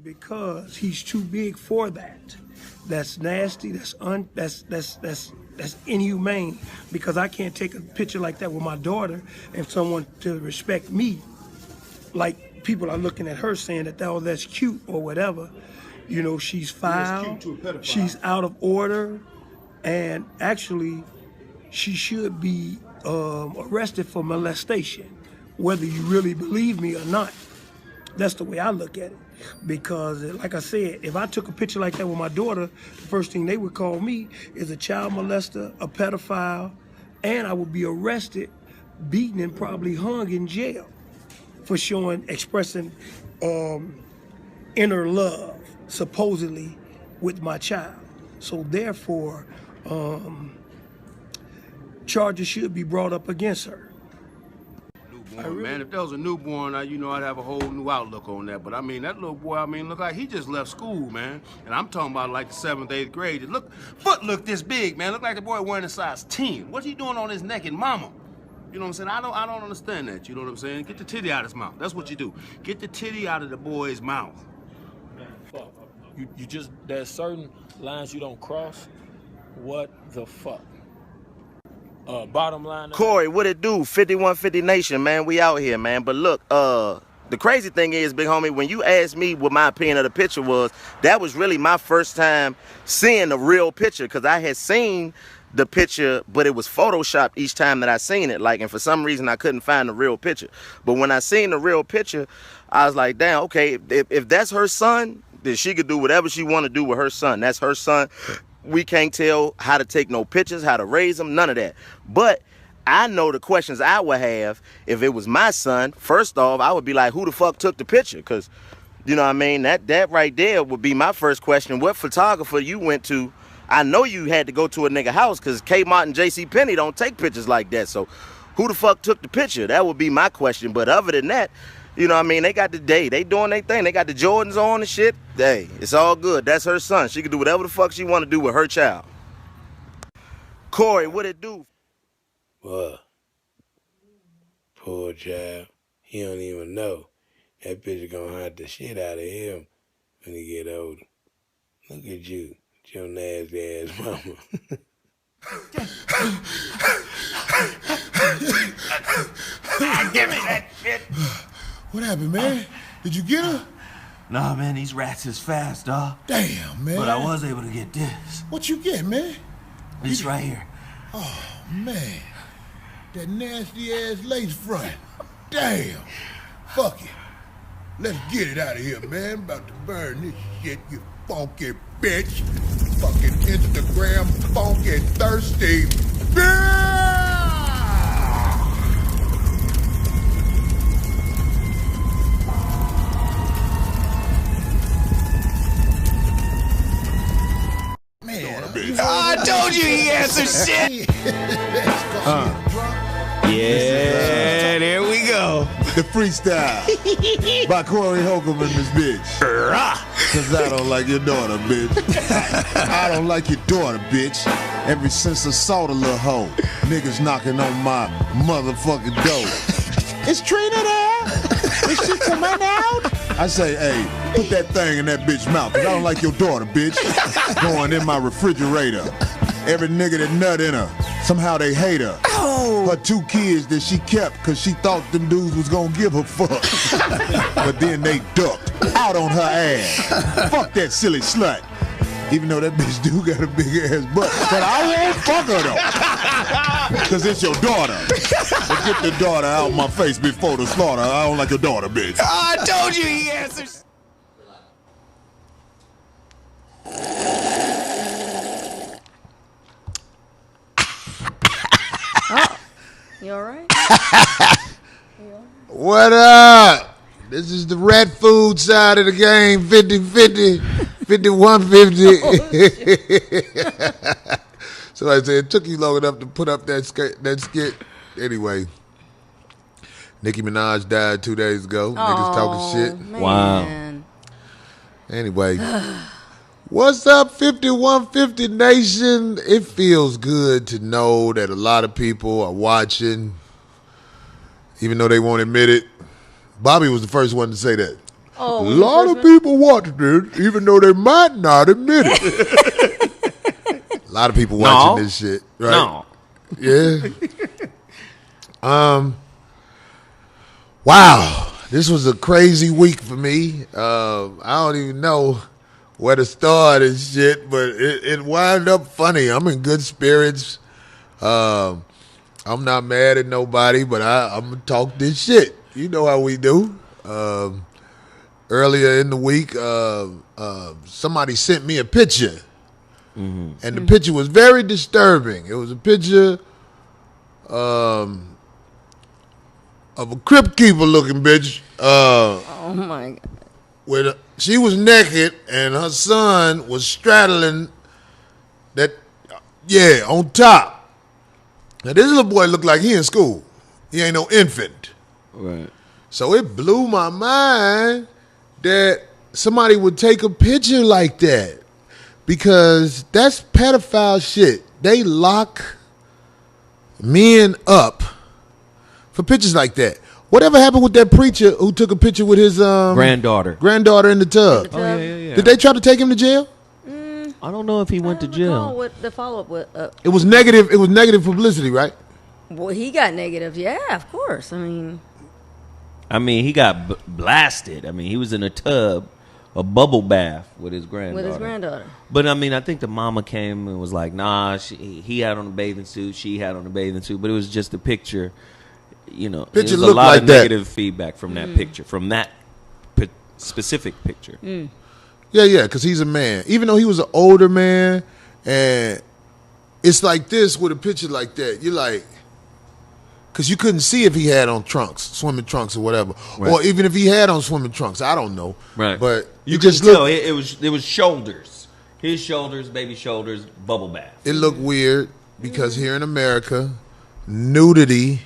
Because he's too big for that. That's nasty. That's inhumane. Because I can't take a picture like that with my daughter and someone to respect me. Like people are looking at her saying that, oh, that's cute or whatever. You know, she's foul. She's out of order, and actually, she should be arrested for molestation, whether you really believe me or not. That's the way I look at it. Because, like I said, if I took a picture like that with my daughter, the first thing they would call me is a child molester, a pedophile, and I would be arrested, beaten, and probably hung in jail for expressing inner love, supposedly, with my child. So therefore, charges should be brought up against her. Newborn, man, if there was a newborn, I'd have a whole new outlook on that. But I mean, that little boy, look like he just left school, man. And I'm talking about like the 7th, 8th grade. Foot look this big, man. Look like the boy wearing a size 10. What's he doing on his neck and mama? You know what I'm saying? I don't understand that. You know what I'm saying? Get the titty out of his mouth. That's what you do. Get the titty out of the boy's mouth. Fuck. You just, there's certain lines you don't cross. What the fuck? Bottom line. Corey, what it do? 5150 Nation, man. We out here, man. But look, the crazy thing is, big homie, when you asked me what my opinion of the picture was, that was really my first time seeing the real picture, because I had seen the picture, but it was photoshopped each time that I seen it. And for some reason, I couldn't find the real picture. But when I seen the real picture, I was like, damn, okay, if that's her son, then she could do whatever she want to do with her son. That's her son. We can't tell how to take no pictures, how to raise them, none of that. But I know the questions I would have if it was my son. First off, I would be like, who the fuck took the picture? Because, you know what I mean, that right there would be my first question. What photographer you went to? I know you had to go to a nigga house, because Kmart and JCPenney don't take pictures like that. So who the fuck took the picture? That would be my question. But other than that, you know what I mean, they got the day. They doing their thing. They got the Jordans on and shit. Hey, it's all good. That's her son. She can do whatever the fuck she want to do with her child. Corey, what it do? What? Poor child. He don't even know. That bitch gonna haunt the shit out of him when he get older. Look at you, your nasty ass mama. Give me that shit. What happened, man? Did you get her? Nah, man, these rats is fast, dawg. Damn, man. But I was able to get this. What you get, man? This right here. Oh, man. That nasty ass lace front. Damn. Fuck it. Let's get it out of here, man. I'm about to burn this shit, you funky bitch. Fucking Instagram funky thirsty bitch. I told you he had some shit. Yeah, there we go. The freestyle by Corey Holcomb and this bitch. Cause I don't like your daughter, bitch. I don't like your daughter, bitch. Ever since I saw the little hoe, niggas knocking on my motherfucking door. Is Trina there? Is she coming out? I say, hey, put that thing in that bitch mouth, cause I don't like your daughter, bitch. Going in my refrigerator. Every nigga that nut in her, somehow they hate her. Oh. Her 2 kids that she kept cause she thought them dudes was gonna give her fuck. But then they ducked out on her ass. Fuck that silly slut. Even though that bitch do got a big ass butt. But I won't fuck her though. Cause it's your daughter. So get the daughter out my face before the slaughter. I don't like your daughter, bitch. I told you he answers. Oh, you alright? What up? This is the rat food side of the game. 50-50, 51-50. So I said, it took you long enough to put up that skit. Anyway, Nicki Minaj died 2 days ago. Niggas talking shit. Man. Wow. Anyway, what's up, 5150 Nation? It feels good to know that a lot of people are watching, even though they won't admit it. Bobby was the first one to say that. Oh, A when lot you of first met- people watch this, even though they might not admit it. A lot of people watching this shit, right? No. Yeah. Wow. This was a crazy week for me. I don't even know where to start and shit, but it wound up funny. I'm in good spirits. I'm not mad at nobody, but I'm going to talk this shit. You know how we do. Earlier in the week, somebody sent me a picture. And the picture was very disturbing. It was a picture of a crypt keeper looking bitch. Oh my God. She was naked and her son was straddling that, on top. Now this little boy looked like he in school. He ain't no infant. Right. So it blew my mind that somebody would take a picture like that, because that's pedophile shit. They lock men up for pictures like that. Whatever happened with that preacher who took a picture with his Granddaughter in the tub? Oh, yeah. Did they try to take him to jail? I don't know if he went to I don't recall jail. what the follow-up with. It was negative. It was negative publicity, right? Well, he got negative. Yeah, of course. I mean, he got blasted. He was in a tub, a bubble bath with his granddaughter. But I think the mama came and was like, nah, he had on a bathing suit, she had on a bathing suit, but it was just a picture. Picture there's a looked lot like of that. negative feedback from that picture, from that specific picture. Yeah, because he's a man. Even though he was an older man, and it's like this with a picture like that, you're like, because you couldn't see if he had on swimming trunks or whatever. Right. Or even if he had on swimming trunks. I don't know. Right. But You just could tell looked, it was shoulders. His shoulders, baby shoulders, bubble bath. it looked weird because here in America, nudity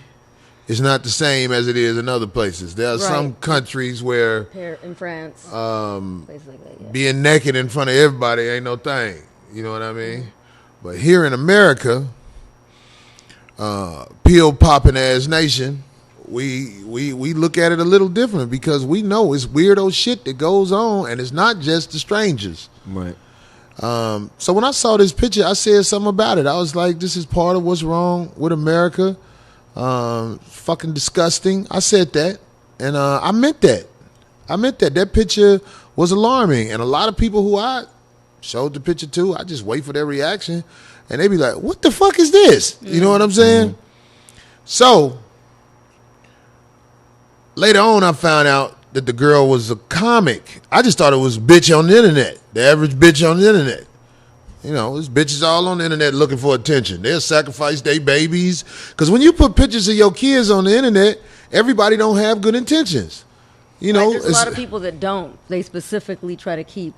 is not the same as it is in other places. There are some Right. countries where in France, places like that. Yeah. being naked in front of everybody ain't no thing. You know what I mean? But here in America, pill popping ass nation, we look at it a little different because we know it's weirdo shit that goes on, and it's not just the strangers. Right. So when I saw this picture, I said something about it. I was like, this is part of what's wrong with America. Fucking disgusting. I said that, and I meant that. That picture was alarming, and a lot of people who I showed the picture to, I just wait for their reaction, and they be like, what the fuck is this? You know what I'm saying? So later on, I found out that the girl was a comic. I just thought it was bitch on the internet, the average bitch on the internet. There's bitches all on the internet looking for attention. They'll sacrifice their babies. Because when you put pictures of your kids on the internet, everybody don't have good intentions. There's a lot of people that don't. They specifically try to keep.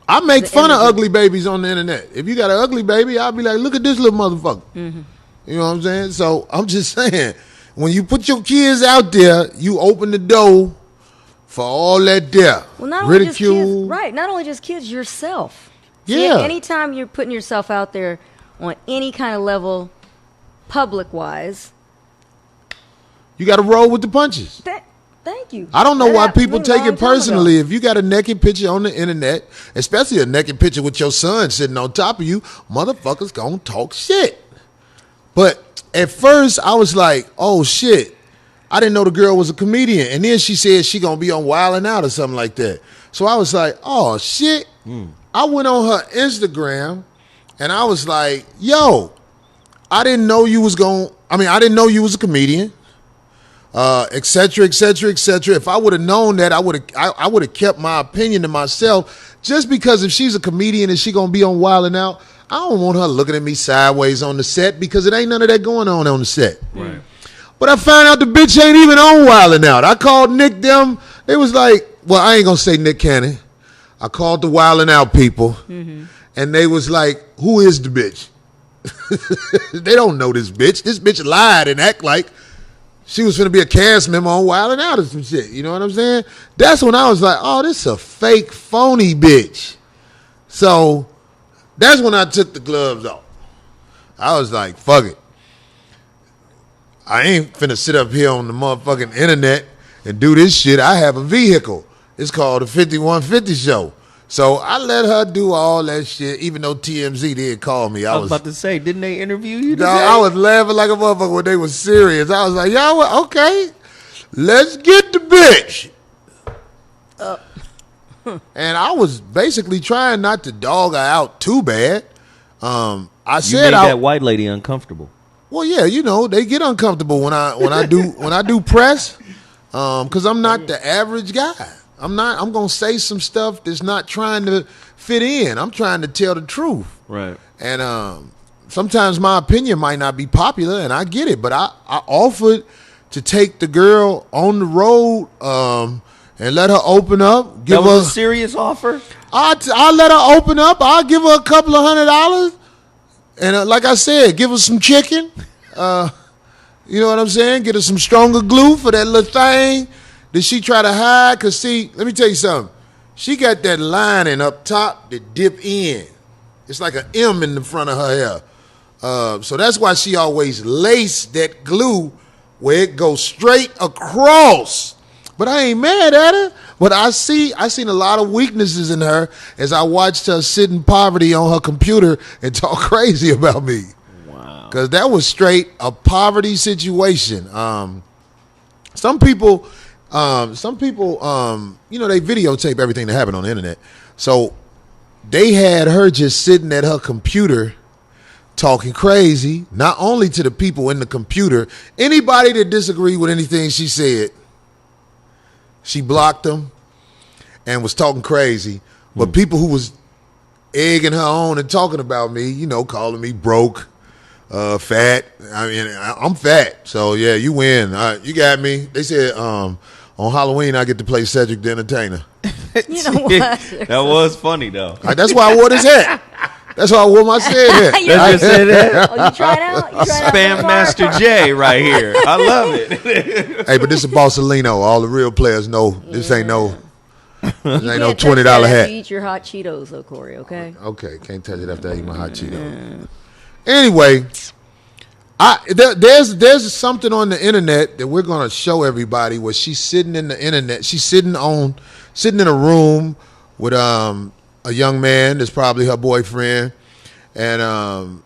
I make the fun of images. ugly babies on the internet. If you got an ugly baby, I'll be like, look at this little motherfucker. You know what I'm saying? So I'm just saying, when you put your kids out there, you open the door for all that there. Well, not only ridicule. just kids, right? Not only just kids, yourself. See, Yeah. anytime you're putting yourself out there on any kind of level, public wise, You got to roll with the punches. thank you. I don't know why people happened to me a take it long time personally. ago. If you got a naked picture on the internet, especially a naked picture with your son sitting on top of you, motherfuckers gonna talk shit. But at first, I was like, oh shit. I didn't know the girl was a comedian. And then she said she gonna be on Wildin' Out or something like that. So I was like, oh shit. I went on her Instagram and I was like, yo, I didn't know you was I didn't know you was a comedian. Et cetera, et cetera, et cetera. If I would have known that, I would have kept my opinion to myself. Just because if she's a comedian and she gonna be on Wildin' Out, I don't want her looking at me sideways on the set because it ain't none of that going on the set. Right. But I found out the bitch ain't even on Wildin' Out. I called Nick them. They was like, well, I ain't gonna say Nick Cannon. I called the Wildin' Out people, and they was like, who is the bitch? They don't know this bitch. This bitch lied and act like she was finna be a cast member on Wildin' Out or some shit. You know what I'm saying? That's when I was like, oh, this is a fake, phony bitch. So that's when I took the gloves off. I was like, fuck it. I ain't finna sit up here on the motherfucking internet and do this shit. I have a vehicle. It's called the 5150 Show. So I let her do all that shit, even though TMZ did call me. I was about to say, didn't they interview you today? No, I was laughing like a motherfucker when they was serious. I was like, y'all, okay, let's get the bitch. And I was basically trying not to dog her out too bad. I You made that white lady uncomfortable. Well, yeah, you know, they get uncomfortable when I do press, because I'm not the average guy. I'm gonna say some stuff that's not trying to fit in. I'm trying to tell the truth. Right. And sometimes my opinion might not be popular, and I get it. But I offered to take the girl on the road and let her open up. That was a serious offer? I'll let her open up. I'll give her a couple of $100. And like I said, give her some chicken. You know what I'm saying? Get her some stronger glue for that little thing that she try to hide. Because, see, let me tell you something. She got that lining up top that dip in. It's like an M in the front of her hair. So that's why she always lace that glue where it goes straight across. But I ain't mad at her. But I seen a lot of weaknesses in her as I watched her sit in poverty on her computer and talk crazy about me. Wow. Because that was straight a poverty situation. Some people, you know, they videotape everything that happened on the internet. So they had her just sitting at her computer talking crazy, not only to the people in the computer, anybody that disagreed with anything she said, she blocked them and was talking crazy. But people who was egging her on and talking about me, you know, calling me broke, fat. I mean, I'm fat. So, yeah, you win. You got me. They said on Halloween I get to play Cedric the Entertainer. You know what? That was funny, though. That's why I wore this hat. That's why I wore my said hat. You Let's just say that. Oh, you tried out? You tried out Spam Master J right here. I love it. Hey, but this is Borsalino. All the real players know this ain't no $20 hat. You eat your hot Cheetos, though, Corey. Okay. Okay, can't touch it after I eat my hot Cheetos. Anyway, there's something on the internet that we're gonna show everybody where she's sitting in the internet. She's sitting in a room with a young man that's probably her boyfriend, and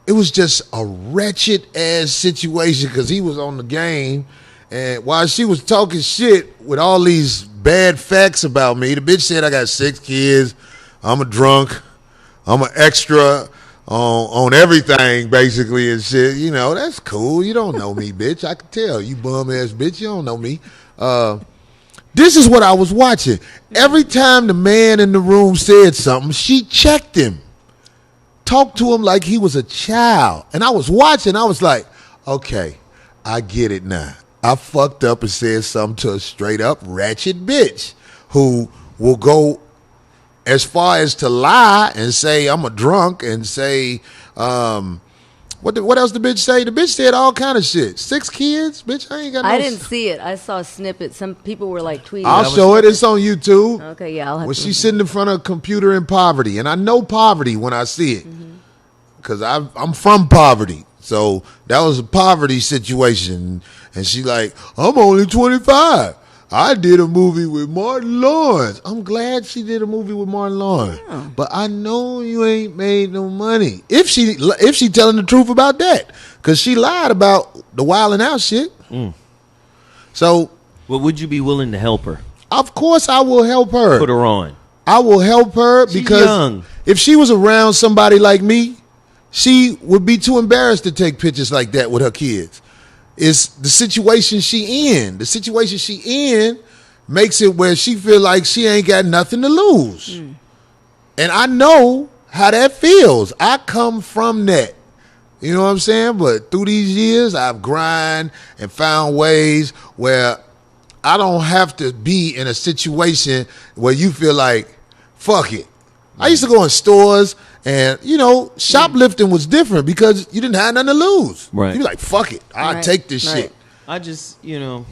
it was just a wretched ass situation because he was on the game, and while she was talking shit with all these bad facts about me, the bitch said I got 6 kids, I'm a drunk, I'm an extra on everything basically and shit. You know, that's cool. You don't know me, bitch. I can tell you bum ass bitch. You don't know me. This is what I was watching. Every time the man in the room said something, she checked him. Talked to him like he was a child. And I was watching. I was like, okay, I get it now. I fucked up and said something to a straight up ratchet bitch who will go as far as to lie and say I'm a drunk and say, what else the bitch say? The bitch said all kind of shit. 6 kids? Bitch, I ain't got no... I didn't see it. I saw a snippet. Some people were like tweeting. I'll show it. It's on YouTube. Okay, yeah, I'll have when to. she's sitting in front of a computer in poverty. And I know poverty when I see it. Because I'm from poverty. So that was a poverty situation. And she like, I'm only 25. I did a movie with Martin Lawrence. I'm glad she did a movie with Martin Lawrence. Yeah. But I know you ain't made no money. If she telling the truth about that. Because she lied about the wilding out shit. So. Well, would you be willing to help her? Of course I will help her. Put her on. I will help her because young. If she was around somebody like me, she would be too embarrassed to take pictures like that with her kids. It's the situation she in. The situation she in makes it where she feel like she ain't got nothing to lose. And I know how that feels. I come from that. You know what I'm saying? But through these years, I've grind and found ways where I don't have to be in a situation where you feel like, fuck it. I used to go in stores and, you know, shoplifting was different because you didn't have nothing to lose. Right. You be like, fuck it. I'll take this shit. I just, you know,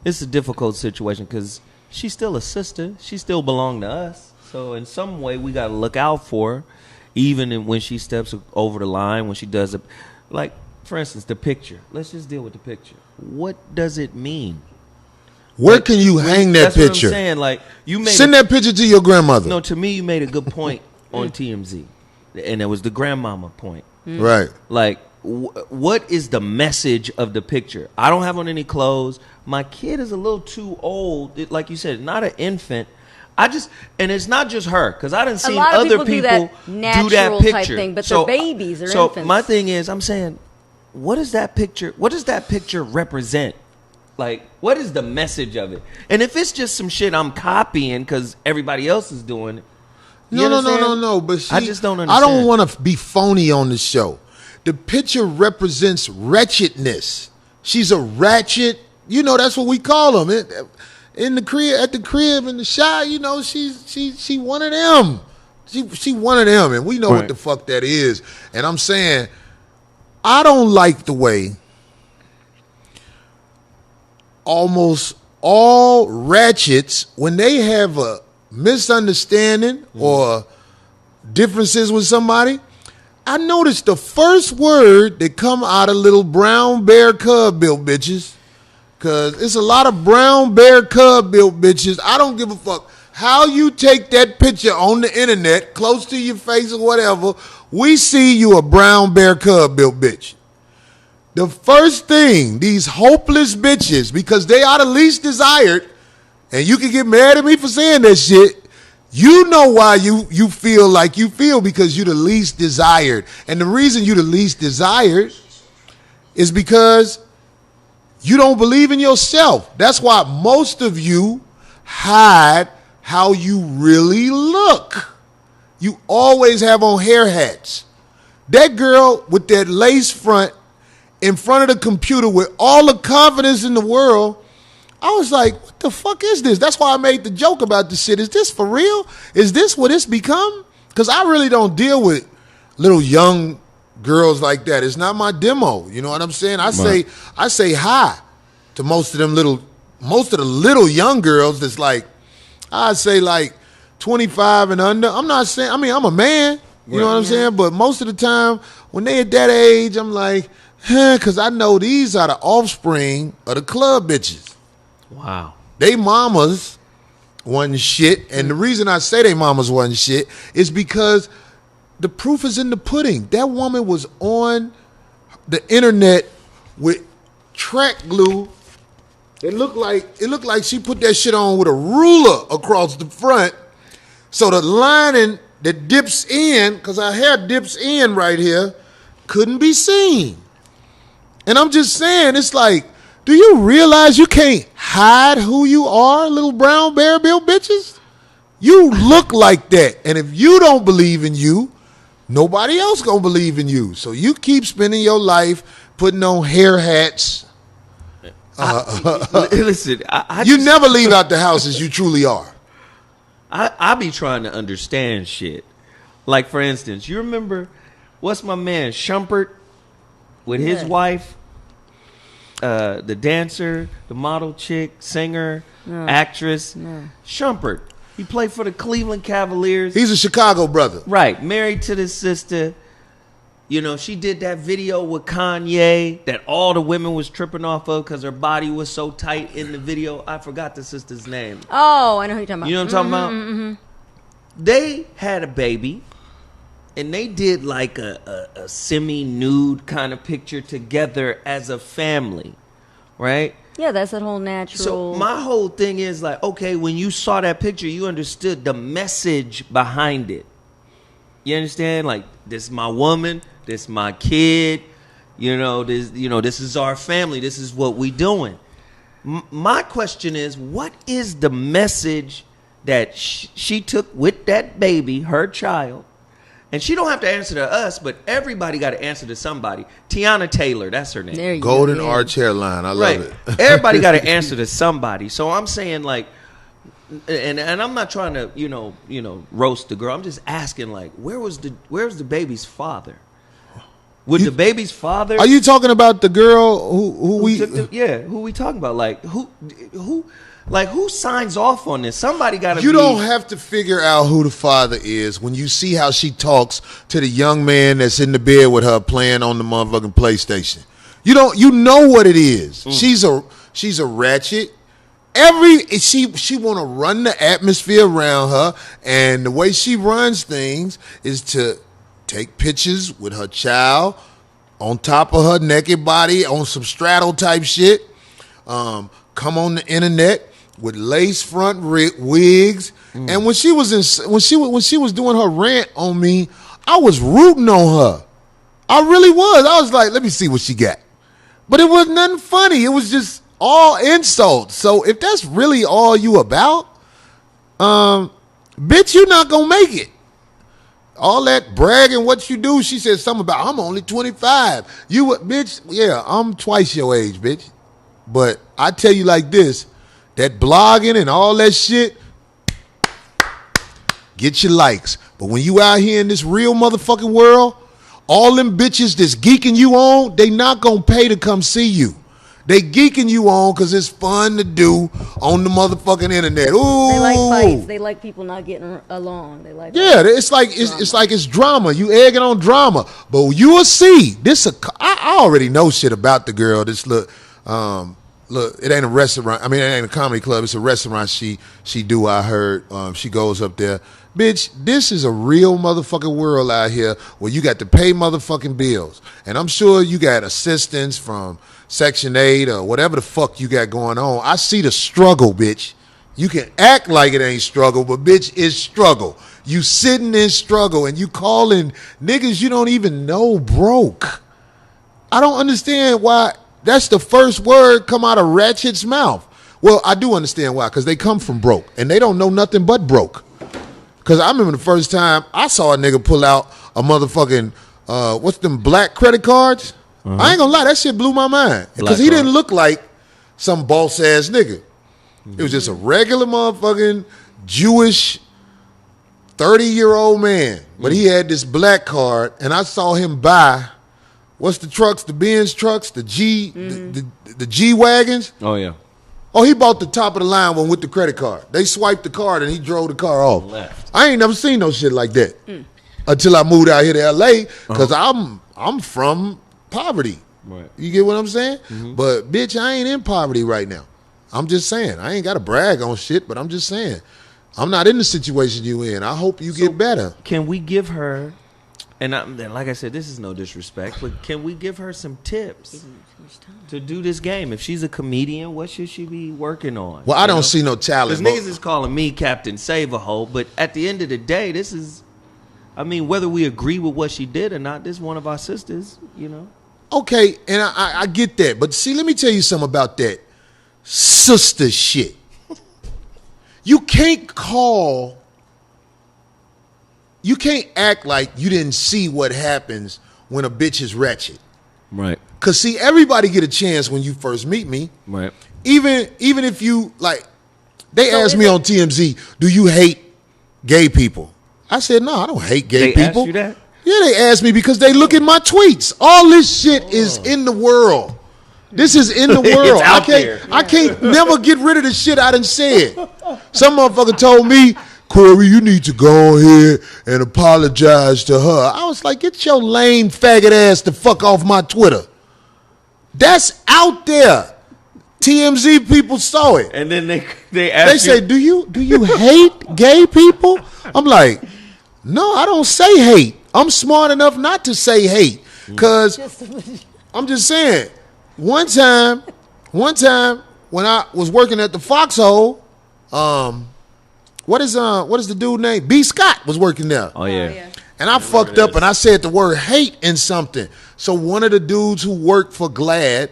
it's a difficult situation because she's still a sister. She still belongs to us. So in some way, we got to look out for her, even when she steps over the line, when she does it. Like, for instance, the picture. Let's just deal with the picture. What does it mean? Where can you hang that that's picture? What I'm saying. Like you send that picture to your grandmother. No, to me, you made a good point on TMZ, and it was the grandmama point. Right. Like, what is the message of the picture? I don't have on any clothes. My kid is a little too old. Like you said, not an infant. And it's not just her, because I didn't see other people do that picture. Type thing, but they're babies or infants. So my thing is, I'm saying, what does that picture represent? Like, what is the message of it? And if it's just some shit I'm copying because everybody else is doing it. No. But see, I just don't understand. I don't want to be phony on the show. The picture represents wretchedness. She's a ratchet. That's what we call them. In the crib, at the crib, in the shot, she one of them. She one of them, and we know what the fuck that is. And I'm saying, I don't like the way almost all ratchets, when they have a misunderstanding or differences with somebody, I noticed the first word that come out of little brown bear cub built bitches. Because it's a lot of brown bear cub built bitches. I don't give a fuck how you take that picture on the internet, close to your face or whatever. We see you a brown bear cub built bitch. The first thing, these hopeless bitches, because they are the least desired, and you can get mad at me for saying that shit, you know why you feel like you feel, because you're the least desired. And the reason you're the least desired is because you don't believe in yourself. That's why most of you hide how you really look. You always have on hair hats. That girl with that lace front in front of the computer with all the confidence in the world, I was like, what the fuck is this? That's why I made the joke about this shit. Is this for real? Is this what it's become? Because I really don't deal with little young girls like that. It's not my demo. You know what I'm saying? I say hi to most of the little young girls that's like, I say like 25 and under. I'm not saying, I'm a man. You know what I'm saying? But most of the time when they at that age, I'm like, because I know these are the offspring of the club bitches. Wow. They mamas wasn't shit. And the reason I say they mamas wasn't shit is because the proof is in the pudding. That woman was on the internet with track glue. It looked like she put that shit on with a ruler across the front. So the lining that dips in, because her hair dips in right here, couldn't be seen. And I'm just saying, it's like, do you realize you can't hide who you are, little brown bear built bitches? You look like that. And if you don't believe in you, nobody else gonna believe in you. So you keep spending your life putting on hair hats. Listen, you never leave out the house as you truly are. I be trying to understand shit. Like, for instance, you remember, what's my man, Shumpert, with his wife? The dancer, the model chick, singer, actress, Shumpert. He played for the Cleveland Cavaliers. He's a Chicago brother. Right. Married to this sister. She did that video with Kanye that all the women was tripping off of because her body was so tight in the video. I forgot the sister's name. Oh, I know who you're talking about. You know what I'm talking about? Mm-hmm. They had a baby. And they did like a semi-nude kind of picture together as a family, right? Yeah, that's that whole natural. So my whole thing is like, okay, when you saw that picture, you understood the message behind it. You understand? Like, this is my woman, this is my kid, this is our family, this is what we doing. My question is, what is the message that she took with that baby, her child? And she don't have to answer to us, but everybody got to answer to somebody. Tiana Taylor, that's her name. There you Golden go. arch hairline, I love it. Everybody got to answer to somebody. So I'm saying, like, and I'm not trying to roast the girl. I'm just asking, like, where's the baby's father? Would the baby's father? Are you talking about the girl who we? Who we talking about? Like who signs off on this? Somebody got to. You don't have to figure out who the father is when you see how she talks to the young man that's in the bed with her playing on the motherfucking PlayStation. You know what it is. She's a ratchet. she want to run the atmosphere around her, and the way she runs things is to take pictures with her child on top of her naked body on some straddle type shit. Come on the internet with lace front wigs, and when she was doing her rant on me, I was rooting on her. I really was. I was like, let me see what she got. But it was nothing funny. It was just all insults. So if that's really all you about, bitch, you're not gonna make it. All that bragging, what you do, she said something about, I'm only 25. Bitch, yeah, I'm twice your age, bitch. But I tell you like this, that blogging and all that shit, get your likes. But when you out here in this real motherfucking world, all them bitches that's geeking you on, they not gonna pay to come see you. They geeking you on because it's fun to do on the motherfucking internet. Ooh. They like fights. They like people not getting along. They like it's like it's drama. You egging on drama, but you will see this. I already know shit about the girl. This look, it ain't a restaurant. I mean, it ain't a comedy club. It's a restaurant. She do. I heard. She goes up there. Bitch, this is a real motherfucking world out here where you got to pay motherfucking bills, and I'm sure you got assistance from Section 8 or whatever the fuck you got going on. I see the struggle, bitch. You can act like it ain't struggle, but bitch, it's struggle. You sitting in struggle and you calling niggas you don't even know broke. I don't understand why that's the first word come out of Ratchet's mouth. Well, I do understand why, because they come from broke and they don't know nothing but broke. Because I remember the first time I saw a nigga pull out a motherfucking, what's them black credit cards? I ain't gonna lie, that shit blew my mind. Because he didn't look like some boss ass nigga. It was just a regular motherfucking Jewish 30-year-old man. But he had this black card, and I saw him buy, what's the trucks, the Benz trucks, the G wagons. Oh yeah. Oh, he bought the top of the line one with the credit card. They swiped the card and he drove the car off. Left. I ain't never seen no shit like that until I moved out here to LA because I'm from poverty. Right. You get what I'm saying? But bitch, I ain't in poverty right now. I'm just saying. I ain't got to brag on shit, but I'm just saying. I'm not in the situation you in. I hope you get better. Can we give her, and like I said, this is no disrespect, but can we give her some tips to do this game? If she's a comedian, what should she be working on? Well, I don't see no talent. Because niggas is calling me Captain Save-A-Hole, but at the end of the day, this is, I mean, whether we agree with what she did or not, this is one of our sisters, you know? Okay, and I get that. But see, let me tell you something about that sister shit. You can't act like you didn't see what happens when a bitch is wretched. Right. Because, see, everybody get a chance when you first meet me. Right. Even if you, like, they asked me on TMZ, do you hate gay people? I said, no, I don't hate gay people. They asked you that? Yeah, they asked me because they look at my tweets. All this shit is in the world. This is in the world. I can't never get rid of the shit I done said. Some motherfucker told me, Corey, you need to go ahead and apologize to her. I was like, get your lame faggot ass the fuck off my Twitter. That's out there. TMZ people saw it. And then they asked They say, do you hate gay people? I'm like, no, I don't say hate. I'm smart enough not to say hate. Because I'm just saying, one time when I was working at the Foxhole, what is the dude name? B. Scott was working there. Oh yeah. And I fucked up and I said the word hate in something. So one of the dudes who worked for Glad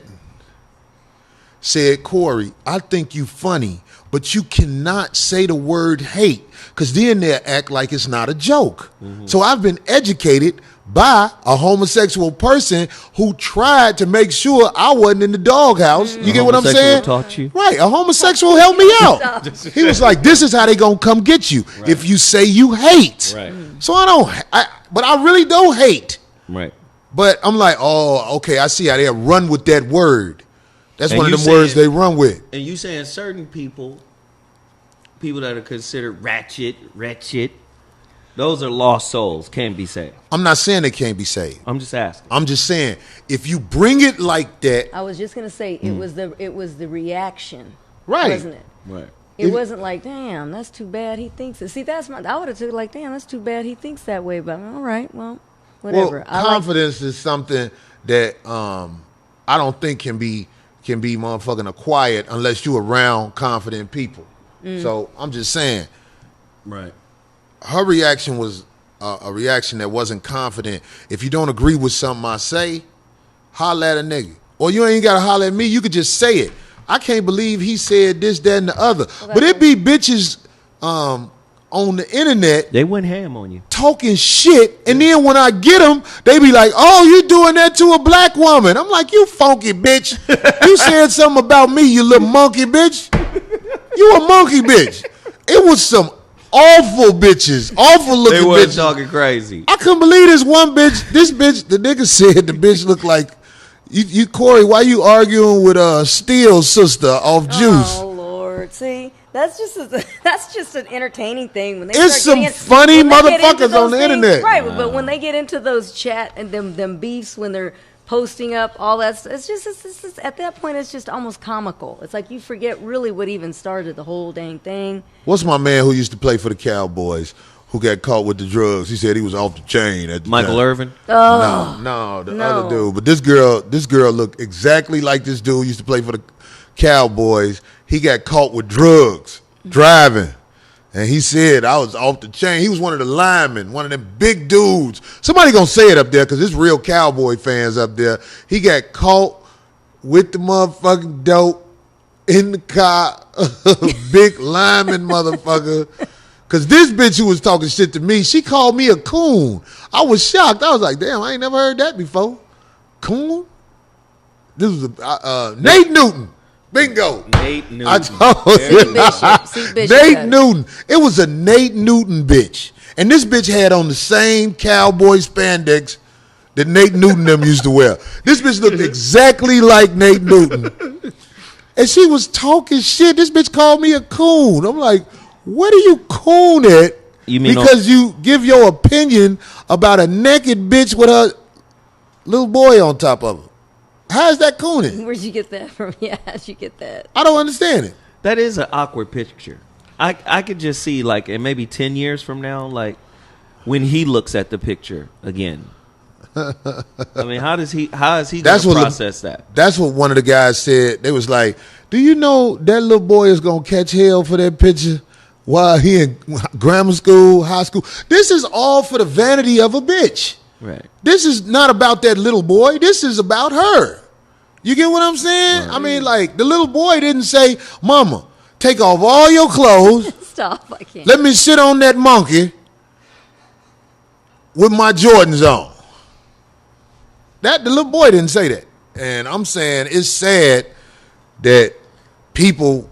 said, Corey, I think you funny, but you cannot say the word hate because then they'll act like it's not a joke. So I've been educated by a homosexual person who tried to make sure I wasn't in the doghouse. You get what I'm saying? Taught you? Right. A homosexual helped me out. He was like, this is how they gonna come get you if you say you hate. Right. So but I really don't hate. Right. But I'm like, oh, okay, I see how they run with that word. That's And one of you them words they run with. And you saying certain people that are considered wretched, those are lost souls, can't be saved. I'm not saying they can't be saved. I'm just asking. I'm just saying, if you bring it like that. I was just gonna say it was the reaction Right. Wasn't it? Right. It wasn't like, damn, that's too bad he thinks it. See, I would have took it like, damn, that's too bad he thinks that way. But all right, well, whatever. Well, confidence is something that I don't think can be motherfucking acquired unless you're around confident people. So I'm just saying. Right. Her reaction was a reaction that wasn't confident. If you don't agree with something I say, holla at a nigga. Or you ain't got to holler at me. You could just say it. I can't believe he said this, that, and the other. Well, but it be bitches on the internet. They went ham on you. Talking shit. And then when I get them, they be like, oh, you doing that to a black woman. I'm like, you funky bitch. You said something about me, you little monkey bitch. You a monkey bitch. It was some awful bitches. Awful looking bitches. They were talking crazy. I couldn't believe this one bitch. This bitch, the nigga said the bitch looked like, you Corey, why you arguing with Steele's sister off Juice? Oh Lord, see, that's just an entertaining thing when they it's some funny motherfuckers on the internet, right? But when they get into those chat and them beefs when they're posting up all that, it's just at that point it's just almost comical. It's like you forget really what even started the whole dang thing. What's my man who used to play for the Cowboys? Who got caught with the drugs? He said he was off the chain at the Michael time. Irvin? Oh, no, the other dude. But this girl looked exactly like this dude who used to play for the Cowboys. He got caught with drugs driving, and he said I was off the chain. He was one of the linemen, one of them big dudes. Somebody gonna say it up there because there's real Cowboy fans up there. He got caught with the motherfucking dope in the car, big lineman motherfucker. Because this bitch who was talking shit to me, she called me a coon. I was shocked. I was like, damn, I ain't never heard that before. Coon? This was Nate Newton. Bingo. Nate Newton. I told you. Nate Newton. It was a Nate Newton bitch. And this bitch had on the same cowboy spandex that Nate Newton them used to wear. This bitch looked exactly like Nate Newton. And she was talking shit. This bitch called me a coon. I'm like, what are you coon at? You mean because you give your opinion about a naked bitch with her little boy on top of her? How is that cooning? Where'd you get that from? Yeah, how'd you get that? I don't understand it. That is an awkward picture. I could just see, like, in maybe 10 years from now, like, when he looks at the picture again. I mean, how is he going to process that? That's what one of the guys said. They was like, do you know that little boy is going to catch hell for that picture? While he in grammar school, high school. This is all for the vanity of a bitch. Right. This is not about that little boy. This is about her. You get what I'm saying? Right. I mean, like, the little boy didn't say, Mama, take off all your clothes. Stop, I can't. Let me sit on that monkey with my Jordans on. The little boy didn't say that. And I'm saying it's sad that people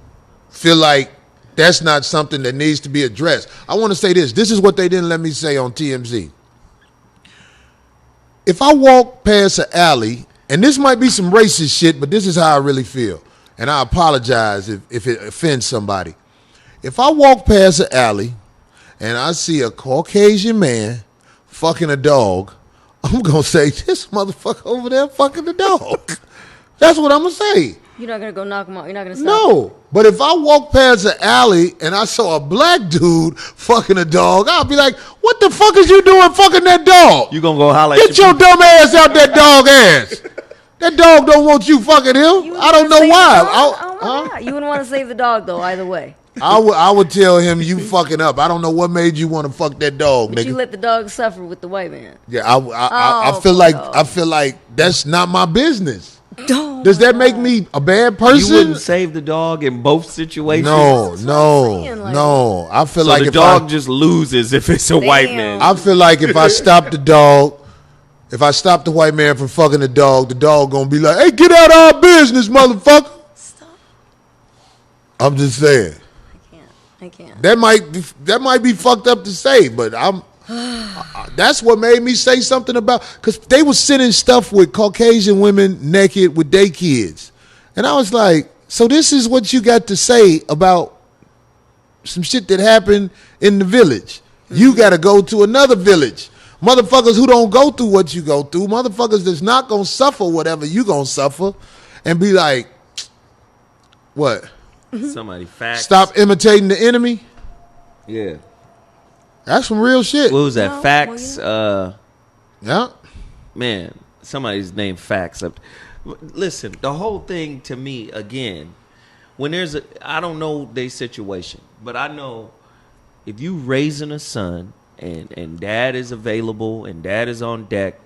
feel like that's not something that needs to be addressed. I want to say this. This is what they didn't let me say on TMZ. If I walk past an alley, and this might be some racist shit, but this is how I really feel, and I apologize if it offends somebody. If I walk past an alley and I see a Caucasian man fucking a dog, I'm going to say, this motherfucker over there fucking the dog. That's what I'm going to say. You're not going to go knock him out. You're not going to stop No. him. But if I walk past an alley and I saw a black dude fucking a dog, I'll be like, what the fuck is you doing fucking that dog? You going to go holler at Get your dumb ass out that dog ass. That dog don't want you fucking him. I don't know why. You wouldn't want to save the dog, though, either way. I would tell him you fucking up. I don't know what made you want to fuck that dog, but nigga. You let the dog suffer with the white man. Yeah, I feel like that's not my business. Does that make me a bad person? You wouldn't save the dog in both situations? No. I feel like the dog just loses if it's a white man. I feel like if I stop the dog, if I stop the white man from fucking the dog gonna be like, hey, get out of our business, motherfucker. Stop. I'm just saying. I can't. That might be fucked up to say, but that's what made me say something about, because they was sending stuff with Caucasian women naked with their kids. And I was like, so this is what you got to say about some shit that happened in the village. Mm-hmm. You got to go to another village. Motherfuckers who don't go through what you go through, motherfuckers that's not going to suffer whatever you going to suffer, and be like, what? Somebody facts. Stop imitating the enemy. Yeah. That's some real shit. What was that? Facts. Yeah. Man, somebody's named Facts. Listen, the whole thing to me, again, when there's I don't know their situation, but I know if you raising a son and dad is available and dad is on deck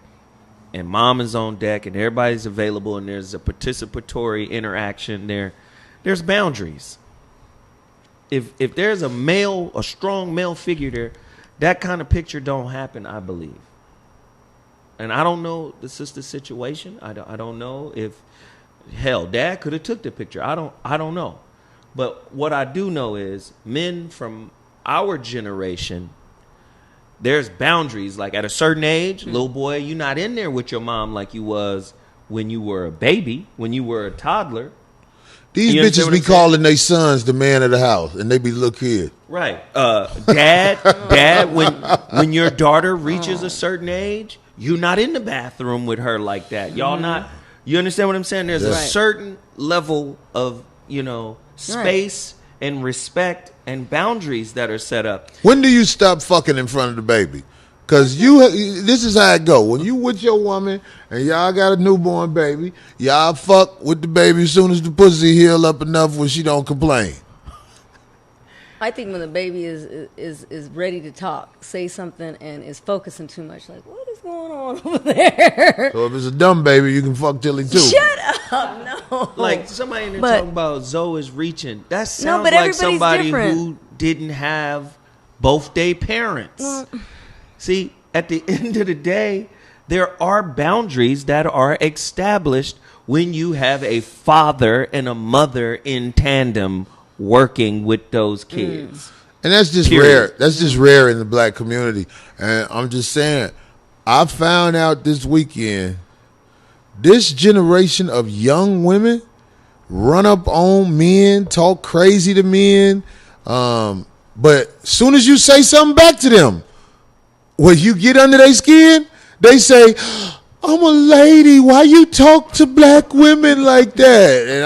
and mom is on deck and everybody's available and there's a participatory interaction there's boundaries. If there's a strong male figure there, that kind of picture don't happen, I believe. And I don't know the sister's situation. I don't know if, hell, dad could have took the picture. I don't know. But what I do know is men from our generation, there's boundaries. Like at a certain age, little boy, you're not in there with your mom like you was when you were a baby, when you were a toddler. These bitches be calling their sons the man of the house, and they be look here. Right. Dad, when your daughter reaches a certain age, you're not in the bathroom with her like that. Y'all not, you understand what I'm saying? There's a certain level of, space and respect and boundaries that are set up. When do you stop fucking in front of the baby? Because this is how it go. When you with your woman and y'all got a newborn baby, y'all fuck with the baby as soon as the pussy heal up enough where she don't complain. I think when the baby is ready to talk, say something, and is focusing too much, like, what is going on over there? So if it's a dumb baby, you can fuck till he too. Shut up, no. Like somebody in there talking about Zoe is reaching. That sounds but like somebody different. who didn't have both their parents. See, at the end of the day, there are boundaries that are established when you have a father and a mother in tandem working with those kids. And that's just rare. That's just rare in the black community. And I'm just saying, I found out this weekend, this generation of young women run up on men, talk crazy to men. But as soon as you say something back to them, when you get under their skin, they say, I'm a lady. Why you talk to black women like that? And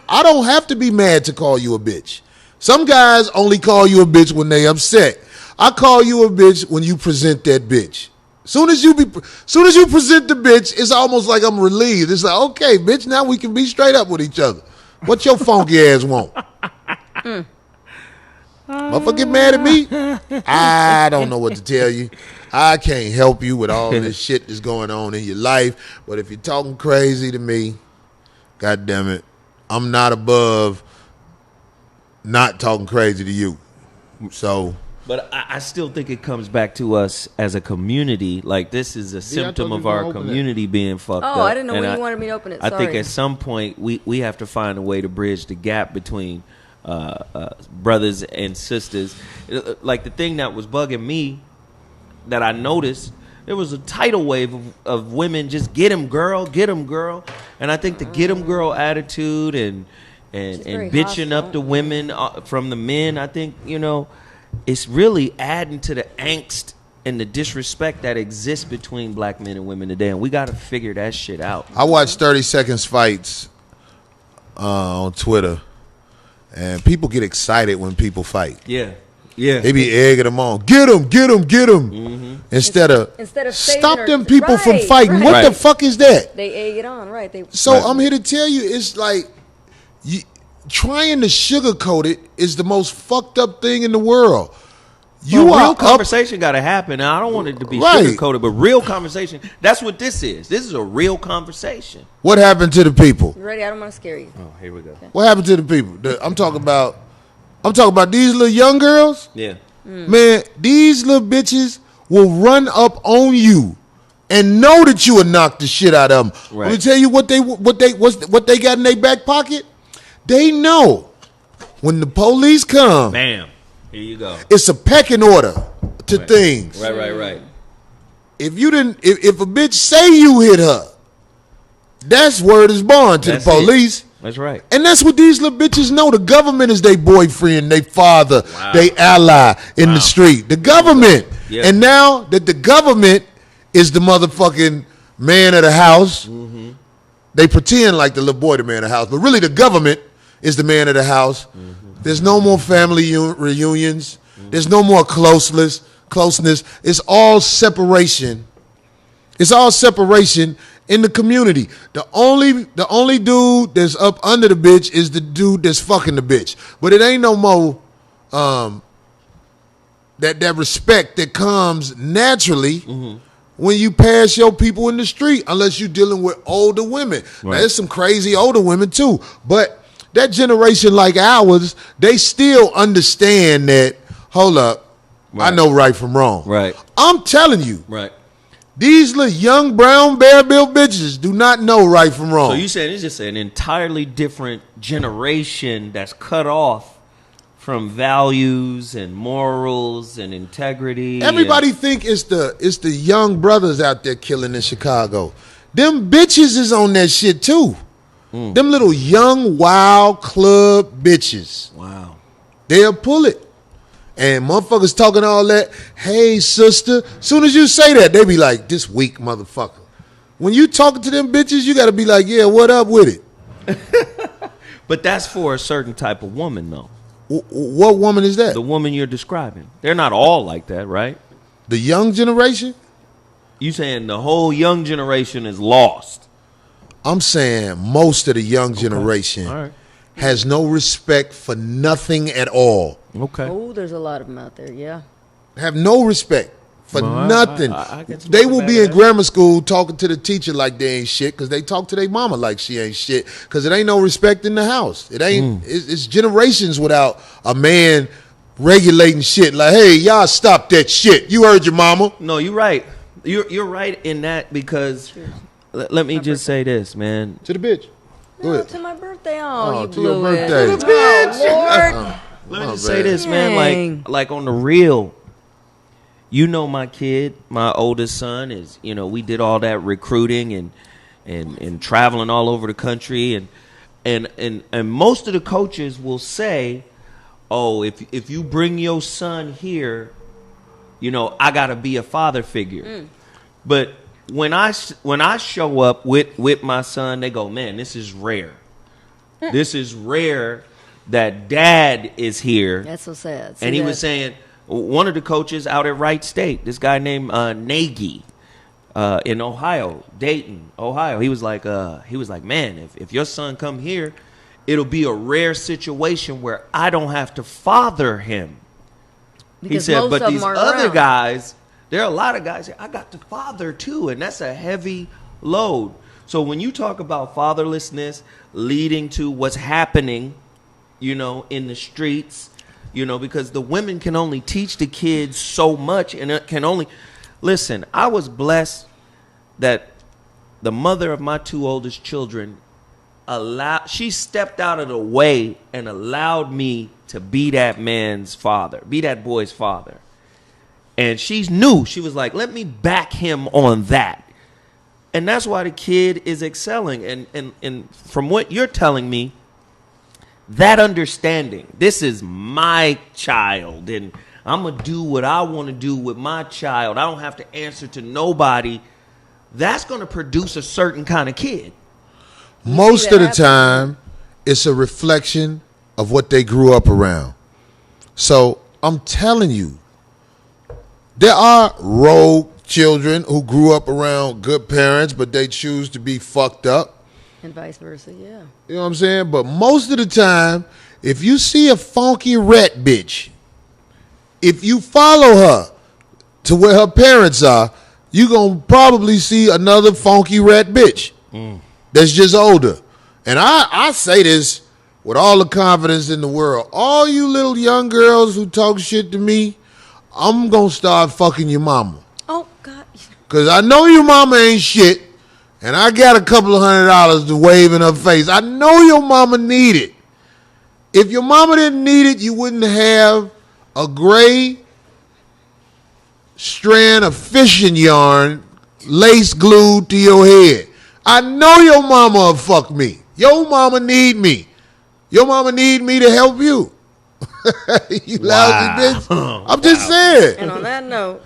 I don't have to be mad to call you a bitch. Some guys only call you a bitch when they upset. I call you a bitch when you present that bitch. Soon as you present the bitch, it's almost like I'm relieved. It's like, okay, bitch, now we can be straight up with each other. What your funky ass want? Motherfucker get mad at me? I don't know what to tell you. I can't help you with all this shit that's going on in your life. But if you're talking crazy to me, God damn it, I'm not above not talking crazy to you. So, but I still think it comes back to us as a community. Like, this is a symptom of our community being fucked up. Oh, I didn't know when you wanted me to open it. Sorry. I think at some point we have to find a way to bridge the gap between brothers and sisters. Like, the thing that was bugging me that I noticed, there was a tidal wave of women just get him girl, and I think the get him girl attitude and bitching up the women from the men, I think it's really adding to the angst and the disrespect that exists between black men and women today, and we got to figure that shit out. I watch 30 seconds fights on Twitter. And people get excited when people fight. Yeah. They be egging them on. Get him. Mm-hmm. Instead of stop them people from fighting. Right. What the fuck is that? They egg it on, right? I'm here to tell you, it's like trying to sugarcoat it is the most fucked up thing in the world. Real conversation got to happen. Now, I don't want it to be sugarcoated, but real conversation. That's what this is. This is a real conversation. What happened to the people? You ready? I don't want to scare you. Oh, here we go. Okay. What happened to the people? I'm talking about these little young girls. Yeah. Man, these little bitches will run up on you and know that you will knock the shit out of them. Right. Let me tell you what they got in their back pocket. They know when the police come. Bam. Here you go. It's a pecking order to things. Right. If a bitch say you hit her, that's word is born to the police. That's right. And that's what these little bitches know. The government is their boyfriend, their father, their ally in the street. The government. Yeah. And now that the government is the motherfucking man of the house, they pretend like the little boy the man of the house, but really the government is the man of the house. There's no more family reunions. There's no more closeness. It's all separation. It's all separation in the community. The only dude that's up under the bitch is the dude that's fucking the bitch. But it ain't no more that respect that comes naturally when you pass your people in the street, unless you're dealing with older women. Right. Now, there's some crazy older women too, but that generation like ours, they still understand that, hold up, I know right from wrong. Right. I'm telling you. Right. These little young brown bear-built bitches do not know right from wrong. So you saying it's just an entirely different generation that's cut off from values and morals and integrity. Everybody think it's the young brothers out there killing in Chicago. Them bitches is on that shit too. Them little young wild club bitches. Wow. They'll pull it. And motherfuckers talking all that, hey, sister. Soon as you say that, they be like, this weak motherfucker. When you talking to them bitches, you got to be like, yeah, what up with it? But that's for a certain type of woman, though. What woman is that? The woman you're describing. They're not all like that, right? The young generation? You saying the whole young generation is lost? I'm saying most of the young generation has no respect for nothing at all. Okay. Oh, there's a lot of them out there, yeah. Have no respect for nothing. I they will be in grammar school talking to the teacher like they ain't shit because they talk to their mama like she ain't shit because it ain't no respect in the house. It ain't. It's generations without a man regulating shit like, hey, y'all stop that shit. You heard your mama. No, you're right. You're right in that because let me just say this, man. To the bitch. Go ahead. To my birthday. Oh, you to blew your birthday. it. Oh, Lord. Let me just say this, man. Like on the real, you know, my kid, my oldest son is, you know, we did all that recruiting and traveling all over the country, and most of the coaches will say, oh, if you bring your son here, you know, I got to be a father figure. But when I show up with my son, they go, man, this is rare. This is rare that dad is here. That's so sad. And he was saying, one of the coaches out at Wright State, this guy named Nagy in Ohio, Dayton, Ohio. He was like, man, if your son come here, it'll be a rare situation where I don't have to father him. Because he said, most but of these them are other around. guys, there are a lot of guys, I got to father too, and that's a heavy load. So when you talk about fatherlessness leading to what's happening, you know, in the streets, you know, because the women can only teach the kids so much, and it can only listen. I was blessed that the mother of my two oldest children she stepped out of the way and allowed me to be that man's father, be that boy's father. And she knew, she was like, let me back him on that. And that's why the kid is excelling. And from what you're telling me, that understanding, this is my child, and I'm going to do what I want to do with my child. I don't have to answer to nobody. That's going to produce a certain kind of kid. Most of the time, it's a reflection of what they grew up around. So I'm telling you, there are rogue children who grew up around good parents, but they choose to be fucked up. And vice versa, yeah. You know what I'm saying? But most of the time, if you see a funky rat bitch, if you follow her to where her parents are, you're going to probably see another funky rat bitch that's just older. And I say this with all the confidence in the world. All you little young girls who talk shit to me, I'm going to start fucking your mama. Oh, God. Because I know your mama ain't shit. And I got a couple of $100 to wave in her face. I know your mama need it. If your mama didn't need it, you wouldn't have a gray strand of fishing yarn lace glued to your head. I know your mama will fuck me. Your mama need me. Your mama need me to help you. You lousy bitch. I'm just saying. And on that note,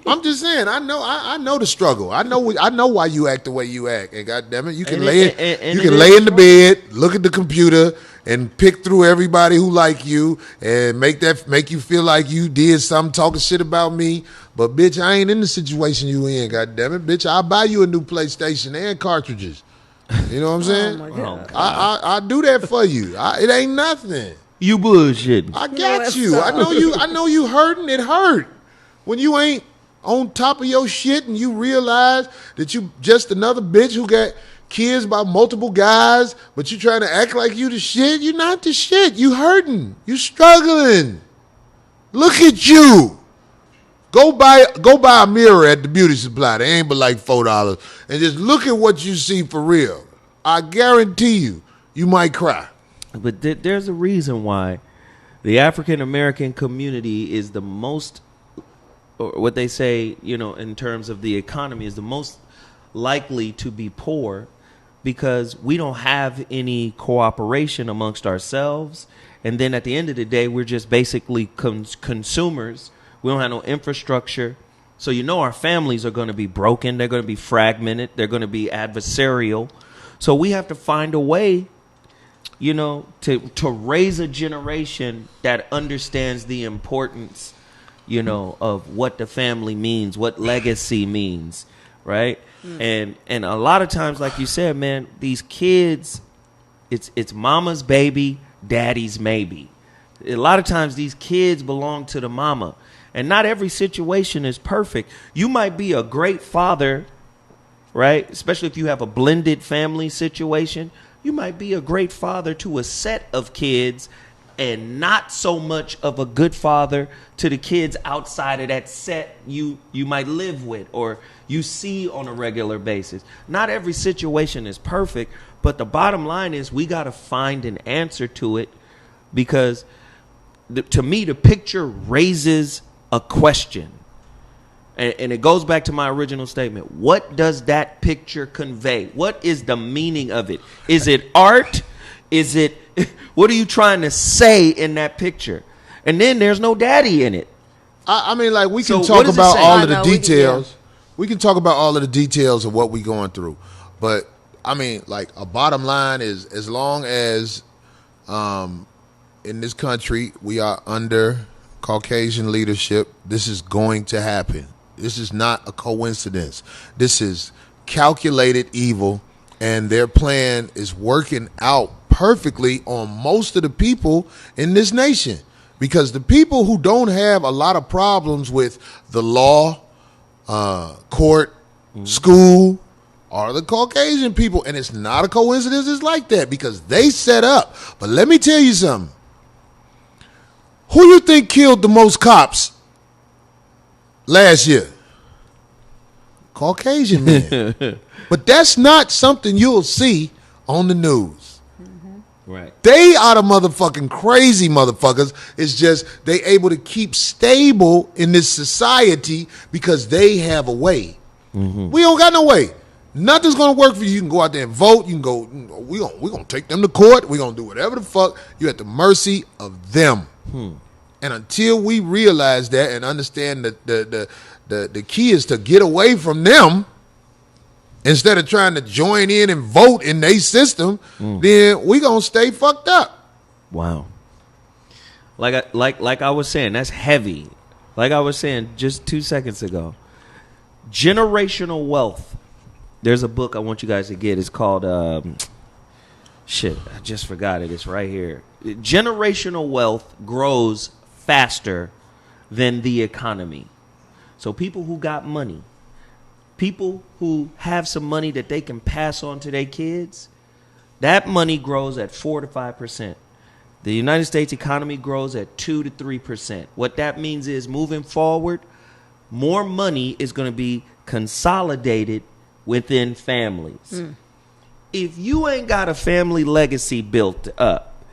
I'm just saying. I know the struggle. I know why you act the way you act. And goddamn it, you can lay in the bed, look at the computer, and pick through everybody who like you, and make you feel like you did something, talking shit about me. But bitch, I ain't in the situation you in. Goddamn it, bitch, I'll buy you a new PlayStation and cartridges. You know what I'm saying? Oh my God. I do that for you. It ain't nothing. You bullshitting. I got you. I know you hurting. It hurt when you ain't on top of your shit and you realize that you just another bitch who got kids by multiple guys, but you trying to act like you the shit. You not the shit. You hurting. You struggling. Look at you. Go buy a mirror at the beauty supply. They ain't but like $4, and just look at what you see for real. I guarantee you might cry. But there's a reason why the African American community is the most, or what they say, in terms of the economy, is the most likely to be poor, because we don't have any cooperation amongst ourselves. And then at the end of the day, we're just basically consumers. We don't have no infrastructure. So our families are going to be broken. They're going to be fragmented. They're going to be adversarial. So we have to find a way, to raise a generation that understands the importance, of what the family means, what legacy means, right? And a lot of times, like you said, man, these kids, it's mama's baby, daddy's maybe. A lot of times these kids belong to the mama. And not every situation is perfect. You might be a great father, right? Especially if you have a blended family situation. You might be a great father to a set of kids and not so much of a good father to the kids outside of that set you might live with or you see on a regular basis. Not every situation is perfect, but the bottom line is we got to find an answer to it, because to me, the picture raises a question. And it goes back to my original statement. What does that picture convey? What is the meaning of it? Is it art? Is it, what are you trying to say in that picture? And then there's no daddy in it. I mean, like, we can talk about all of the details. We can talk about all of the details of what we're going through. But, I mean, like, a bottom line is, as long as in this country we are under Caucasian leadership, this is going to happen. This is not a coincidence. This is calculated evil, and their plan is working out perfectly on most of the people in this nation. Because the people who don't have a lot of problems with the law, court, school, are the Caucasian people. And it's not a coincidence it's like that, because they set up. But let me tell you something. Who you think killed the most cops last year? Caucasian men. But that's not something you'll see on the news. Right. They are the motherfucking crazy motherfuckers. It's just they able to keep stable in this society because they have a way. We don't got no way. Nothing's gonna work for you. You can go out there and vote. You can go. We're gonna take them to court. We're gonna do whatever the fuck. You're at the mercy of them. And until we realize that and understand that the key is to get away from them instead of trying to join in and vote in their system, then we gonna stay fucked up. Wow. Like I was saying, that's heavy. Like I was saying just 2 seconds ago. Generational wealth. There's a book I want you guys to get. It's called shit, I just forgot it. It's right here. Generational wealth grows faster than the economy. So people who got money, people who have some money that they can pass on to their kids, that money grows at 4 to 5%. The United States economy grows at 2 to 3%. What that means is, moving forward, more money is going to be consolidated within families. If you ain't got a family legacy built up,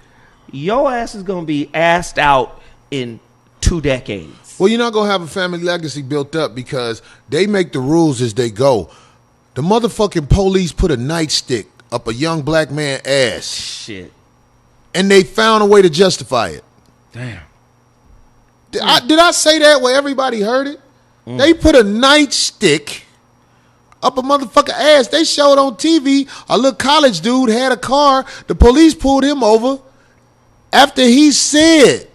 your ass is going to be assed out in 2 decades. Well, you're not going to have a family legacy built up because they make the rules as they go. The motherfucking police put a nightstick up a young black man's ass. Shit. And they found a way to justify it. Damn. Did I say that where everybody heard it? They put a nightstick up a motherfucker ass. They showed on TV a little college dude had a car. The police pulled him over after he said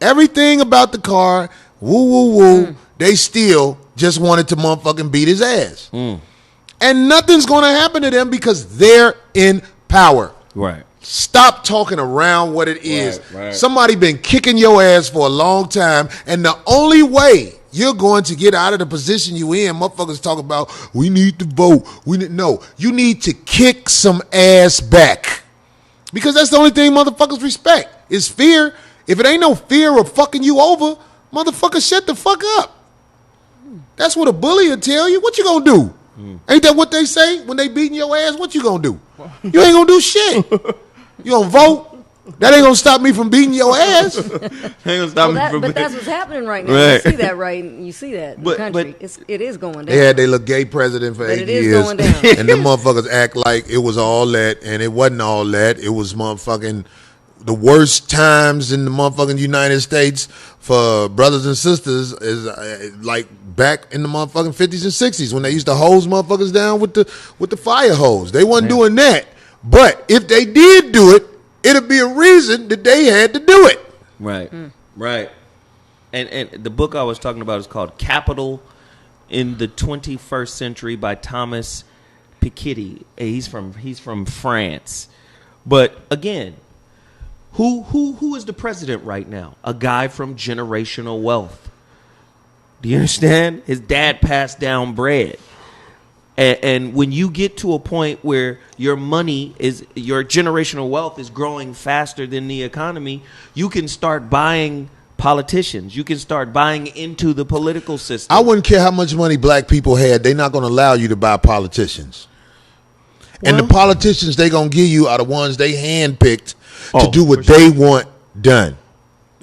everything about the car. Woo, woo, woo. They still just wanted to motherfucking beat his ass. And nothing's going to happen to them because they're in power. Right. Stop talking around what it is. Right. Somebody been kicking your ass for a long time, and the only way you're going to get out of the position you in, motherfuckers talk about, we need to vote. No, you need to kick some ass back. Because that's the only thing motherfuckers respect is fear. If it ain't no fear of fucking you over, motherfucker, shut the fuck up. That's what a bully will tell you. What you gonna do? Ain't that what they say when they beating your ass? What you gonna do? You ain't gonna do shit. You gonna vote? That ain't gonna stop me from beating your ass. But that's what's happening right now. Right. You see that, right? You see that in the country. It is going down. They had their little gay president for 8 years. Going down. And them motherfuckers act like it was all that, and it wasn't all that. It was motherfucking the worst times in the motherfucking United States for brothers and sisters is like back in the motherfucking 50s and 60s when they used to hose motherfuckers down with the fire hose. They wasn't doing that. But if they did do it, it'd be a reason that they had to do it. Right. Right. And the book I was talking about is called Capital in the 21st Century by Thomas Piketty. He's from France. But again, who is the president right now? A guy from generational wealth. Do you understand? His dad passed down bread. And when you get to a point where your generational wealth is growing faster than the economy, you can start buying politicians. You can start buying into the political system. I wouldn't care how much money black people had. They're not going to allow you to buy politicians. And the politicians they going to give you are the ones they handpicked to do what they want done.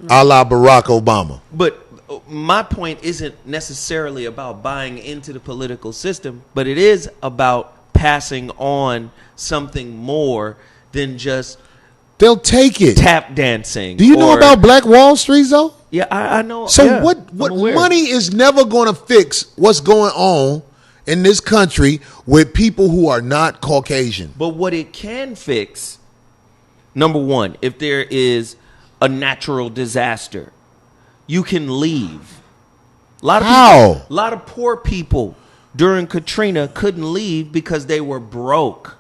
A la Barack Obama. But my point isn't necessarily about buying into the political system, but it is about passing on something more than just they'll take it tap dancing. Do you know about Black Wall Street, though? Yeah, I know. So yeah, what money is never going to fix what's going on in this country with people who are not Caucasian. But what it can fix, number one, if there is a natural disaster, you can leave. A lot of poor people during Katrina couldn't leave because they were broke.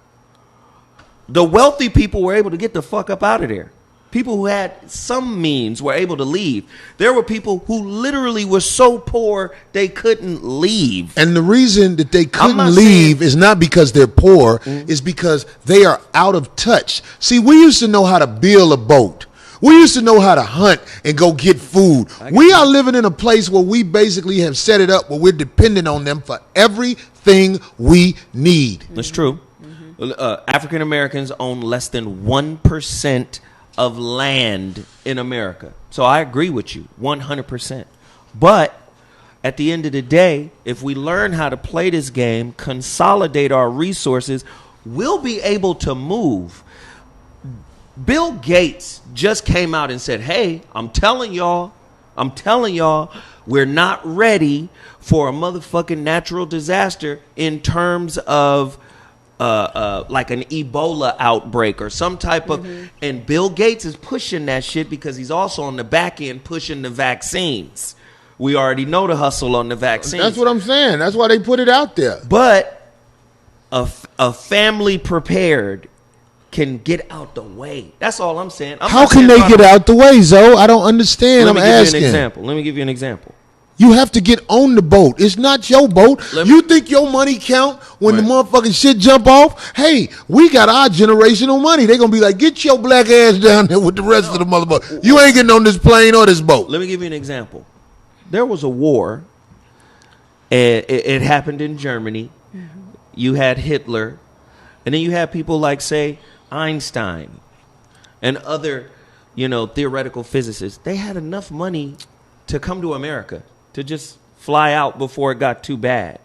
The wealthy people were able to get the fuck up out of there. People who had some means were able to leave. There were people who literally were so poor they couldn't leave. And the reason that they couldn't leave is not because they're poor, it's because they are out of touch. See, we used to know how to build a boat. We used to know how to hunt and go get food. We are living in a place where we basically have set it up where we're dependent on them for everything we need. That's true. African Americans own less than 1% of land in America. So I agree with you 100%. But at the end of the day, if we learn how to play this game, consolidate our resources, we'll be able to move. Bill Gates just came out and said, hey, I'm telling y'all, we're not ready for a motherfucking natural disaster in terms of like an Ebola outbreak or some type of, and Bill Gates is pushing that shit because he's also on the back end pushing the vaccines. We already know the hustle on the vaccines. That's what I'm saying. That's why they put it out there. But a family prepared can get out the way. That's all I'm saying. How can they get out the way, Zoe? I don't understand. I'm asking. Let me give you an example. You have to get on the boat. It's not your boat. You think your money count when the motherfucking shit jump off? Hey, we got our generational money. They're going to be like, get your black ass down there with the rest of the motherfucker. You ain't getting on this plane or this boat. Let me give you an example. There was a war. It happened in Germany. You had Hitler. And then you had people like, say, Einstein and other, theoretical physicists. They had enough money to come to America, to just fly out before it got too bad.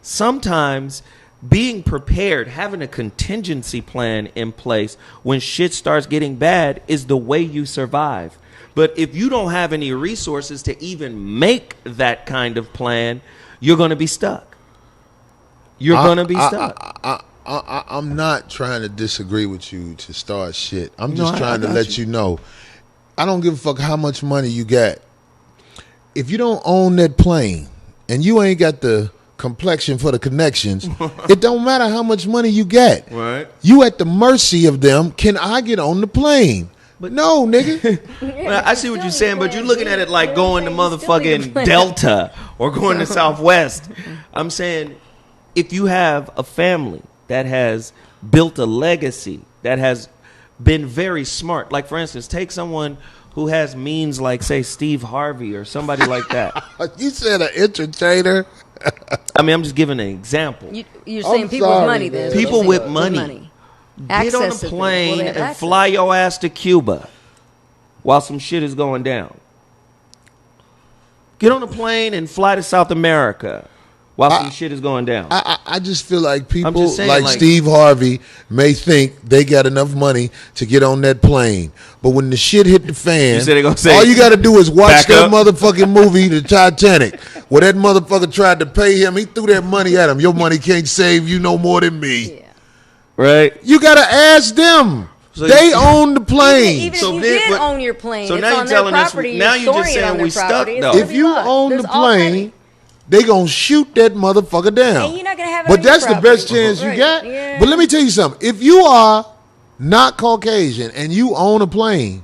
Sometimes being prepared, having a contingency plan in place when shit starts getting bad is the way you survive. But if you don't have any resources to even make that kind of plan, you're going to be stuck. You're going to be stuck. I'm not trying to disagree with you to start shit. I'm just trying to let you know. I don't give a fuck how much money you got. If you don't own that plane and you ain't got the complexion for the connections, it don't matter how much money you got. Right. You at the mercy of them. Can I get on the plane? But no, nigga. Well, I see what you're saying, but you're looking at it like going to motherfucking Delta or going to Southwest. I'm saying if you have a family that has built a legacy, that has been very smart, like for instance, take someone who has means like, say, Steve Harvey or somebody like that. You said an entertainer. I mean, I'm just giving an example. You're saying people with money then. People with money. Get on a plane and fly your ass to Cuba while some shit is going down. Get on a plane and fly to South America while some shit is going down. I just feel like people like Steve Harvey may think they got enough money to get on that plane. But when the shit hit the fan, all you got to do is watch that motherfucking movie, The Titanic, where that motherfucker tried to pay him. He threw that money at him. Your money can't save you no more than me. Yeah. Right? You got to ask them. So they own the plane. Even if you did own your plane, so it's now on you're their telling property. us, now you're just saying we stuck, though. If you own the plane, they going to shoot that motherfucker down. And you're not going to have But that's the best chance you got. Yeah. But let me tell you something. If you are not Caucasian and you own a plane,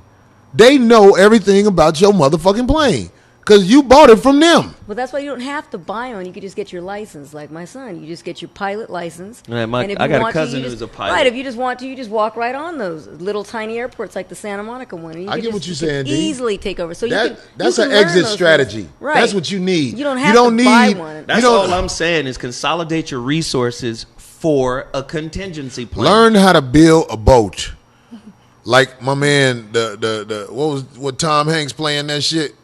they know everything about your motherfucking plane because you bought it from them. Well, that's why you don't have to buy one. You could just get your license, like my son. You just get your pilot license. I got a cousin who's a pilot. Right, if you just want to, you just walk right on those little tiny airports like the Santa Monica one. And I get what you're saying, D. Easily take over. So that's an exit strategy. Right. That's what you need. You don't have to buy one. That's all I'm saying is consolidate your resources for a contingency plan. Learn how to build a boat. Like my man, what Tom Hanks playing that shit?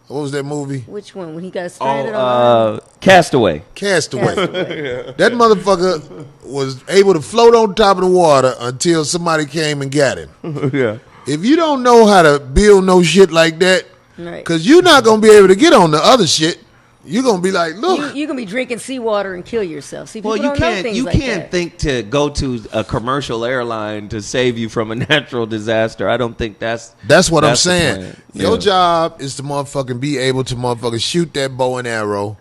What was that movie? Which one? When he got stranded on Castaway. Castaway. That motherfucker was able to float on top of the water until somebody came and got him. Yeah. If you don't know how to build no shit like that, because you're not going to be able to get on the other shit, you're going to be like, look. You're going to be drinking seawater and kill yourself. See, well, you can't think to go to a commercial airline to save you from a natural disaster. I don't think that's what I'm saying. Your job is to motherfucking be able to motherfucking shoot that bow and arrow.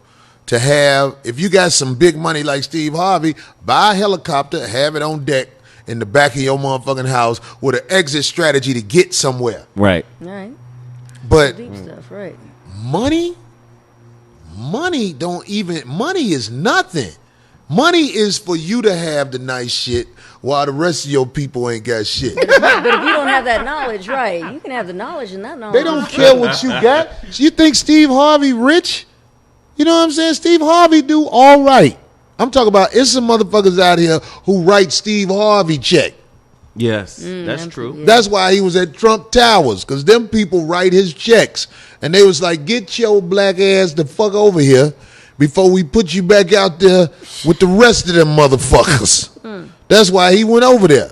To have, if you got some big money like Steve Harvey, buy a helicopter, have it on deck in the back of your motherfucking house with an exit strategy to get somewhere. Right. Right. But deep stuff, right. Money is nothing. Money is for you to have the nice shit while the rest of your people ain't got shit. But if you don't have that knowledge, right, you can have the knowledge and that knowledge. They don't care what you got. You think Steve Harvey rich? You know what I'm saying? Steve Harvey do all right. I'm talking about it's some motherfuckers out here who write Steve Harvey check. Yes, that's true. Yeah. That's why he was at Trump Towers, because them people write his checks. And they was like, get your black ass the fuck over here before we put you back out there with the rest of them motherfuckers. That's why he went over there.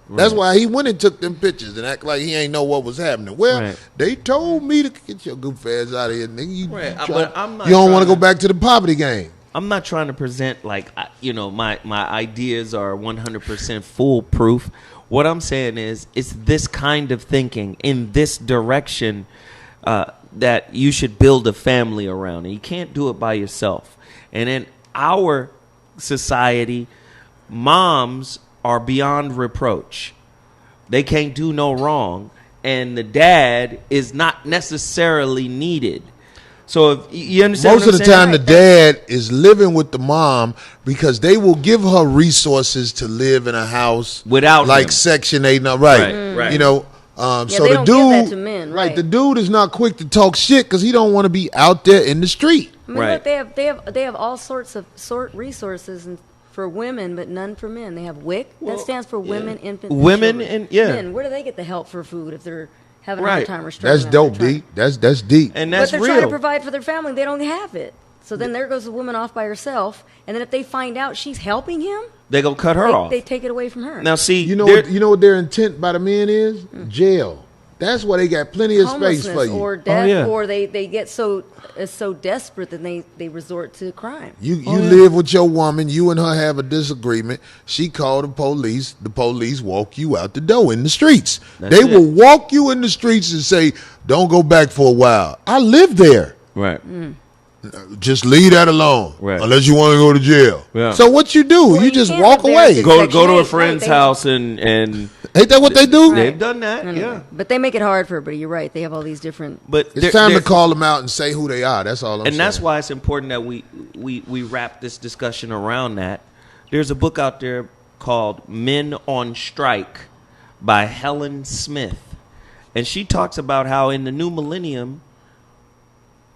Right. That's why he went and took them pictures and act like he ain't know what was happening. Well, they told me to get your goof ass out of here, nigga. You don't want to go back to the poverty game. I'm not trying to present like, my ideas are 100% foolproof. What I'm saying is it's this kind of thinking in this direction that you should build a family around. And you can't do it by yourself. And in our society, moms are beyond reproach. They can't do no wrong. And the dad is not necessarily needed. So if you understand, most of the time the dad is living with the mom because they will give her resources to live in a house without like him. Section 8. Right. You know, so they the don't dude, give that to men, right? The dude is not quick to talk shit because he don't want to be out there in the street. I mean, look, they have all sorts of resources for women, but none for men. They have WIC, that stands for women, infant, women, and children. Men, where do they get the help for food if they're having a hard time restraining? That's dope, D. That's deep. And that's but they're real. trying to provide for their family. They don't have it. So then there goes the woman off by herself, and then if they find out she's helping him, They gonna cut her off. they take it away from her. Now see, You know what their intent by the men is? Jail. That's why they got plenty of space for you. Or death, yeah. or they get so desperate that they resort to crime. You live with your woman. You and her have a disagreement. She called the police. The police walk you out the door in the streets. They will walk you in the streets and say, "Don't go back for a while." I live there. right? Just leave that alone, Right. unless you want to go to jail. Yeah. So what you do? Well, you you just can't walk live there away. if Go Section to a 8, friend's right, house and Ain't that what they do? they've done that. Yeah, But they make it hard for everybody. You're right. They have all these different. but It's time to call them out and say who they are. That's all I'm saying. and that's why it's important that we wrap this discussion around that. There's a book out there called Men on Strike by Helen Smith, and she talks about how in the new millennium,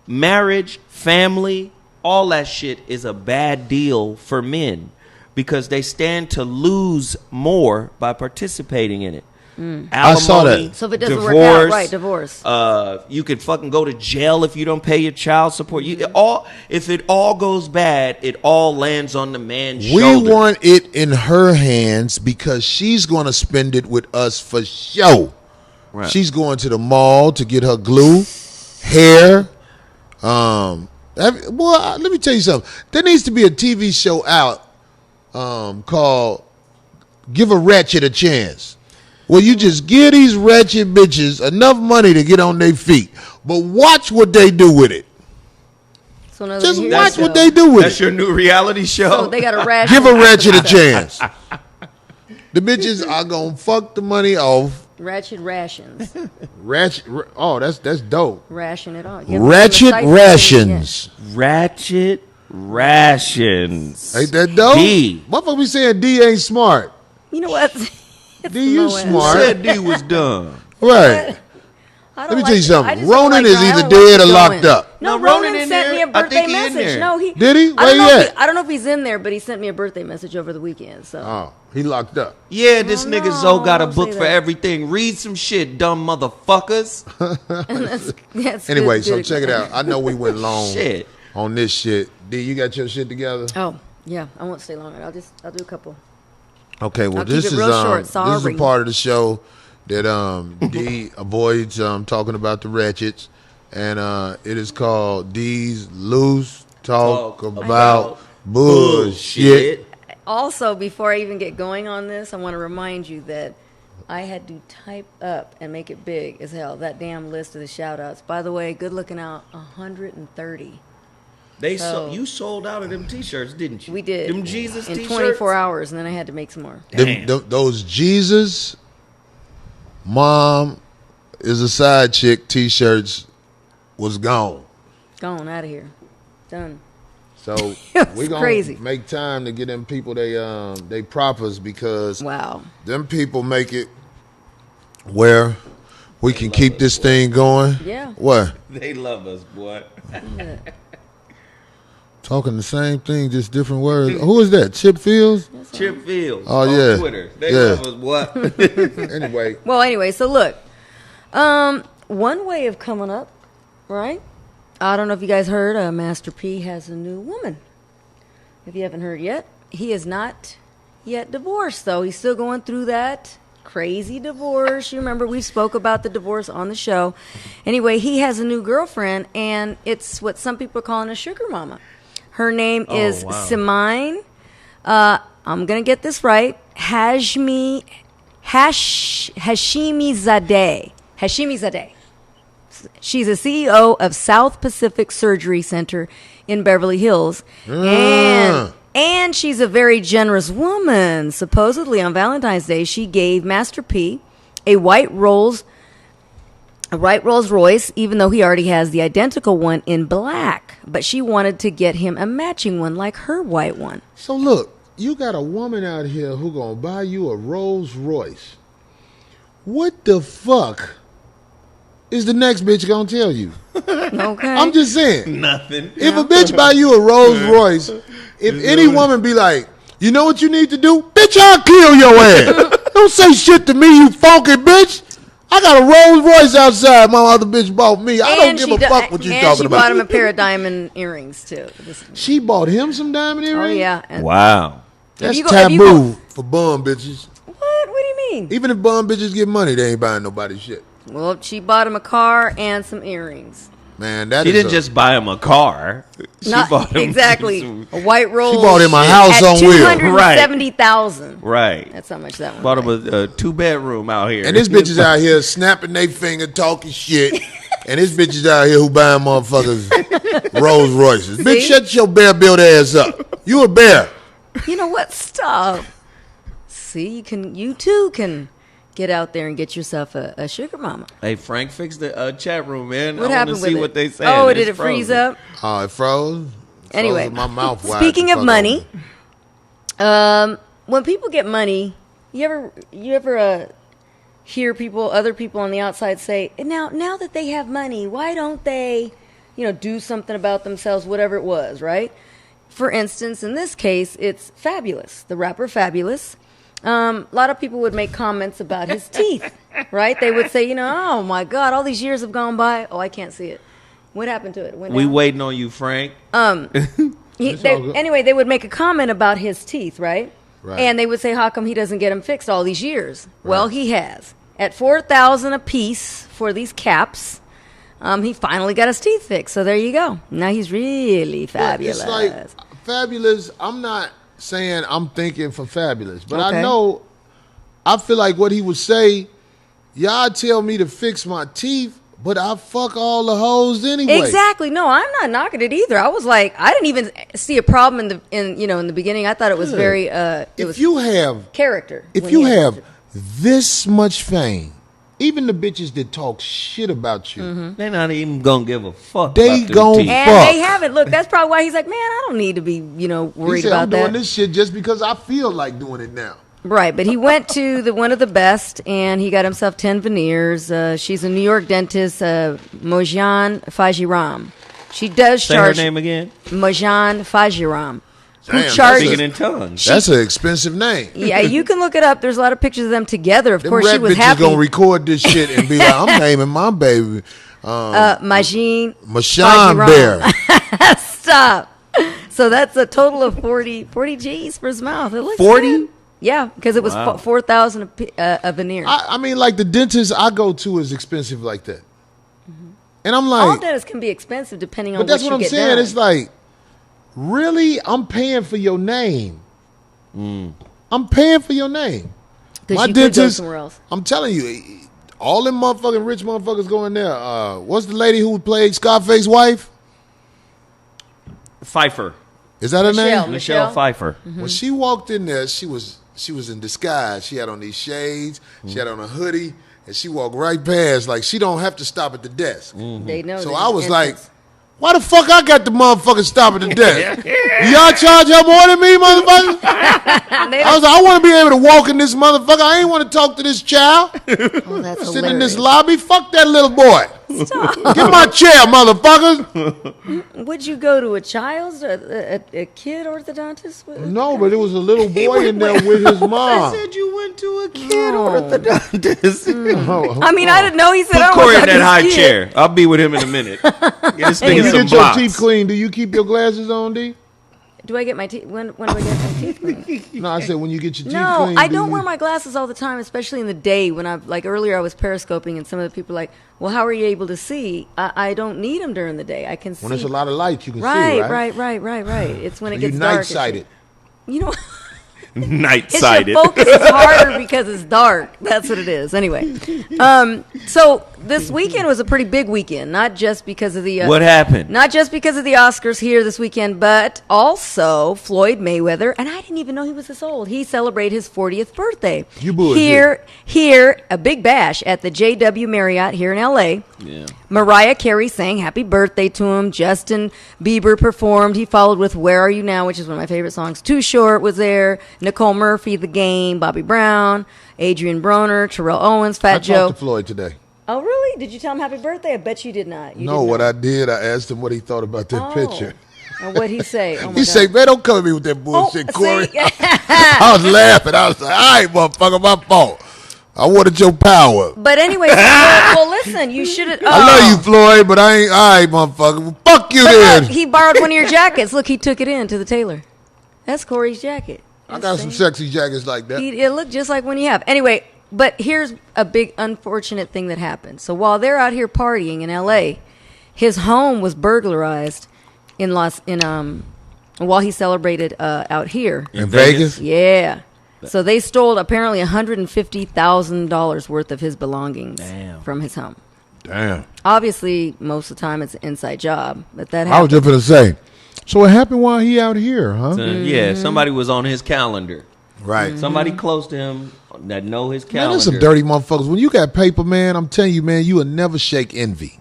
marriage, family, all that shit is a bad deal for men because they stand to lose more by participating in it. Alimony, I saw that. So if it doesn't divorce, work out, right? Divorce. You could fucking go to jail if you don't pay your child support. If it all goes bad, it all lands on the man's shoulder. We want it in her hands because she's going to spend it with us for show. Right. She's going to the mall to get her glue, hair. Let me tell you something. There needs to be a TV show out called "Give a Ratchet a Chance." Well, you just give these ratchet bitches enough money to get on their feet, but watch what they do with it. So in other Just words, watch here you what go. they do with That's it. your new reality show. So they got a rash. Give a ratchet a chance. The bitches are gonna fuck the money off. Ratchet rations. Ratchet. Oh, that's dope. Ration it all. Give them Ratchet the site rations. Ratchet rations. Ain't that dope? D. Motherfucker be saying D ain't smart. You know what? D, you low end. smart. Said D was dumb. Right. I Let don't me tell you I something. just don't Ronan like is God. I either don't dead or like locked going. up. No, No, Ronan Ronan in sent me there. a I birthday think he in message. there. No, he Did he? I Where don't he know at? I don't know if he's in there, but he sent me a birthday message over the weekend. So Oh, he locked up. Yeah, this Oh, nigga no, Zoe got a don't book say for that. everything. Read some shit, dumb motherfuckers. that's Anyway, good, so good. check it out. I know we went long Shit. on this shit. D, you got your shit together? Oh yeah, I won't stay long. I'll do a couple. Okay, well I'll keep this it is real short, this is sorry. a part of the show that D avoids talking about the ratchets, and it is called D's Loose Talk about Bullshit. Also, before I even get going on this, I want to remind you that I had to type up and make it big as hell that damn list of the shout outs. By the way, good looking out 130. You sold out of them t-shirts, didn't you? We did. Them Jesus in t-shirts. 24 hours, and then I had to make some more. Those Jesus Mom is a side chick t-shirts was gone. Gone out of here. Done. So we're gonna crazy. make time to get them people they propers because Wow. them people make it where we can keep this thing going. Yeah. What? They love us, boy. Talking the same thing, just different words. Who is that? Chip Fields? Chip Fields. Oh, on yeah. Twitter. They Yeah. love us, boy. Anyway, Well, anyway, so look. One way of coming up, right? I don't know if you guys heard, Master P has a new woman. If you haven't heard yet, he is not yet divorced, though. He's still going through that crazy divorce. You remember we spoke about the divorce on the show. Anyway, he has a new girlfriend, and it's what some people are calling a sugar mama. Her name is Simine. I'm going to get this right. Hashimi Zadeh. Hashimi Zadeh. She's a CEO of South Pacific Surgery Center in Beverly Hills. And she's a very generous woman. Supposedly on Valentine's Day, she gave Master P a white Rolls Royce, even though he already has the identical one in black. But she wanted to get him a matching one like her white one. so look, you got a woman out here who gonna buy you a Rolls Royce. What the fuck is the next bitch gonna tell you? Okay. I'm just saying. Nothing. If a bitch buy you a Rolls Royce, if any woman be like, you know what you need to do? Bitch, I'll kill your ass. Don't say shit to me, you funky bitch. I got a Rolls Royce outside. My other bitch bought me. I don't give a fuck what you talking about. And she bought him a pair of diamond earrings too. She bought him some diamond earrings. Oh yeah. Wow. That's taboo for bum bitches. What do you mean? Even if bum bitches get money, they ain't buying nobody shit. Well, she bought him a car and some earrings. Man, she didn't just buy him a car. She bought him exactly a white Rolls. She bought him a house on wheels. $270,000. Right. That's how much that one. Bought him a 2-bedroom out here. And this bitch is out here snapping their finger, talking shit. And this bitch is out here who buying motherfuckers Rolls Royces. Bitch, shut your bear built ass up. You a bear. You know what? Stop. See, you too can get out there and get yourself a sugar mama. Hey, Frank, fix the chat room, man. What I want to happened see with what it? they say. Oh, did it freeze up? Oh, it froze. Anyway, my mouth wide. Speaking of money, when people get money, you ever hear other people on the outside say, now that they have money, why don't they, do something about themselves, whatever it was, right? For instance, in this case, it's Fabulous, the rapper Fabulous. A lot of people would make comments about his teeth, right? They would say, oh my God, all these years have gone by. Oh, I can't see it. What happened to it? We waiting on you, Frank. Anyway, they would make a comment about his teeth, right? And they would say, how come he doesn't get them fixed all these years? Right. Well, he has. At $4,000 a piece for these caps, he finally got his teeth fixed. So there you go. Now he's really fabulous. It's like Fabulous. I'm not saying I'm thinking for Fabulous, but I feel like what he would say, y'all tell me to fix my teeth, but I fuck all the hoes anyway. Exactly. No, I'm not knocking it either. I was like, I didn't even see a problem in the beginning. I thought it was very character. If you have this much fame, even the bitches that talk shit about you, they're not even gonna give a fuck. They gon' fuck. And they haven't. Look, that's probably why he's like, man, I don't need to be, worried about I'm that. doing this shit just because I feel like doing it now. Right, but he went to one of the best, and he got himself 10 veneers. She's a New York dentist, Mojan Fajiram. She does charge. Say her name again. Mojan Fajiram. Damn, speaking in tongues. That's an expensive name. Yeah, you can look it up. There's a lot of pictures of them together. Of course, she was happy. happy. Gonna record this shit and be like, I'm naming my baby Majin Bear. Stop. So that's a total of 40 G's for his mouth. It looks 40? Good. Yeah, because it was $4,000 a veneer. I mean, like the dentist I go to is expensive like that. And I'm like, all dentists can be expensive depending on what you get done. But that's what I'm saying. It's like, really? I'm paying for your name. I'm paying for your name. My dentist, somewhere else. I'm telling you, all them motherfucking rich motherfuckers going there. What's the lady who played Scarface's wife? Pfeiffer. Is that her name? Michelle Pfeiffer. When she walked in there, she was in disguise. She had on these shades. She had on a hoodie. And she walked right past, like she don't have to stop at the desk. They know. So I was like, why the fuck I got the motherfucker stop at the desk? Y'all charge her more than me, motherfucker? I was like, I want to be able to walk in this motherfucker. I ain't want to talk to this child. That's sitting in this lobby. Fuck that little boy. Stop. Get my chair, motherfuckers. Would you go to a kid orthodontist? No, but it was a little boy in there with his mom. I said you went to a kid orthodontist. I mean, I didn't know. He said, put Corey in that high chair. I'll be with him in a minute. Get this When nigga you some get your blocks. teeth clean, do you keep your glasses on, D? Do I get my teeth? When do I get my teeth cleaned? No, I said when you get your teeth No, clean. I don't wear my glasses all the time, especially in the day when earlier I was periscoping and some of the people were like, well, how are you able to see? I don't need them during the day. I can see. When there's a lot of light, you can see, right? Right. It's when it gets dark. Night-sighted. You know, Night-sighted. Your focus is harder because it's dark. That's what it is. Anyway, so this weekend was a pretty big weekend, not just because of the what happened? Not just because of the Oscars here this weekend, but also Floyd Mayweather, and I didn't even know he was this old. He celebrated his 40th birthday. You boo here, a big bash at the JW Marriott here in LA. Yeah. Mariah Carey sang happy birthday to him. Justin Bieber performed. He followed with Where Are You Now, which is one of my favorite songs. Too Short was there. Nicole Murphy, The Game, Bobby Brown, Adrian Broner, Terrell Owens, Fat Joe. I talked to Floyd today. Oh, really? Did you tell him happy birthday? I bet you did not. What I did, I asked him what he thought about that picture. And what'd he say? Oh, he said, man, don't come at me with that bullshit, Corey. See? I was laughing. I was like, all right, motherfucker, my fault. I wanted your power. But anyway, well, listen, you should have. I love you, Floyd, but I ain't. All right, motherfucker. Well, fuck you then. Look, he borrowed one of your jackets. Look, he took it in to the tailor. That's Corey's jacket. I got some sexy jackets like that. It looked just like one you have. Anyway, but here's a big unfortunate thing that happened. So while they're out here partying in L.A., his home was burglarized while he celebrated out here in Vegas. Yeah. So they stole apparently $150,000 worth of his belongings from his home. Damn. Obviously, most of the time it's an inside job, but that happened. I was just going to say, so it happened while he out here, huh? So, yeah, somebody was on his calendar. Right. Somebody close to him that know his calendar. Man, there's some dirty motherfuckers. When you got paper, man, I'm telling you, man, you will never shake envy.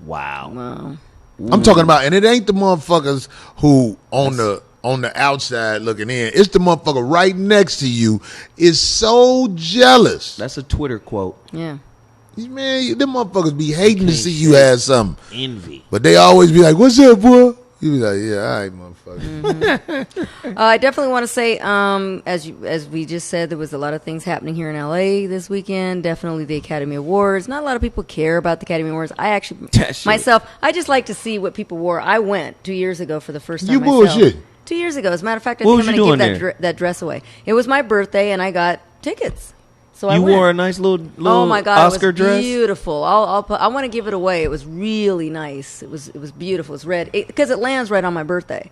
Wow. I'm talking about, and it ain't the motherfuckers who on the outside looking in. It's the motherfucker right next to you is so jealous. That's a Twitter quote. Yeah. Man, them motherfuckers be hating to see you have something. Envy. But they always be like, what's up, boy? You be like, yeah, all right, motherfucker. I definitely want to say, as we just said, there was a lot of things happening here in L.A. this weekend. Definitely the Academy Awards. Not a lot of people care about the Academy Awards. I actually, myself, I just like to see what people wore. I went 2 years ago for the first time. You myself. bullshit. 2 years ago. As a matter of fact, I think I'm going to give that dress away. It was my birthday, and I got tickets. So I went. Wore a nice little oh my God, Oscar it was dress. Beautiful. I want to give it away. It was really nice. It was beautiful. It's red because it lands right on my birthday,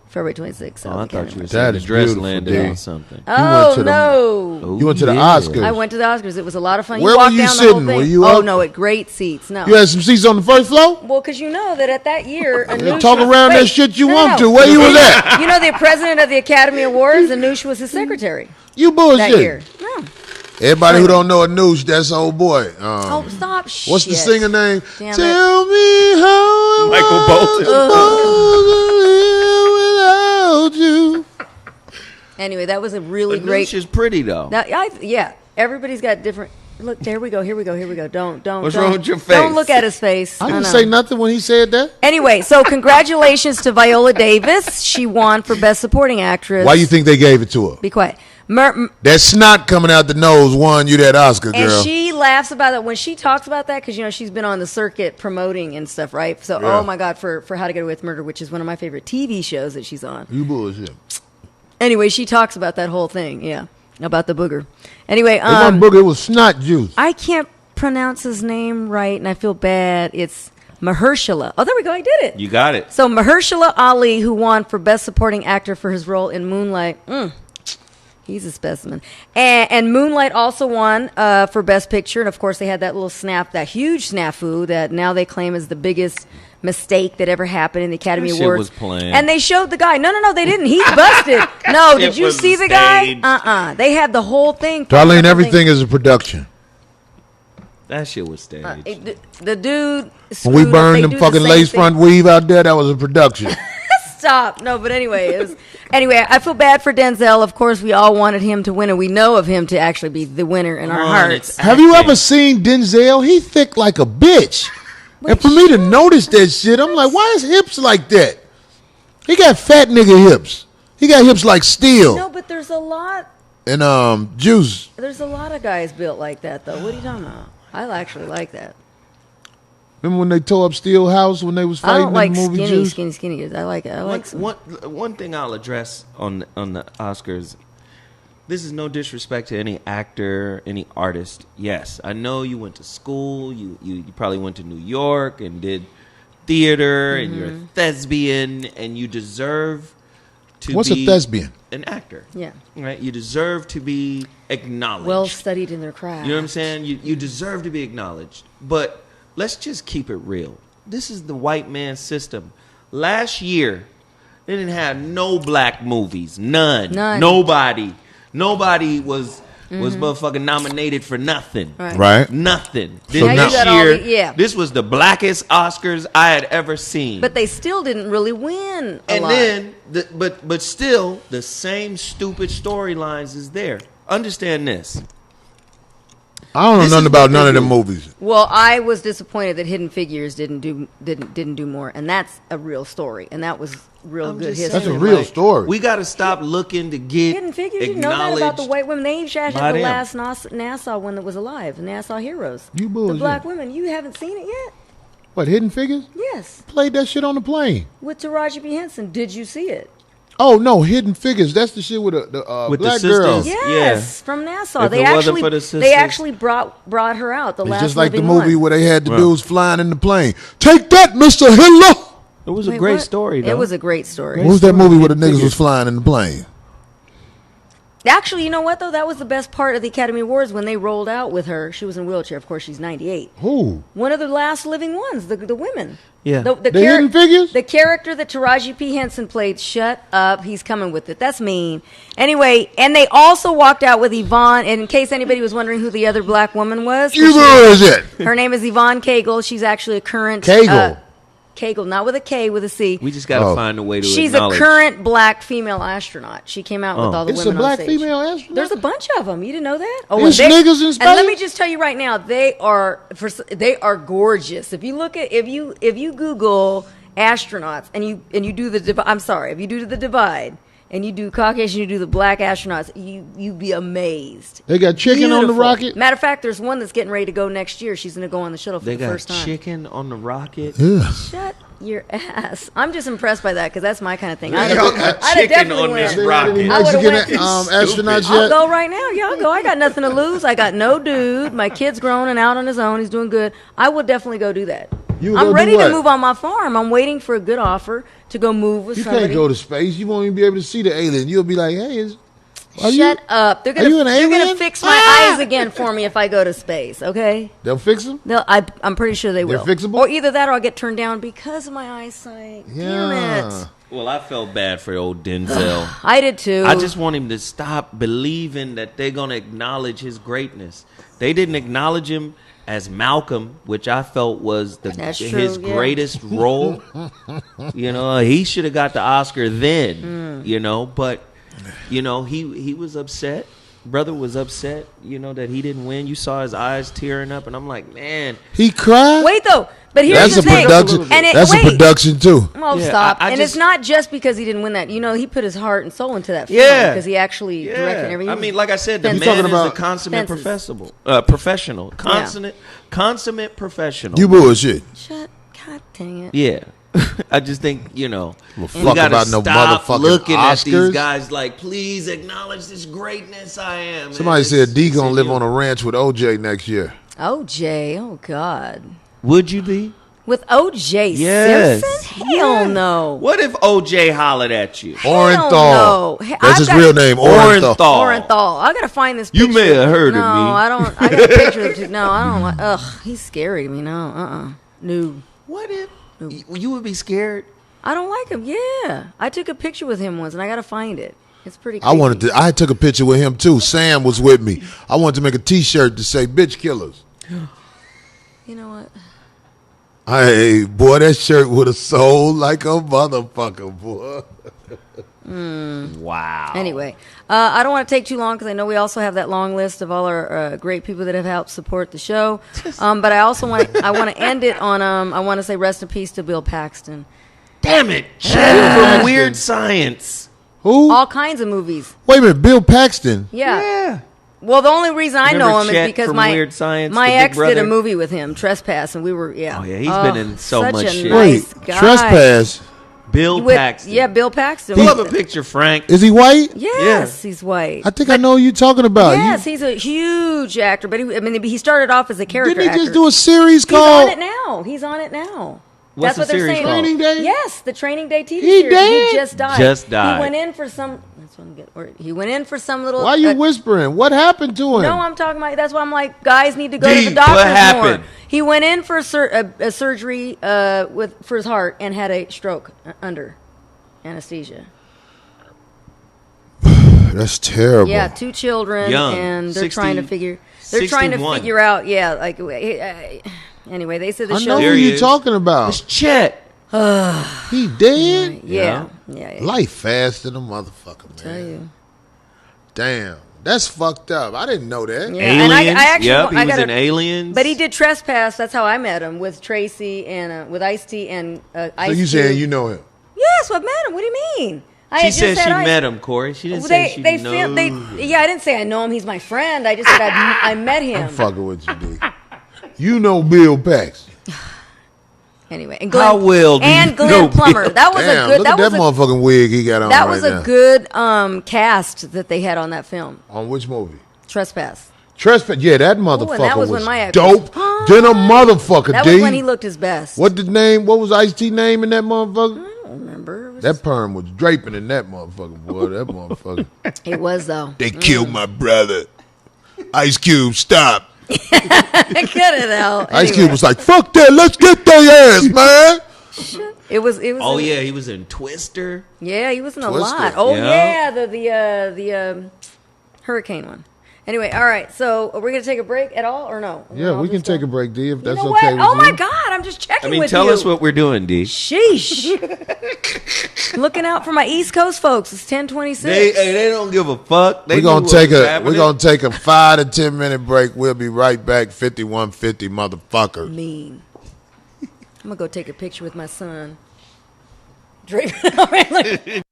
February 26th. Oh, I thought you were That saying the is dress beautiful, landed dude. on something. Oh no! You went to the Oscars. I went to the Oscars. It was a lot of fun. Where you walked were you down sitting? The whole thing. Were you oh up? no, at great seats. No. You had some seats on the first floor? Well, because you know that at that year, Anoush talk was, around that shit you want to. Where you was at? You know the president of the Academy Awards, Anoush was his secretary. You bullshit. That year. No. Everybody who don't know Anoush, that's old boy. Oh, stop! What's the singer name? Damn Tell me how Michael Bolton. Without you. Anyway, that was a really But great. She's pretty though. Now, yeah, everybody's got different. Look, there we go. Here we go. Don't. What's wrong with your face? Don't look at his face. I didn't say nothing when he said that. Anyway, so congratulations to Viola Davis. She won for Best Supporting Actress. Why you think they gave it to her? Be quiet. That snot coming out the nose won you that Oscar, girl. And she laughs about it when she talks about that because, you know, she's been on the circuit promoting and stuff, right? So, Yeah. oh, my God, for How to Get Away with Murder, which is one of my favorite TV shows that she's on. You bullshit. Anyway, she talks about that whole thing, yeah, about the booger. Anyway, It wasn't booger, it was snot juice. I can't pronounce his name right, and I feel bad. It's Mahershala. Oh, there we go. I did it. You got it. So Mahershala Ali, who won for Best Supporting Actor for his role in Moonlight. He's a specimen. And Moonlight also won for Best Picture. And, of course, they had that little that huge snafu that now they claim is the biggest mistake that ever happened in the Academy That Awards. shit was planned. And they showed the guy. No, they didn't. He's busted. No, did you see the staged. guy? They had the whole thing. Darlene, everything is a production. That shit was staged. The dude. When we burned them fucking lace front weave out there, that was a production. Stop. No, but anyway, anyway, I feel bad for Denzel. Of course, we all wanted him to win, and we know of him to actually be the winner in our hearts. Have you ever seen Denzel? He thick like a bitch. And for me to notice that shit, I'm like, why his hips like that? He got fat nigga hips. He got hips like steel. No, but there's a lot. And Juice. There's a lot of guys built like that, though. What are you talking about? I actually like that. Remember when they tore up Steel House when they was I fighting don't like in the movie Juice? skinny. I like it. I like some. One thing I'll address on the Oscars. This is no disrespect to any actor, any artist. Yes, I know you went to school. You probably went to New York and did theater, and you're a thespian, and you deserve to What's be a thespian? an actor. Yeah. Right? You deserve to be acknowledged. Well studied in their craft. You know what I'm saying? You deserve to be acknowledged. But let's just keep it real. This is the white man system. Last year, they didn't have no black movies. None. Nobody was motherfucking nominated for nothing. Right. Nothing. So This now- year, this was the blackest Oscars I had ever seen. But they still didn't really win a lot. And then, but still, the same stupid storylines is there. Understand this. I don't know This nothing is about what none they of them do. movies. Well, I was disappointed that Hidden Figures didn't do more, and that's a real story, and that was real I'm good just history. That's a saying, real like, story. We got to stop looking to get Hidden Figures, you know that about the white women. They shot by the them. last Nassau one that was alive, the Nassau Heroes. You The bullshit. black women. You haven't seen it yet? What, Hidden Figures? Yes, Played that shit on the plane. with Taraji P. Henson. Did you see it? Oh no, Hidden Figures. That's the shit with the With the black sisters. girl. Yeah. Yes, from Nassau. If they it wasn't actually for the sisters- they actually brought her out. The It's last just like the living movie one. where they had the Right. dudes flying in the plane. Take that, Mr. Hitler. It was a Wait, great what? story, though. It was a great story. What was that movie where the Hidden niggas was Figures. flying in the plane? Actually, you know what though? That was the best part of the Academy Awards when they rolled out with her. She was in a wheelchair. Of course, she's 98. Who? One of the last living ones, the women. Yeah. The The Hidden Figures? The character that Taraji P. Henson played. Shut up. He's coming with it. That's mean. Anyway, and they also walked out with Yvonne. And in case anybody was wondering who the other black woman was, You is it? her name is Yvonne Cagle. She's actually a current Cagle. Cagle, not with a K, with a C. We just got to Oh. find a way to She's acknowledge. a current black female astronaut. She came out with Oh. all the It's a women black on stage. female astronaut? There's a bunch of them. You didn't know that? Oh, There's and niggas in space? And let me just tell you right now, they are gorgeous. If you look at if you Google astronauts and you do the if you do the divide and you do Caucasian, you do the black astronauts, you'd be amazed. They got chicken on the Beautiful. rocket? Matter of fact, there's one that's getting ready to go next year. She's going to go on the shuttle for They the got first time. chicken on the rocket. Yeah. Shut your ass. I'm just impressed by that because that's my kind of thing. Y'all got I'd chicken definitely on this went. rocket. I would've Mexican went. astronauts I'll yet? go right now. Y'all go. I got nothing to lose. I got no dude. My kid's grown and out on his own. He's doing good. I will definitely go do that. You would I'm go do ready to what? move on my farm. I'm waiting for a good offer to go move with You somebody. can't go to space. You won't even be able to see the alien. You'll be like, hey, are Shut you? up. They're are you an gonna alien? fix my eyes again for me if I go to space. Okay. They'll fix them? I'm pretty sure they They're will. fixable? Or either that or I'll get turned down because of my eyesight. Damn Yeah. it. Well, I felt bad for old Denzel. I did too. I just want him to stop believing that they're going to acknowledge his greatness. They didn't acknowledge him as Malcolm, which I felt was That's his true, yeah. greatest role. You know, he should have got the Oscar then, you know, but, you know, he was upset. Brother was upset, you know, that he didn't win. You saw his eyes tearing up, and I'm like, man. He cried? Wait though, but here's That's the a thing. production. And That's a production, too. Oh, Yeah, stop! I And just- it's not just because he didn't win that. You know, he put his heart and soul into that film Yeah. because he actually directed and everything. I mean, like I said, the Fences. man is talking a about consummate Fences. professional. Consummate professional. You bullshit. Shut! God dang it! Yeah. I just think, you know, fuck we gotta about no stop motherfucking looking at these Oscars. guys like, please acknowledge this greatness I am. man. Somebody said D gonna live you. on a ranch with OJ next year. OJ, oh God, Would you be? with OJ Yes. Simpson? Hell no! What if OJ hollered at you? Orenthal. no. Hey, That's I've his got- real name, Orenthal. Orenthal. I gotta find this. You picture. may have heard of no, me. I don't. I got a picture of it. No, I don't. Like, ugh, he's scary to me. No, no. What if you would be scared? I don't like him. Yeah, I took a picture with him once, and I gotta find it. It's pretty. I wanted to. I took a picture with him too. Sam was with me. I wanted to make a T-shirt to say "Bitch Killers." You know what? Hey, boy, that shirt would have sold like a motherfucker, boy. Wow. Anyway, I don't want to take too long because I know we also have that long list of all our great people that have helped support the show. But I also want to end it on I want to say rest in peace to Bill Paxton. Damn it. From Weird Science. Who? All kinds of movies. Wait a minute, Bill Paxton. Yeah. Well, the only reason I Remember know him is Chet because from my Weird Science, my the Big ex did a Brother? movie with him, Trespass, and we were Oh, yeah, he's been in so such much a shit. Nice Wait, guy. Trespass. Bill With- Paxton. Yeah, Bill Paxton. Pull up a picture, Frank. Is he white? Yes, he's white. I think I know who you're talking about. Yes, he's a huge actor, but he started off as a character Didn't he actor. just do a series He's called? on it now. He's on it now. What's That's what the they're series saying. called? Training Day? Yes, the Training Day TV He series. dead? He just died. Just died. He went in for some. That's what I'm getting. Or he went in for some little. Why are you whispering? What happened to him? No, I'm talking about. That's why I'm like, guys need to go to Deep, the doctors what happened? more. He went in for a surgery for his heart and had a stroke under anesthesia. That's terrible. Yeah, 2 children, Young. and they're 60 trying to figure. They're trying to 61. figure out. Yeah, like anyway, they said the I show. know who There he you're is. talking about. It's Chet. He dead? Yeah. Life fast than a motherfucker, man. Tell you. Damn. That's fucked up. I didn't know that. Yeah, and I actually, yep, he was in Aliens. But he did Trespass. That's how I met him, with Tracy and with Ice-T and Ice So you saying you know him? Yes, I've met him. What do you mean? She said she met him, Corey. She didn't say she knows him. Yeah, I didn't say I know him. He's my friend. I just said I met him. I'm fucking with you, dude. You know Bill Pax. Anyway, and Glenn, how well do and you Glenn know Plummer. Bill? That was Damn, a good. Look That at was motherfucking wig he got on. That right was now. a good cast that they had on that film. On which movie? Trespass. Trespass. Yeah, that motherfucker that was was when my dope. Then a motherfucker. That was when he looked his best. What was Ice-T name in that motherfucker? I don't remember. That perm was draping in that motherfucker, boy. That motherfucker. It was though. They killed my brother. Ice Cube, stop. Cut it out. Ice Cube was like, "Fuck that, let's get their ass, man." It was. Oh yeah, he was in Twister. Yeah, he was in a Twister. lot. Oh Yeah. yeah, the hurricane one. Anyway, all right. So are we gonna take a break at all or no? Yeah, we can take a break, D, if You that's know okay what? with Oh you. my God, I'm just checking I mean, with tell you. us what we're doing, D. Sheesh. Looking out for my East Coast folks. It's 10:26. They don't give a fuck. We're gonna take a 5 to 10 minute break. We'll be right back. 5150, motherfucker. Mean. I'm gonna go take a picture with my son. Draping. All right, look.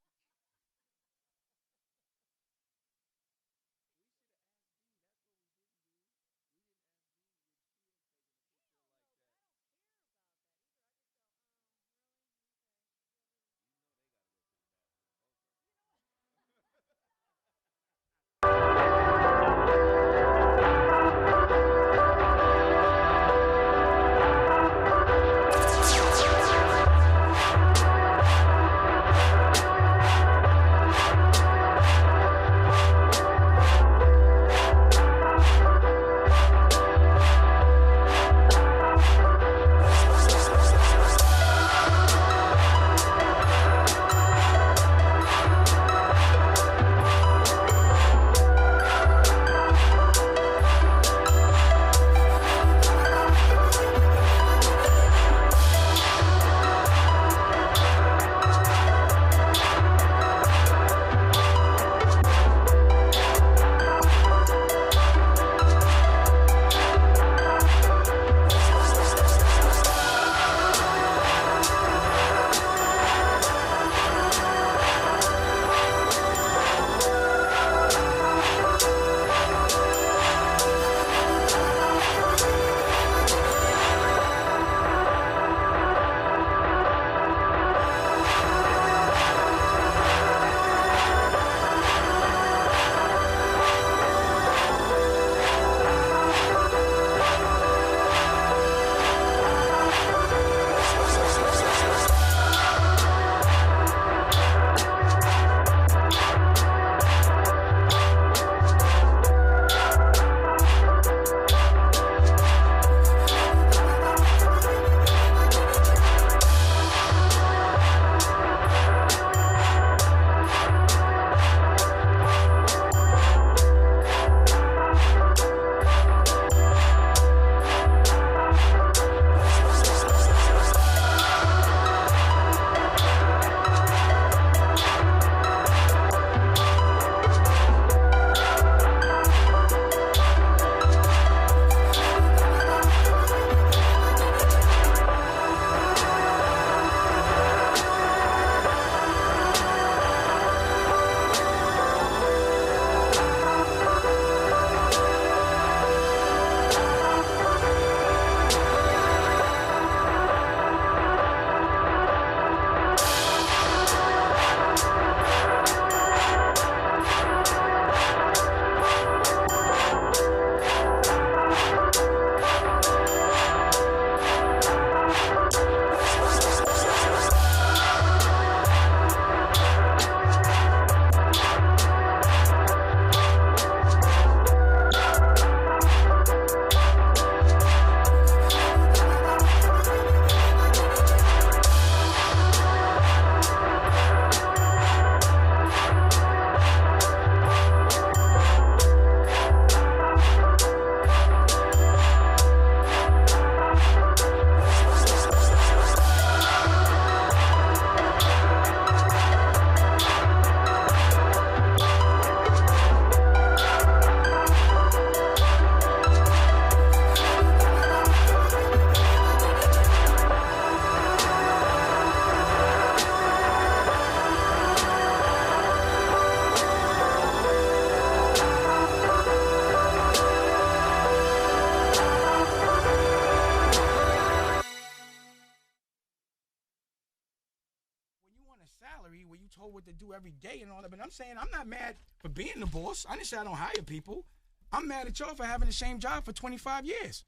salary where you told what to do every day and all that. But I'm saying I'm not mad for being the boss. I didn't say I don't hire people. I'm mad at y'all for having the same job for 25 years.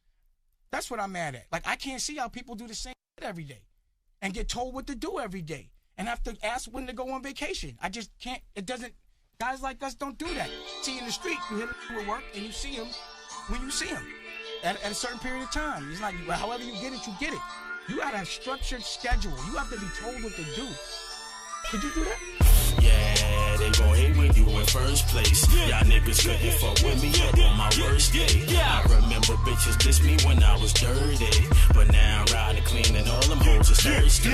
That's what I'm mad at. Like, I can't see how people do the same shit every day and get told what to do every day and have to ask when to go on vacation. I just can't. It doesn't. Guys like us don't do that. See, in the street, you hit him with work and you see him when you see him at a certain period of time. It's like, however you get it, you get it. You got a structured schedule. You have to be told what to do. Could you do that? Yeah, they gon' hate when you in first place. Y'all niggas couldn't fuck with me up on my worst day. I remember bitches diss me when I was dirty, but now I'm riding clean and all them hoes is thirsty.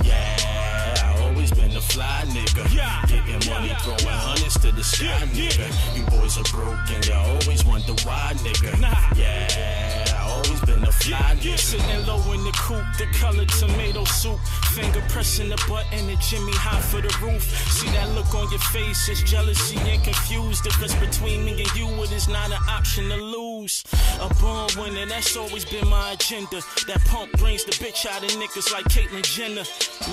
Yeah, I always been the fly nigga, getting money, throwing hundreds to the sky, nigga. You boys are broken, y'all always wonder why, nigga. Yeah, I always been the fly nigga. Sitting low in the coupe, the color tomato soup, finger pressing the button, and Jimmy high for the roof. See that look on your face, it's jealousy and confused. Difference between me and you, it is not an option to lose. A born winner, that's always been my agenda. That pump brings the bitch out of niggas like Caitlyn Jenner.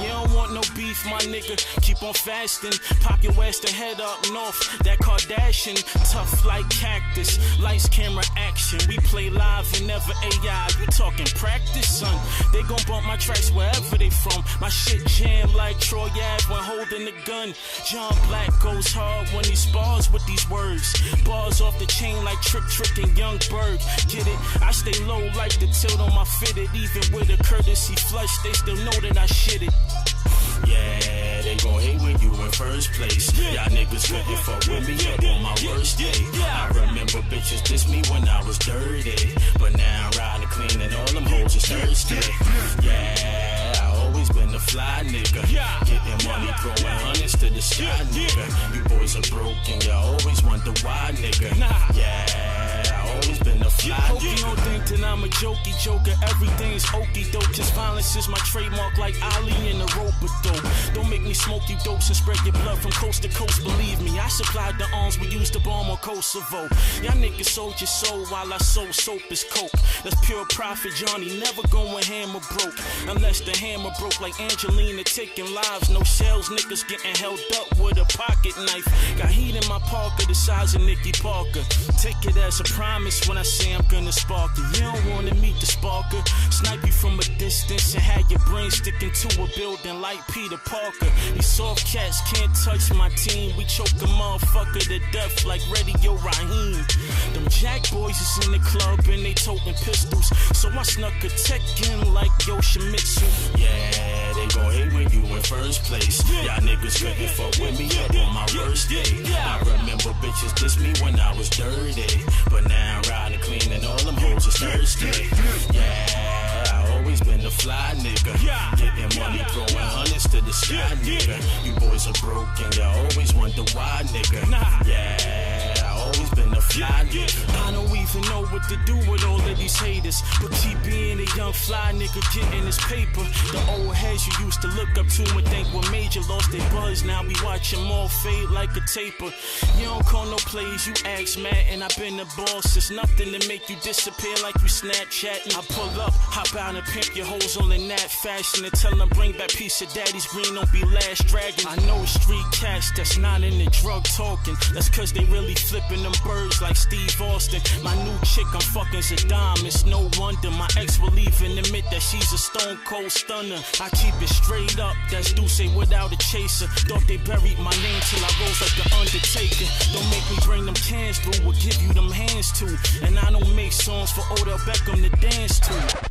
You don't want no beef, my nigga. Keep on fasting, pop your ass the head up north. That Kardashian, tough like cactus. Lights, camera, action. We play live and never AI. You talking practice, son? They gon' bump my tracks wherever they from. My shit jam like Troy Ave when holding the gun. John Black goes hard when he spars with these words. Bars off the chain like Trick and Young Berg. Get it? I stay low like the tilt on my fitted. Even with a courtesy flush, they still know that I shit it. Yeah, they gon' hate when you in first place. Y'all niggas couldn't fuck with me up on my worst day. I remember bitches diss me when I was dirty, but now I'm riding clean and all them hoes is thirsty. Yeah, I always been the fly nigga, getting money, throwing hundreds to the sky, nigga. You boys are broken, y'all always wonder why, nigga. Yeah, I always been the fly Hope you nigga. don't think that I'm a jokey joker. Everything's okey doke. Just violence is my trademark, like Ali in the rope-a-dope. Don't make me smoke you dopes and spread your blood from coast to coast. Believe me, I supplied the arms we used to bomb on Kosovo. Y'all niggas sold your soul while I sold soap is coke. That's pure profit, Johnny. Never going hammer broke unless the hammer broke like Angelina taking lives. No shells, niggas getting held up with a pocket knife. Got heat in my Parker, the size of Nicky Parker. Take it as a promise when I say I'm gonna spark you. You don't wanna meet the sparker. Snipe you from a distance and have your brain sticking to a building like Peter Parker. These soft cats can't touch my team. We choke a motherfucker to death like Radio Raheem. Them Jack boys is in the club and they toting pistols. So I snuck a tech in like Yoshimitsu. Yeah, they gon' hate when you in first place. Y'all niggas couldn't fuck with me up on my worst day. I remember bitches diss me when I was dirty, but now I'm riding clean and all them hoes is thirsty. Yeah, I always been the fly nigga, getting money, throwing hundreds to the sky, nigga. You boys are broken, y'all always wonder why, nigga. Yeah, I always been the fly nigga. I don't even know what to do with all of these haters, but keep being a young fly nigga getting his paper. The old heads you used to look up to and think were major lost their buzz. Now we watch them all fade like a taper. You don't call no plays, you ask Matt, and I've been the boss. It's nothing to make you disappear like you Snapchatting. I pull up, hop out and pimp your hoes all in that fashion and tell them bring back piece of daddy's green, don't be last dragging. I know street cats that's not in the drug talking. That's cause they really flipping them birds like Steve Austin. My new chick I'm fucking's a dime, it's no wonder my ex will even admit that she's a stone cold stunner. I keep it straight up, that's Duce without a chaser. Thought they buried my name till I rose like the Undertaker. Don't make me bring them cans through or give you them hands too. And I don't make songs for Odell Beckham to dance to.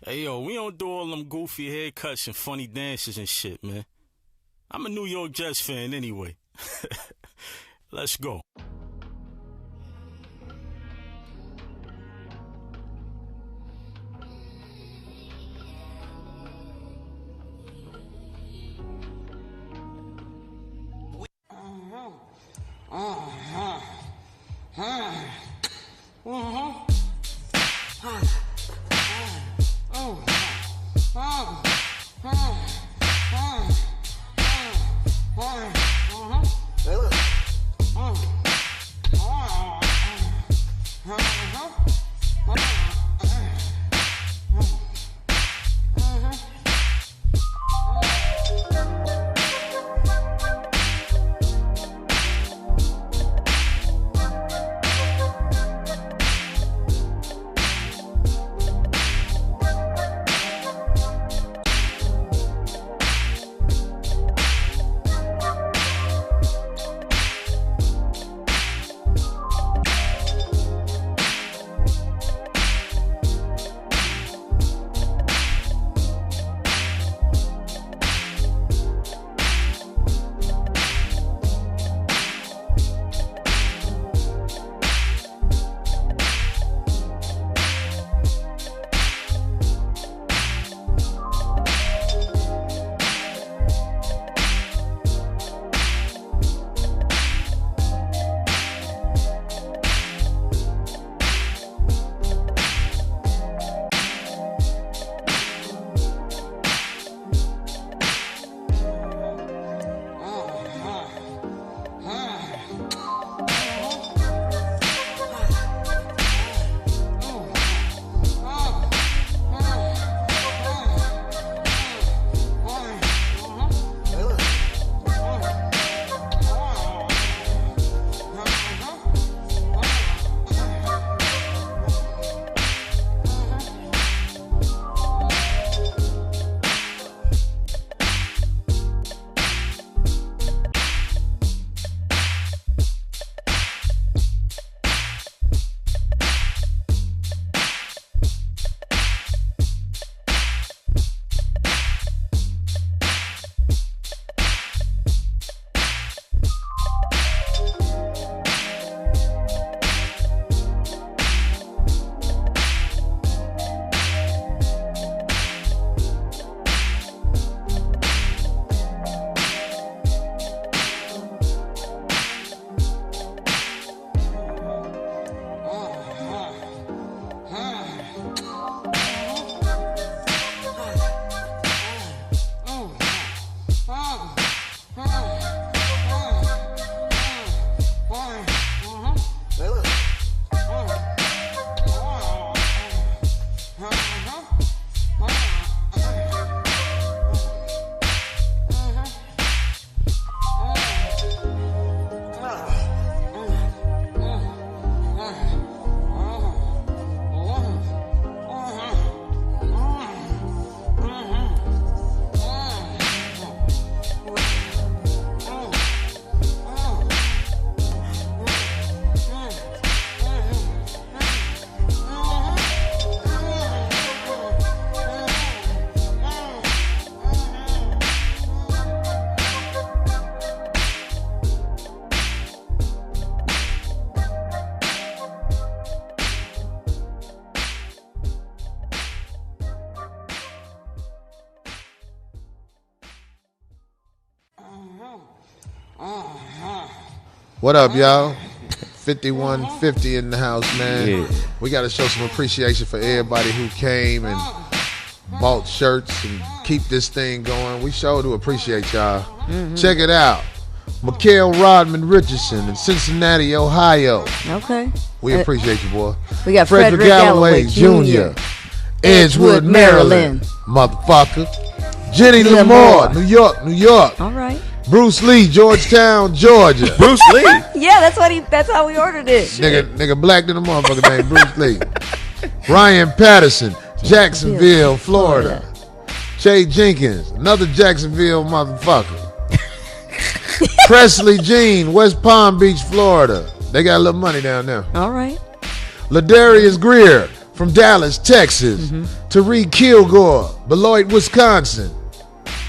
Hey yo, we don't do all them goofy haircuts and funny dances and shit, man. I'm a New York Jets fan anyway. Let's go. What up, y'all? 5150 in the house, man. Yeah. We got to show some appreciation for everybody who came and bought shirts and keep this thing going. We sure do appreciate y'all. Check it out. Mikael Rodman Richardson in Cincinnati, Ohio. Okay. We appreciate you, boy. We got Frederick Galloway Jr. Edgewood, Maryland. Motherfucker. Jenny Lamar, New York, New York. All right. Bruce Lee, Georgetown, Georgia. Bruce Lee. Yeah, that's how we ordered it. Nigga black than a motherfucker named Bruce Lee. Ryan Patterson, Jacksonville, Florida. Che Jenkins, another Jacksonville motherfucker. Presley Jean, West Palm Beach, Florida. They got a little money down there. All right. Ladarius Greer from Dallas, Texas. Tariq Kilgore, Beloit, Wisconsin.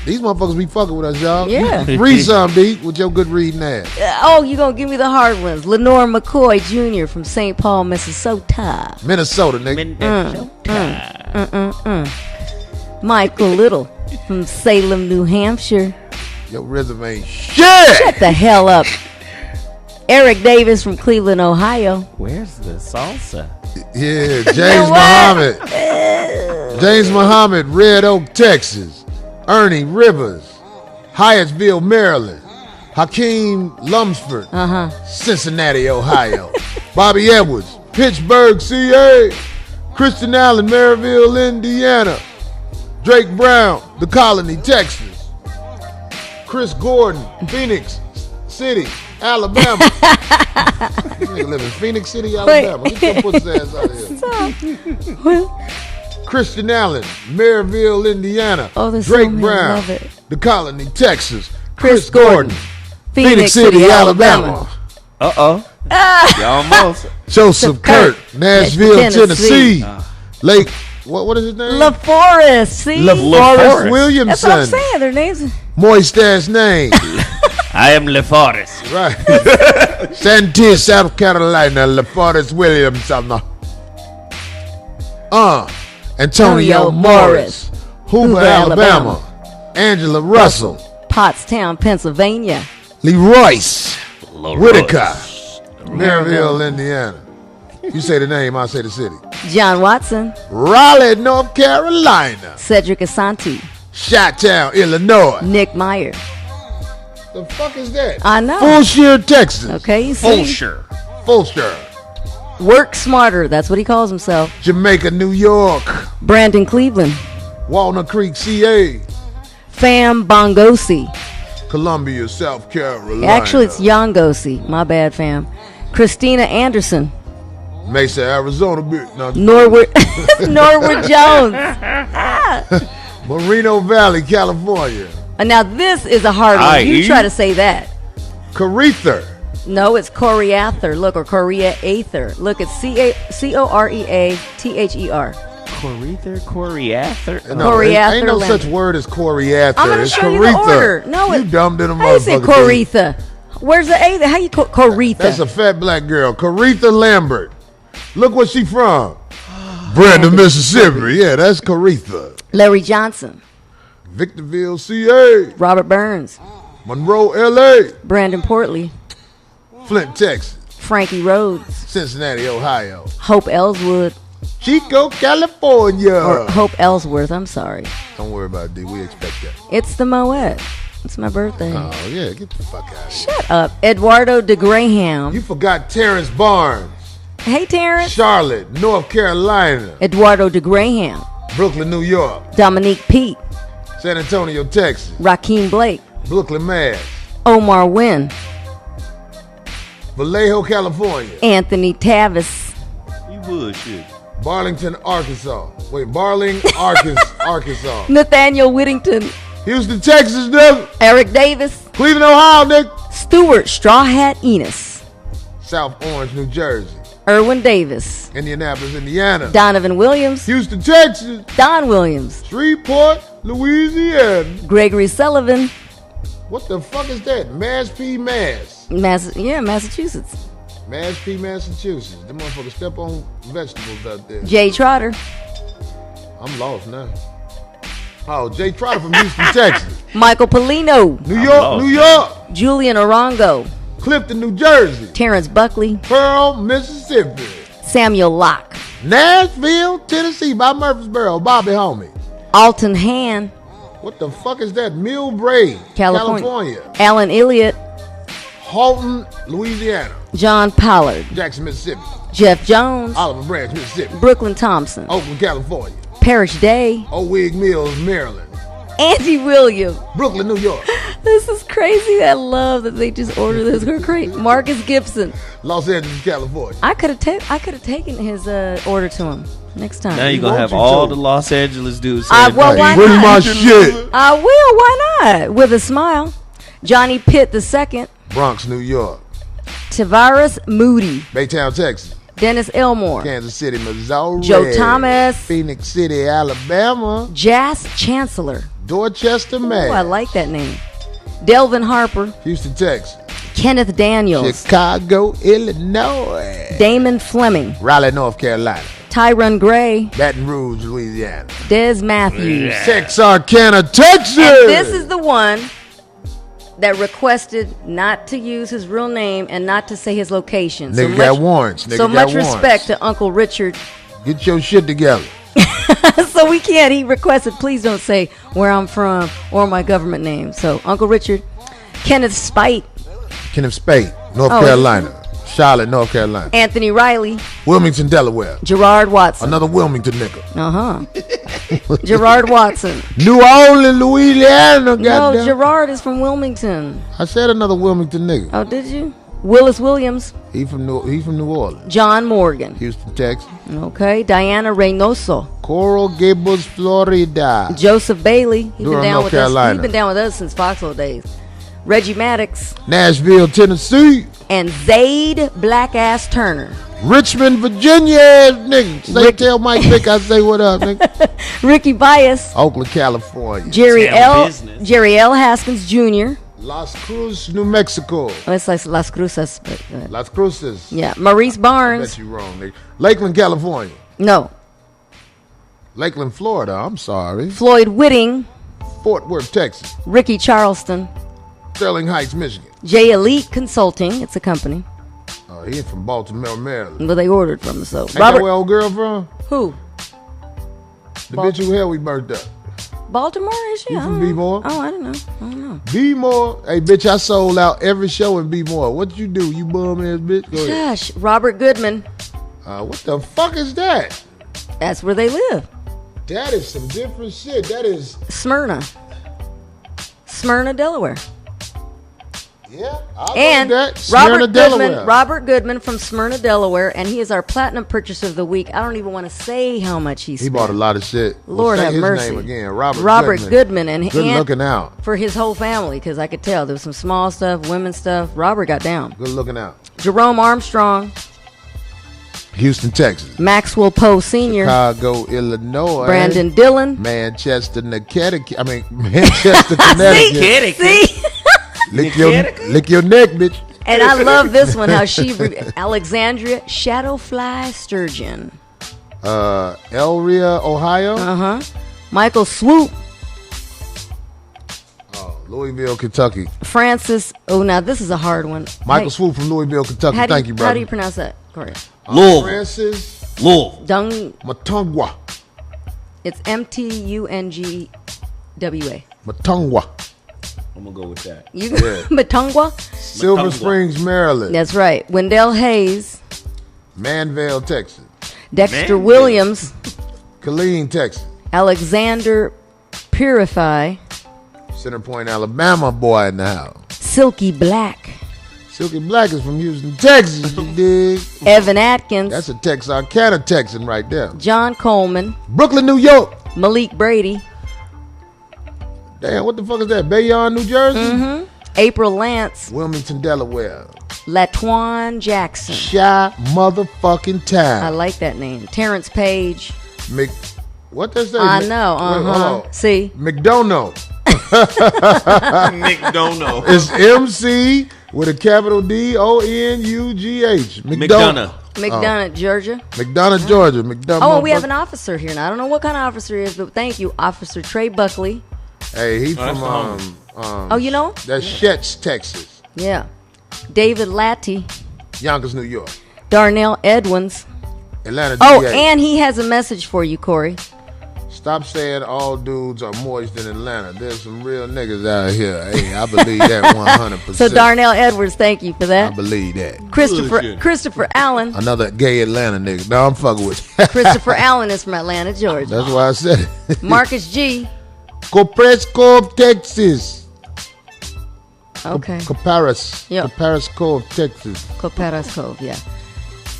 These motherfuckers be fucking with us, y'all. Yeah. Read some, B, with your good reading ass. Oh, you gonna give me the hard ones. Lenore McCoy Jr. from St. Paul, Minnesota. Minnesota, nigga. Michael Little from Salem, New Hampshire. Your rhythm ain't shit. Shut the hell up. Eric Davis from Cleveland, Ohio. Where's the salsa? Yeah, James Muhammad. James Muhammad, Red Oak, Texas. Ernie Rivers, Hyattsville, Maryland. Hakeem Lumsford, Cincinnati, Ohio. Bobby Edwards, Pittsburgh, CA. Christian Allen, Maryville, Indiana. Drake Brown, The Colony, Texas. Chris Gordon, Phoenix City, Alabama. This nigga live in Phoenix City, Alabama. Get your pussy ass out of here. Christian Allen, Maryville, Indiana. Oh, there's Drake so many. Brown, Love it. The Colony, Texas. Chris Gordon, Phoenix City, Alabama. You almost. Joseph Kurt, Nashville, Tennessee. Lake, what is his name? LaForest, see? LaForest Williamson. That's what I'm saying. Their names. Moist ass name. I am LaForest. Right. Santee, South Carolina, LaForest Williamson. Antonio Morris, Hoover, Alabama. Angela Russell, Pottstown, Pennsylvania. Leroyce Whitaker, Maryville, Indiana. You say the name, I'll say the city. John Watson, Raleigh, North Carolina. Cedric Asante, Chi-Town, Illinois. Nick Meyer. The fuck is that? I know. Fulshire, Texas. Okay, you see. Fulshire. Work smarter. That's what he calls himself. Jamaica, New York. Brandon Cleveland. Walnut Creek, CA. Fam Bongosi. Columbia, South Carolina. Actually, it's Yangosi. My bad, fam. Christina Anderson. Mesa, Arizona, bitch. No, Norwood Jones. Moreno Valley, California. Now this is a hard one. You try to say that. Corether. No, it's Coriather. Look, or Coriather. Look, it's Coreather. Coriather? No, Coriather. Ain't no such word as Coriather. I'm going to it's show you the order. Corether. No, you dumb to the how you say motherfucker. Coretha? Where's the A? How you call Coretha? That's a fat black girl. Coretha Lambert. Look where she from. Brandon, Mississippi. Yeah, that's Coretha. Larry Johnson. Victorville, CA. Robert Burns. Monroe, LA. Brandon Portley. Flint, Texas. Frankie Rhodes. Cincinnati, Ohio. Hope Ellswood. Chico, California. Or Hope Ellsworth, I'm sorry. Don't worry about it, D. We expect that. It's the Moet. It's my birthday. Oh, yeah. Get the fuck out of here. Shut up. Eduardo de Graham. You forgot Terrence Barnes. Hey, Terrence. Charlotte, North Carolina. Eduardo de Graham. Brooklyn, New York. Dominique Pete. San Antonio, Texas. Rakeem Blake. Brooklyn, Mass. Omar Wynn. Vallejo, California. Anthony Tavis. You bullshit. Barlington, Arkansas. Wait, Barling, Arkansas. Nathaniel Whittington. Houston, Texas, nigga. Eric Davis. Cleveland, Ohio, nigga. Stewart Straw Hat Enos. South Orange, New Jersey. Irwin Davis. Indianapolis, Indiana. Donovan Williams. Houston, Texas. Don Williams. Shreveport, Louisiana. Gregory Sullivan. What the fuck is that? Mass P. Mass. Massachusetts. Mass P. Massachusetts. Them motherfuckers step on vegetables out there. Jay Trotter. I'm lost now. Oh, Jay Trotter from Houston, Texas. Michael Polino. New York, New York. Julian Orongo. Clifton, New Jersey. Terrence Buckley. Pearl, Mississippi. Samuel Locke. Nashville, Tennessee by Murfreesboro. Bobby Homie. Alton Han. What the fuck is that? Millbrae, California. Alan Elliott. Holton, Louisiana. John Pollard. Jackson, Mississippi. Jeff Jones. Oliver Branch, Mississippi. Brooklyn Thompson. Oakland, California. Parrish Day. Owig Mills, Maryland. Andy Williams. Brooklyn, New York. This is crazy. I love that they just order this. We're crazy. Marcus Gibson. Los Angeles, California. I could have taken his order to him next time. Now you're going to have all the Los Angeles dudes well, why bring not? my shit. I will. Why not? With a smile. Johnny Pitt II. Bronx, New York. Tavares Moody. Baytown, Texas. Dennis Elmore. Kansas City, Missouri. Joe Thomas. Phoenix City, Alabama. Jas Chancellor. Dorchester, Mass. Oh, I like that name. Delvin Harper. Houston, Texas. Kenneth Daniels. Chicago, Illinois. Damon Fleming. Raleigh, North Carolina. Tyron Gray. Baton Rouge, Louisiana. Des Matthews. Texarkana, Texas. And this is the one that requested not to use his real name and not to say his location. Nigga got warrants. Nigga so got much warrants. respect to Uncle Richard. Get your shit together. So we can't. He requested, please don't say where I'm from or my government name. So Uncle Richard. Kenneth Spite. Kenneth Spate, North Carolina. Charlotte, North Carolina. Anthony Riley. Wilmington, Delaware. Gerard Watson. Another Wilmington nigga. Gerard Watson. New Orleans, Louisiana. No, Gerard is from Wilmington. I said another Wilmington nigga. Oh, did you? Willis Williams. He from New Orleans. John Morgan. Houston, Texas. Okay. Diana Reynoso. Coral Gables, Florida. Joseph Bailey. He's Durham, been down North with Carolina. us. He's been down with us since Foxhole days. Reggie Maddox. Nashville, Tennessee. And Zaid Blackass Turner. Richmond, Virginia, nigga. Tell Mike Vick I say what up, nigga. Ricky Bias. Oakland, California. Jerry L. Haskins Jr. Las Cruces, New Mexico. Oh, it's like Las Cruces. But, Las Cruces. Yeah. Maurice Barnes. I bet you wrong, nigga. Lakeland, California. No. Lakeland, Florida. I'm sorry. Floyd Whitting. Fort Worth, Texas. Ricky Charleston. Sterling Heights, Michigan. J Elite Consulting. It's a company. Oh, he from Baltimore, Maryland. Well, they ordered from us. So Ain't that where old girl from? Who? The bitch who hell we burnt up. Baltimore, is she? You from B-More? Oh, I don't know. B-More. Hey, bitch, I sold out every show in B-More. What you do, you bum ass bitch? Go ahead. Gosh, Robert Goodman. What the fuck is that? That's where they live. That is some different shit. That is Smyrna, Delaware. Yeah, and that. Robert Goodman from Smyrna, Delaware, and he is our platinum purchaser of the week. I don't even want to say how much he spent. He bought a lot of shit. Lord have mercy. His name again, Robert Goodman, and good looking out for his whole family, because I could tell there was some small stuff, women's stuff. Robert got down. Good looking out. Jerome Armstrong, Houston, Texas. Maxwell Poe Sr., Chicago, Illinois. Brandon Dillon, Manchester, Connecticut. Manchester, Connecticut. See? Lick your neck, bitch. And I love this one, how Alexandria Shadowfly Sturgeon. Elria, Ohio. Michael Swoop. Louisville, Kentucky. Francis. Oh, now this is a hard one. Michael Swoop from Louisville, Kentucky. Thank you, brother. How do you pronounce that? Correct. Francis. Louisville. Matungwa. It's Mtungwa. Matungwa. I'm gonna go with that. Matungwa. Silver Springs, Maryland. That's right. Wendell Hayes. Manville, Texas. Dexter Williams. Killeen, Texas. Alexander Purify. Center Point, Alabama boy in the house. Silky Black. Silky Black is from Houston, Texas, you dig? Evan Atkins. That's a Texarkana Texan right there. John Coleman. Brooklyn, New York. Malik Brady. Damn, what the fuck is that? Bayonne, New Jersey? April Lance. Wilmington, Delaware. Latwan Jackson. Shy motherfucking time. I like that name. Terrence Page. What does that I know. Wait, see? McDonough. McDonough. It's MC with a capital DONUGH. McDonough, Georgia. McDonough, Georgia. McDonough. Oh, and we have an officer here now. I don't know what kind of officer he is, but thank you, Officer Trey Buckley. Hey, he's from oh, you know? That's Shetz, Texas. Yeah. David Latty, Yonkers, New York. Darnell Edwins. Atlanta, Oh, DA. and he has a message for you, Corey. Stop saying all dudes are moist in Atlanta. There's some real niggas out here. Hey, I believe that 100%. So Darnell Edwards, thank you for that. I believe that. Christopher Allen. Another gay Atlanta nigga. No, I'm fucking with you. Christopher Allen is from Atlanta, Georgia. That's why I said it. Marcus G. Copres Cove, Texas. Okay. Caparas. Yep. Caparas Cove, Texas. Caparas Cove, yeah.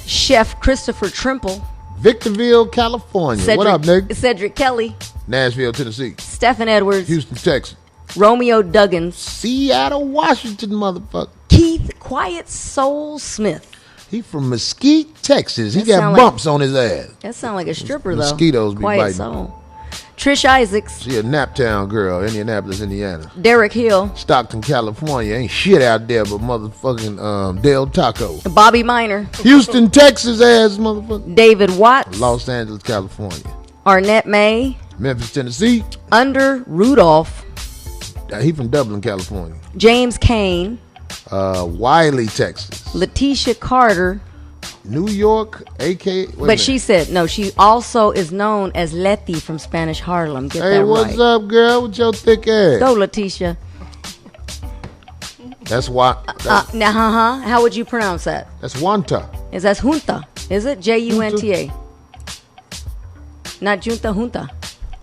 Chef Christopher Trimple. Victorville, California. What up, nigga? Cedric Kelly. Nashville, Tennessee. Stephen Edwards. Houston, Texas. Romeo Duggins. Seattle, Washington, motherfucker. Keith Quiet Soul Smith. He from Mesquite, Texas. He That got sound bumps on his ass. That sound like a stripper, though. Mosquitoes be Quiet biting. Soul. Trish Isaacs. She a Naptown girl, Indianapolis, Indiana. Derek Hill. Stockton, California. Ain't shit out there but motherfucking Del Taco. Bobby Minor. Houston, Texas ass motherfucker. David Watts. Los Angeles, California. Arnett May. Memphis, Tennessee. Under Rudolph. He from Dublin, California. James Kane. Wiley, Texas. Letitia Carter. New York, AK. But she said, no, she also is known as Letty from Spanish Harlem. Get Hey, that what's right. up, girl? With your thick ass? Go, Letitia. That's why. Now, how would you pronounce that? That's Wanta. That's Junta. Is it? Junta. Not Junta, Junta.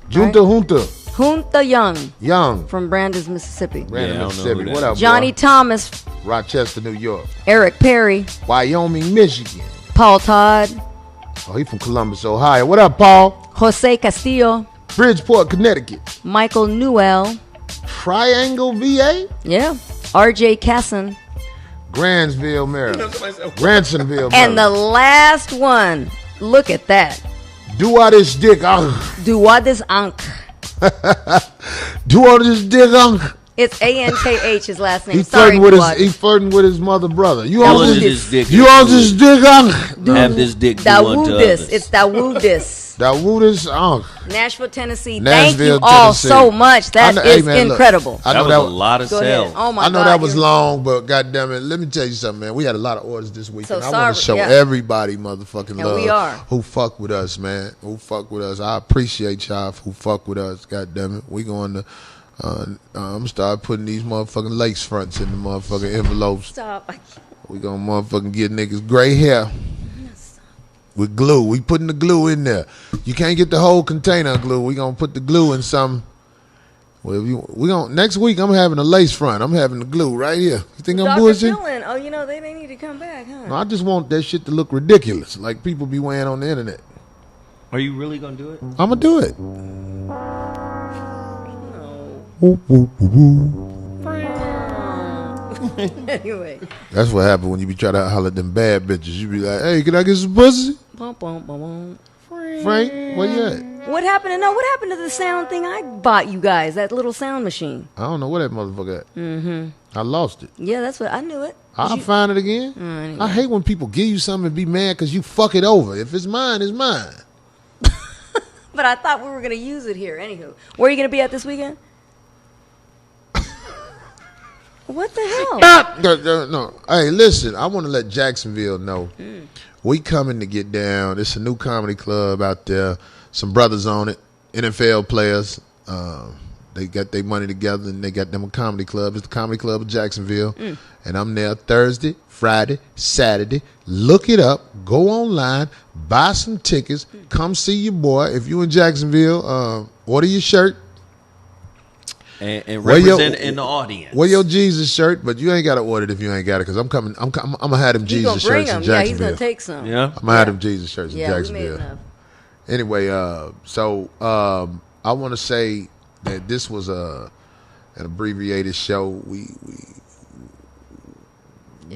Junta, Right? Junta. Junta Young. Young. From Brandon, Mississippi. Brandon, Mississippi. What up, Johnny boy? Thomas. Rochester, New York. Eric Perry. Wyoming, Michigan. Paul Todd. Oh, he from Columbus, Ohio. What up, Paul? Jose Castillo. Bridgeport, Connecticut. Michael Newell. Triangle, VA. Yeah. R.J. Casson. Grantsville, Maryland. Ransomville, Maryland. And the last one. Look at that. Do all this dick, Do what this Ankh. Do all this dick, It's A-N-K-H, his last name. He Sorry, he flirting with his mother brother. You That all was this his dick. You all this dick, Have this dick do That unto woo this. others. It's that woo this. That woo this, Nashville, Tennessee. Thank Nashville, you all Tennessee. so much. That Hey, is man, look, incredible. I know that was a lot of Go ahead. sales. Oh my I know God, that was you're- long, but goddamn it, let me tell you something, man. We had a lot of orders this week, So and I sorry, want to show yeah. everybody motherfucking And love we are. who fuck with us, man. Who fuck with us. I appreciate y'all who fuck with us. Goddamn it, we going to. I'm gonna start putting these motherfucking lace fronts in the motherfucking envelopes. Stop. We gonna motherfucking get niggas gray hair with glue. We putting the glue in there. You can't get the whole container of glue. We gonna put the glue in some. Well, we gonna next week. I'm having a lace front. I'm having the glue right here. You think I'm Dr. bullshit? Dillon. Oh, you know, they need to come back, huh? No, I just want that shit to look ridiculous, like people be wearing on the internet. Are you really gonna do it? I'm gonna do it. Anyway. That's what happened when you be trying to holler at them bad bitches. You be like, "Hey, can I get some pussy?" Bum, bum, bum, bum. Frank, where you at? What happened to the sound thing I bought you guys? That little sound machine. I don't know where that motherfucker at. Mm-hmm. I lost it. Yeah, that's what I knew it. I'll find it again. Anyway. I hate when people give you something and be mad because you fuck it over. If it's mine, it's mine. But I thought we were going to use it here. Anywho, where are you going to be at this weekend? What the hell? No. Hey, listen, I want to let Jacksonville know. We coming to get down. It's a new comedy club out there. Some brothers on it, NFL players. They got their money together and they got them a comedy club. It's the Comedy Club of Jacksonville. And I'm there Thursday, Friday, Saturday. Look it up. Go online. Buy some tickets. Come see your boy. If you in Jacksonville, order your shirt. And represent in the audience. Wear your Jesus shirt, but you ain't got to order it if you ain't got it, because I'm coming. I'm gonna have them Jesus shirts in Jacksonville. Yeah, he's gonna take some. Yeah, I'm gonna have them Jesus shirts in Yeah, we made Jacksonville. enough. Anyway, I want to say that this was an abbreviated show. We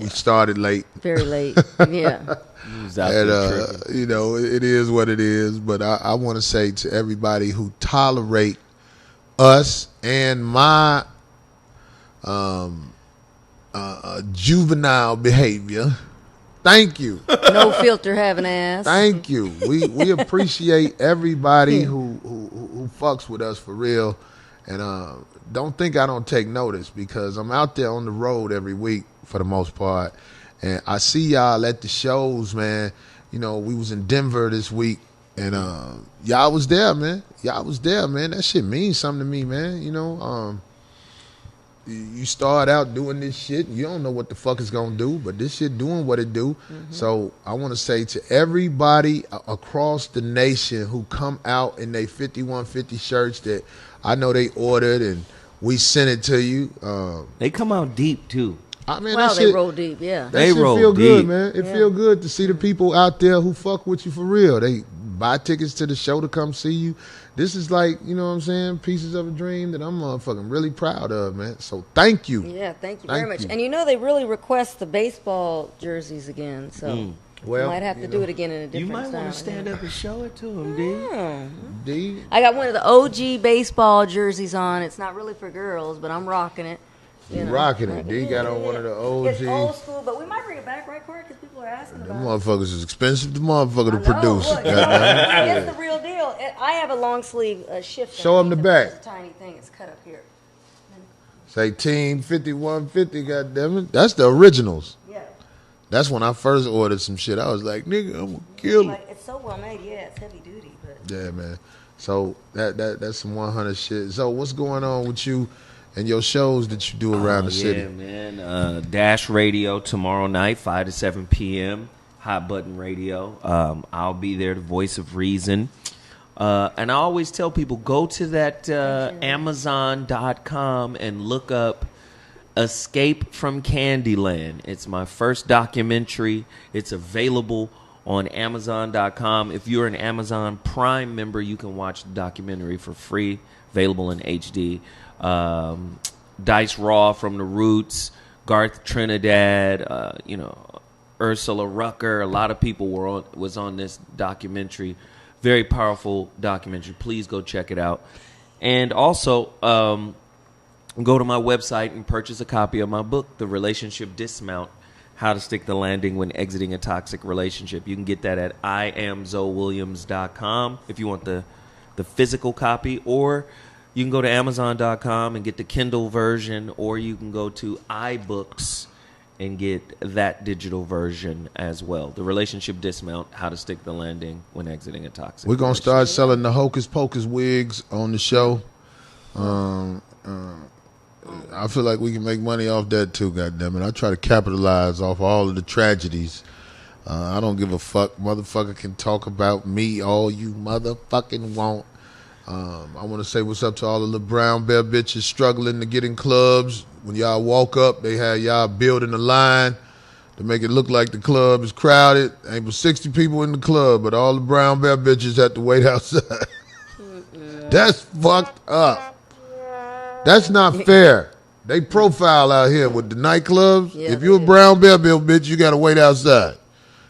started late. Very late. Yeah. And you know, it is what it is. But I want to say to everybody who tolerate us and my juvenile behavior, thank you. No filter having ass. Thank you. We appreciate everybody who fucks with us for real, And don't think I don't take notice, because I'm out there on the road every week for the most part. And I see y'all at the shows, man. You know, we was in Denver this week, and y'all was there, man. Y'all was there, man. That shit means something to me, man. You know, you start out doing this shit, you don't know what the fuck it's gonna do, but this shit doing what it do. So I want to say to everybody across the nation who come out in their 5150 shirts that I know they ordered and we sent it to you. They come out deep too. I mean, Wow, that they shit, roll deep, yeah. That They shit roll feel good, deep. man. It feel good to see the people out there who fuck with you for real. They buy tickets to the show to come see you. This is like, you know what I'm saying, pieces of a dream that I'm motherfucking really proud of, man. So thank you. Yeah, thank you very much. And you know, they really request the baseball jerseys again, so Well, you might have to do it again in a different You might style. want to stand up and show it to them, D. D. I got one of the OG baseball jerseys on. It's not really for girls, but I'm rocking it. You rocking it. D got on one of the It's old OG. school, but we might bring it back, right, Corey? Because people are asking Them about it. motherfuckers is expensive. The motherfucker to I know, produce. look, Goddamn. it's the real deal. I have a long sleeve shift. Show 'em the back. It's a tiny thing. It's cut up here. Say Team 5150, goddamn it. That's the originals. Yeah. That's when I first ordered some shit. I was like, nigga, I'm gonna kill him. Like, it's so well made. Yeah, it's heavy duty, but Yeah, man. So that's some 100 shit. So what's going on with you and your shows that you do around the city? Yeah, man. Dash Radio tomorrow night, 5 to 7 p.m. Hot Button Radio. I'll be there, the voice of reason. And I always tell people, go to that Amazon.com and look up Escape from Candyland. It's my first documentary. It's available on Amazon.com. If you're an Amazon Prime member, you can watch the documentary for free, available in HD. Dice Raw from The Roots, Garth Trinidad, Ursula Rucker. A lot of people was on this documentary. Very powerful documentary. Please go check it out. And also, go to my website and purchase a copy of my book, The Relationship Dismount, How to Stick the Landing When Exiting a Toxic Relationship. You can get that at IamZoeWilliams.com if you want the physical copy, or you can go to Amazon.com and get the Kindle version, or you can go to iBooks and get that digital version as well. The Relationship Dismount, How to Stick the Landing When Exiting a Toxic We're going to Relationship. start selling the Hocus Pocus wigs on the show. I feel like we can make money off that too, goddammit. I try to capitalize off all of the tragedies. I don't give a fuck. Motherfucker can talk about me all you motherfucking want. I want to say what's up to all the little brown bear bitches struggling to get in clubs. When y'all walk up, they have y'all building a line to make it look like the club is crowded. Ain't but 60 people in the club, but all the brown bear bitches have to wait outside. That's fucked up. That's not fair. They profile out here with the nightclubs. Yeah, if you a brown bear bill bitch, you got to wait outside.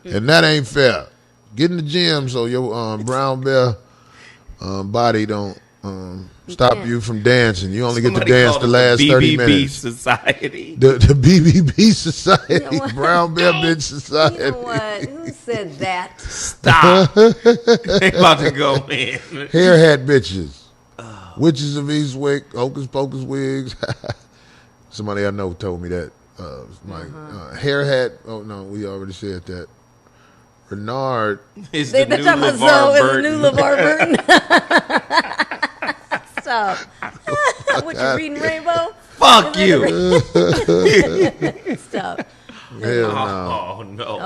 And that ain't fair. Get in the gym so your brown bear body don't stop you from dancing. You only Somebody get to dance called the it last 30 BBB minutes. Society. The BBB Society, You know what? Brown Bear Bitch Society. you know what? Who said that? Stop. They about to go, man. Hair hat bitches. Witches of Eastwick, Hocus Pocus wigs. Somebody I know told me that. Hair hat. Oh, no, we already said that. Renard. It's They're the new talking about LeVar Zoe is the Burton. new LeVar Burton. Stop. What, you reading Rainbow? Fuck you. Stop. Hell no. Oh, no.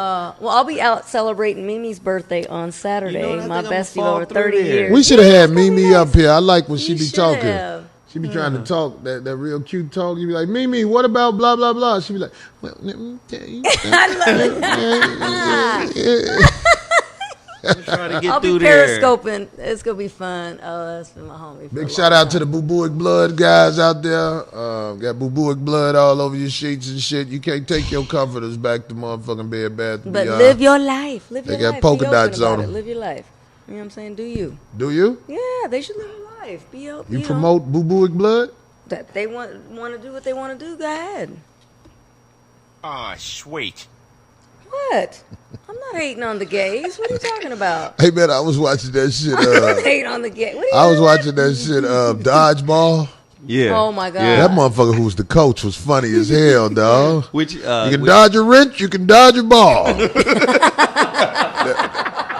Well, I'll be out celebrating Mimi's birthday on Saturday. You know, I my think I'ma bestie of fall over through 30 there. years. We should have had it's gonna be Mimi nice. up here. I like when she You be should talking. have. She be trying to talk, that real cute talk. You be like, Mimi, what about blah, blah, blah? She be like, well, let me tell you. I'm trying to get I'll be through there. periscoping. It's going to be fun. Oh, that's been my homie. for a Big long shout out to time. the Boo-Booic Blood guys out there. Got Boo-Booic Blood all over your sheets and shit. You can't take your comforters back to motherfucking Bed Bath & But Beyond. live your life. Live They your got life. polka Be dots open on about it. them. Live your life. You know what I'm saying? Do you? Do you? Yeah, they should live your life. Be open. You promote Boo-Booic Blood? That they want to do what they want to do. Go ahead. Ah, sweet. What? I'm not hating on the gays. What are you talking about? Hey, man, I was watching that shit. I'm not hating on the gays. What are you I was doing? watching that shit, Dodgeball. Yeah. Oh my god. That motherfucker who was the coach was funny as hell, dog. Which you can dodge a wrench, you can dodge a ball.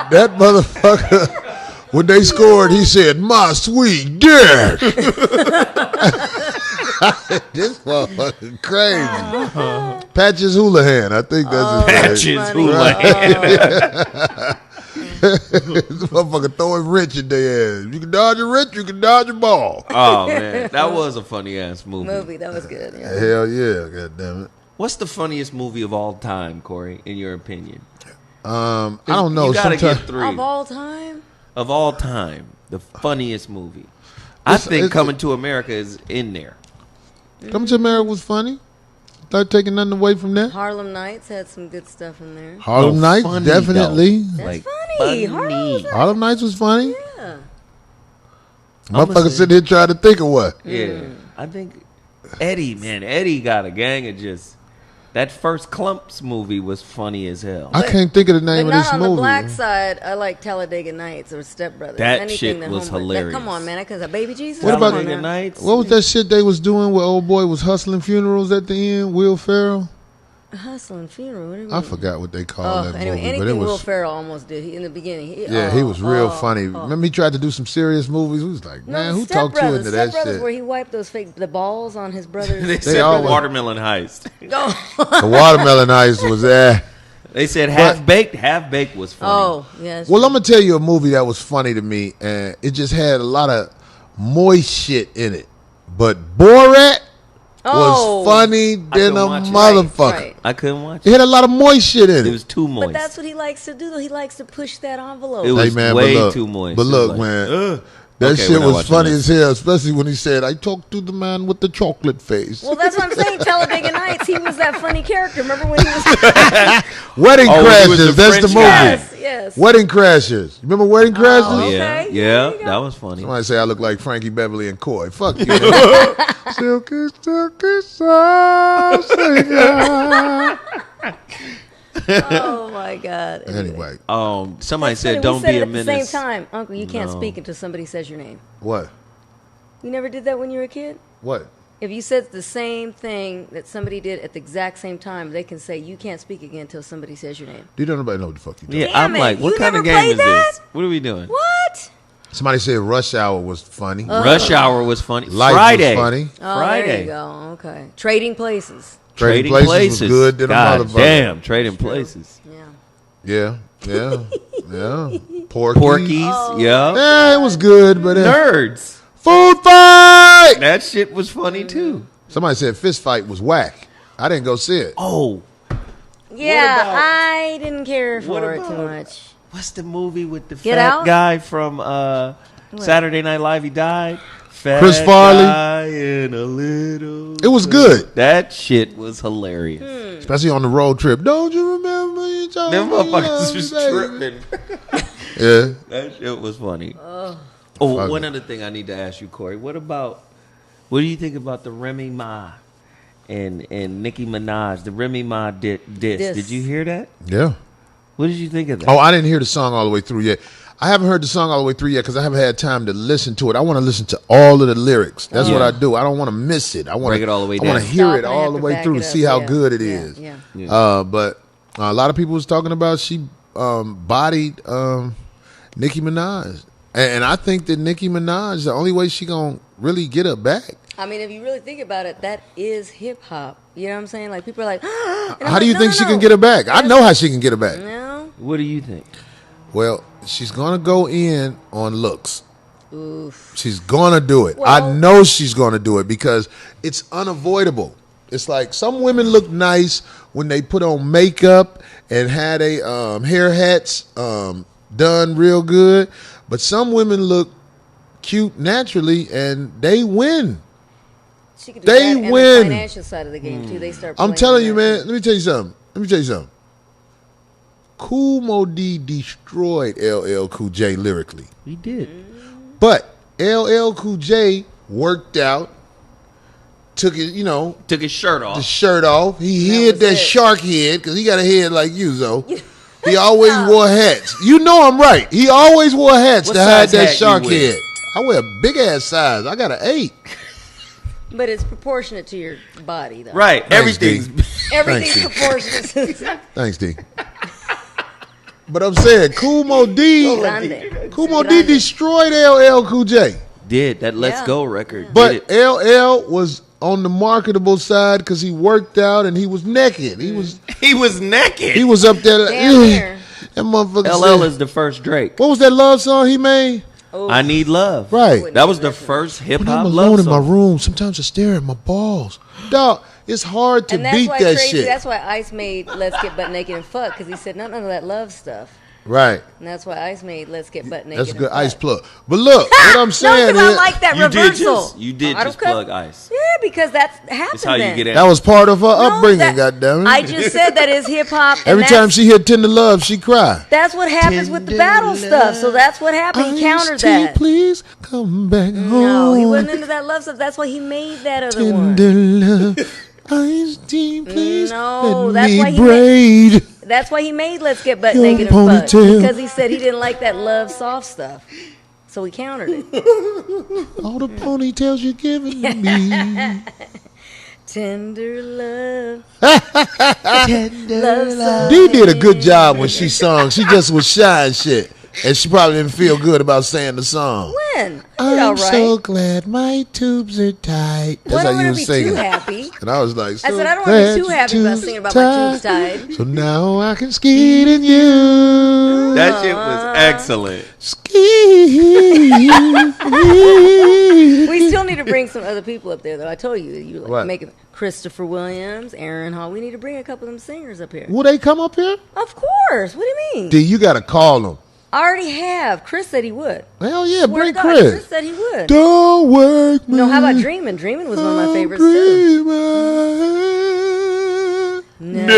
that motherfucker, when they scored, he said, "My sweet dick." This motherfucker crazy. Patches Houlihan, I think that's his name. Patches Houlihan. This motherfucker throwing wrench in their ass. You can dodge a wrench, you can dodge a ball. Oh man, that was a funny ass movie. That was good. Yeah. Hell yeah, goddamn it. What's the funniest movie of all time, Corey? In your opinion? I don't know. You gotta get 3 Of all time. Of all time, the funniest movie. I think Coming to America is in there. Coming to America was funny. Not taking nothing away from that. Harlem Nights had some good stuff in there. Harlem Nights, funny, definitely. That's Like, funny. Harlem Nights was funny. Yeah. Motherfucker sitting here trying to think of what. Yeah, I think Eddie got a gang of just. That first Clumps movie was funny as hell. I can't think of the name of this on movie. the black side, I like Talladega Nights or Step Brothers. That Anything shit was hilarious. Come on, man. Because Baby Jesus. What about Talladega Nights? What was that shit they was doing where old boy was hustling funerals at the end? Will Ferrell? Hustling Funeral. What do you mean? I forgot what they called that anyway, movie, anything but it was. Will Ferrell almost did. In the beginning. He Was real funny. Remember he tried to do some serious movies. We was like, man, who talked you into that Step Brothers, shit? where he wiped the balls on his brothers. They said always- Watermelon Heist. The Watermelon Heist was there. They said Half Baked. Half Baked was funny. Oh, yeah. Well, I'm gonna tell you a movie that was funny to me, and it just had a lot of moist shit in it. But Borat was funny than a watch it. motherfucker. Right. I couldn't watch It it. had a lot of moist shit in It it. was too moist. But that's what he likes to do, though. He likes to push that envelope. It was Hey, man, way but look, too moist. But It was look, like, man, that Okay, shit we're not was watching funny this. as hell, especially when he said, "I talked to the man with the chocolate face." Well, that's what I'm saying. Talladega Nights, he was that funny character. Remember when he was... Wedding Oh, he was Crashers, the that's the French movie. guy. Yes. Wedding Crashers. Remember Wedding Crashers? Oh, Okay, yeah. there Yeah, you go. that was funny. Somebody say I look like Frankie Beverly and Coy. Fuck you. Man. Silky, silky, soul singer. Oh, my God. Anyway, Somebody That's said, funny. "Don't we said be it a at menace." the same time. Uncle, you can't No. speak until somebody says your name. what? You never did that when you were a kid? What? If you said the same thing that somebody did at the exact same time, they can say you can't speak again until somebody says your name. You don't nobody know what the fuck you doing. Yeah, Damn I'm it. like, what You kind of never game is played this? that? What are we doing? What? Somebody said Rush Hour was funny. Rush Hour was funny. Life Friday. was funny. Oh, Friday. there you go. Okay. Trading Places. Trading Places was good than a God motherfucker. damn, Trading Places. Yeah. Yeah. Porky's. Porky's, Oh. yeah. Yeah, it was good, but Nerds. food fight. That shit was funny too. Somebody said Fist Fight was whack. I didn't go see it. Oh, Yeah, about- I didn't care what for it too about- much. what's the movie with the Get fat Out? guy from Saturday Night Live? He died. Fat Chris Farley? guy in a little. It was good. That shit was hilarious. Especially on the road trip. Don't you remember you told Them me you motherfuckers loved was me, baby? tripping. Yeah. That shit was funny. Oh. Oh, one other thing I need to ask you, Corey. What do you think about the Remy Ma and Nicki Minaj? The Remy Ma diss. Did you hear that? Yeah. What did you think of that? Oh, I didn't hear the song all the way through yet. I haven't heard the song all the way through yet because I haven't had time to listen to it. I want to listen to all of the lyrics. That's what I do. I don't want to miss it. I want Break it all the way I want down. to hear Stop it and all have the to way back through it to up. see how Yeah. good it Yeah, is. yeah. But a lot of people was talking about she bodied Nicki Minaj. And I think that Nicki Minaj, the only way she going to really get her back. I mean, if you really think about it, that is hip hop. You know what I'm saying? Like people are like, How do you think she can get her back? I know how she can get her back. No. What do you think? Well, she's going to go in on looks. Oof. She's going to do it. Well- I know she's going to do it because it's unavoidable. It's like some women look nice when they put on makeup and had a hair hats done real good. But some women look cute naturally and they win. She could do They that and win. the financial side of the game too. They start. I'm playing telling you, that. man. Let me tell you something. Kool Mo D destroyed LL Cool J lyrically. We did. But LL Cool J worked out, took his shirt off. the shirt off. He hid was that it. shark head because he got a head like you, Zo. He always wore hats. You know I'm right. He always wore hats What to hide size that hat you shark wear? head. I wear a big ass size. I got an 8. But it's proportionate to your body, though. Right. Thanks, Everything's proportionate. Thanks, D. But I'm saying, Kool Moe D destroyed LL Cool J. Did that Let's Go record. But LL was on the marketable side because he worked out and he was naked. He was naked. He was up there. Damn that motherfucker LL said, is the first Drake. what was that love song he made? I Need Love. Right. That was the first hip When hop I'm love alone in song. my room, sometimes I stare at my balls. Dog, it's hard to And that's beat why that crazy. shit. That's why Ice made Let's Get Butt Naked and Fuck, because he said none of that love stuff. Right. And that's why Ice made Let's Get Butt Naked. That's a good and Ice Fuck. plug. But look, what I'm saying No, 'cause is, I like that reversal. You did I don't just plug cut- Ice. Yeah, because that's happened. That's how you then. get it. that was part of her No, upbringing, that- goddammit. I just said that is hip hop. Every time she hit Tender Love, she cried. That's what happens with the battle stuff. So that's what happened. He countered that. Please come back home. No, he wasn't into that love stuff. That's why he made that other one. Tender love. Ice tea, please. No, let that's me why he braid. That's why he made Let's Get Butt Your Naked and Fuck. ponytail. Because he said he didn't like that love soft stuff. So he countered it. All the ponytails you're giving me. Tender love. Dee did a good job when she sung. She just was shy and shit. And she probably didn't feel good about saying the song. When? I did all I'm right. so glad my tubes are tight. That's Well, I how don't you want was to be singing. too happy. And I was like, I said, I don't want to be too happy about singing about my tubes tied. So now I can skeet in you. That shit was excellent. We still need to bring some other people up there, though. I told you like What? making Christopher Williams, Aaron Hall. We need to bring a couple of them singers up here. Will they come up here? Of course. What do you mean? D, you got to call them. I already have. Chris said he would. Hell yeah, Swear bring to God, Chris. Chris said he would. Don't work me. No, how about Dreamin'? Dreamin' was one of my favorites too. No.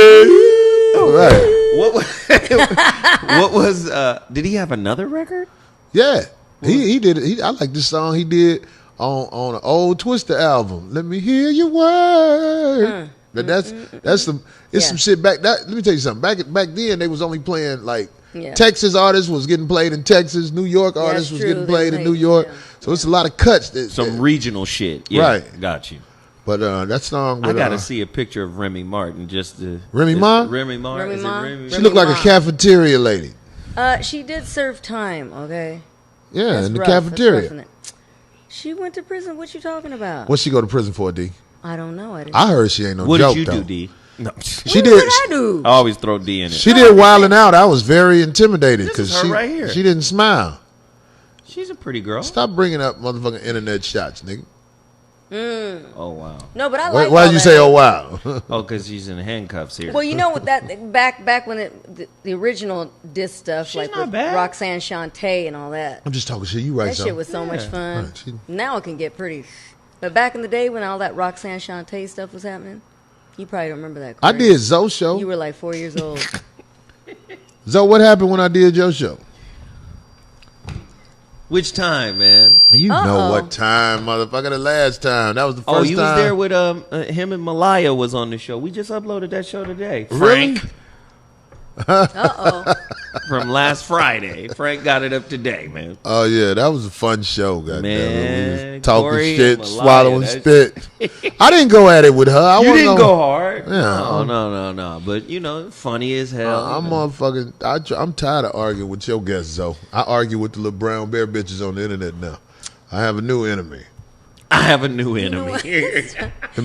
Right. What was did he have another record? Yeah. He did. I like this song he did on an old Twister album. Let me hear your word. That's some some shit back. Let me tell you something. Back then they was only playing like Texas artists was getting played in Texas. New York artists was getting played in New York. So it's a lot of cuts. Some regional shit. Yeah, right. Got you. But that song. With, I got to see a picture of Remy Martin. Remy Ma? Remy Ma. Remy Is it Ma? Remy? She looked like a cafeteria lady. She did serve time, okay? Yeah, That's in the rough. That's cafeteria. rough, isn't it? She went to prison. What you talking about? What'd she go to prison for, D? I don't know. I heard she ain't no What joke, did you though. do, D? No. She What did. did I do? I always throw D in it. She did Wildin' Out. I was very intimidated because This is her right here. she didn't smile. She's a pretty girl. Stop bringing up motherfucking internet shots, nigga. Oh wow. No, but I like. Why'd all you that. say, oh, wow? Oh, because she's in handcuffs here. Well, you know what that back when the original diss stuff She's like not with bad. Roxanne Shante and all that. I'm just talking shit. You right, That shit was so much fun. Right, Now it can get pretty. But back in the day when all that Roxanne Shante stuff was happening, you probably don't remember that. I Corey. did Zoe show. You were like 4 years old. Zoe, what happened when I did your show? Which time, man? You know what time, motherfucker. The last time. That was the first Oh, time. you was there with him and Malaya was on the show. We just uploaded that show today. Really? Frank Uh-oh. from last Friday. Frank got it up today, man. Oh, yeah. That was a fun show, goddamn. Man, We was talking Corey shit, and Malaya, swallowing that's- spit. I didn't go at it with her. You didn't go hard. Yeah. No. But, you know, funny as hell. I'm motherfucking. I'm tired of arguing with your guests, Zoe. I argue with the little brown bear bitches on the internet now. I have a new enemy. I have a new enemy. Them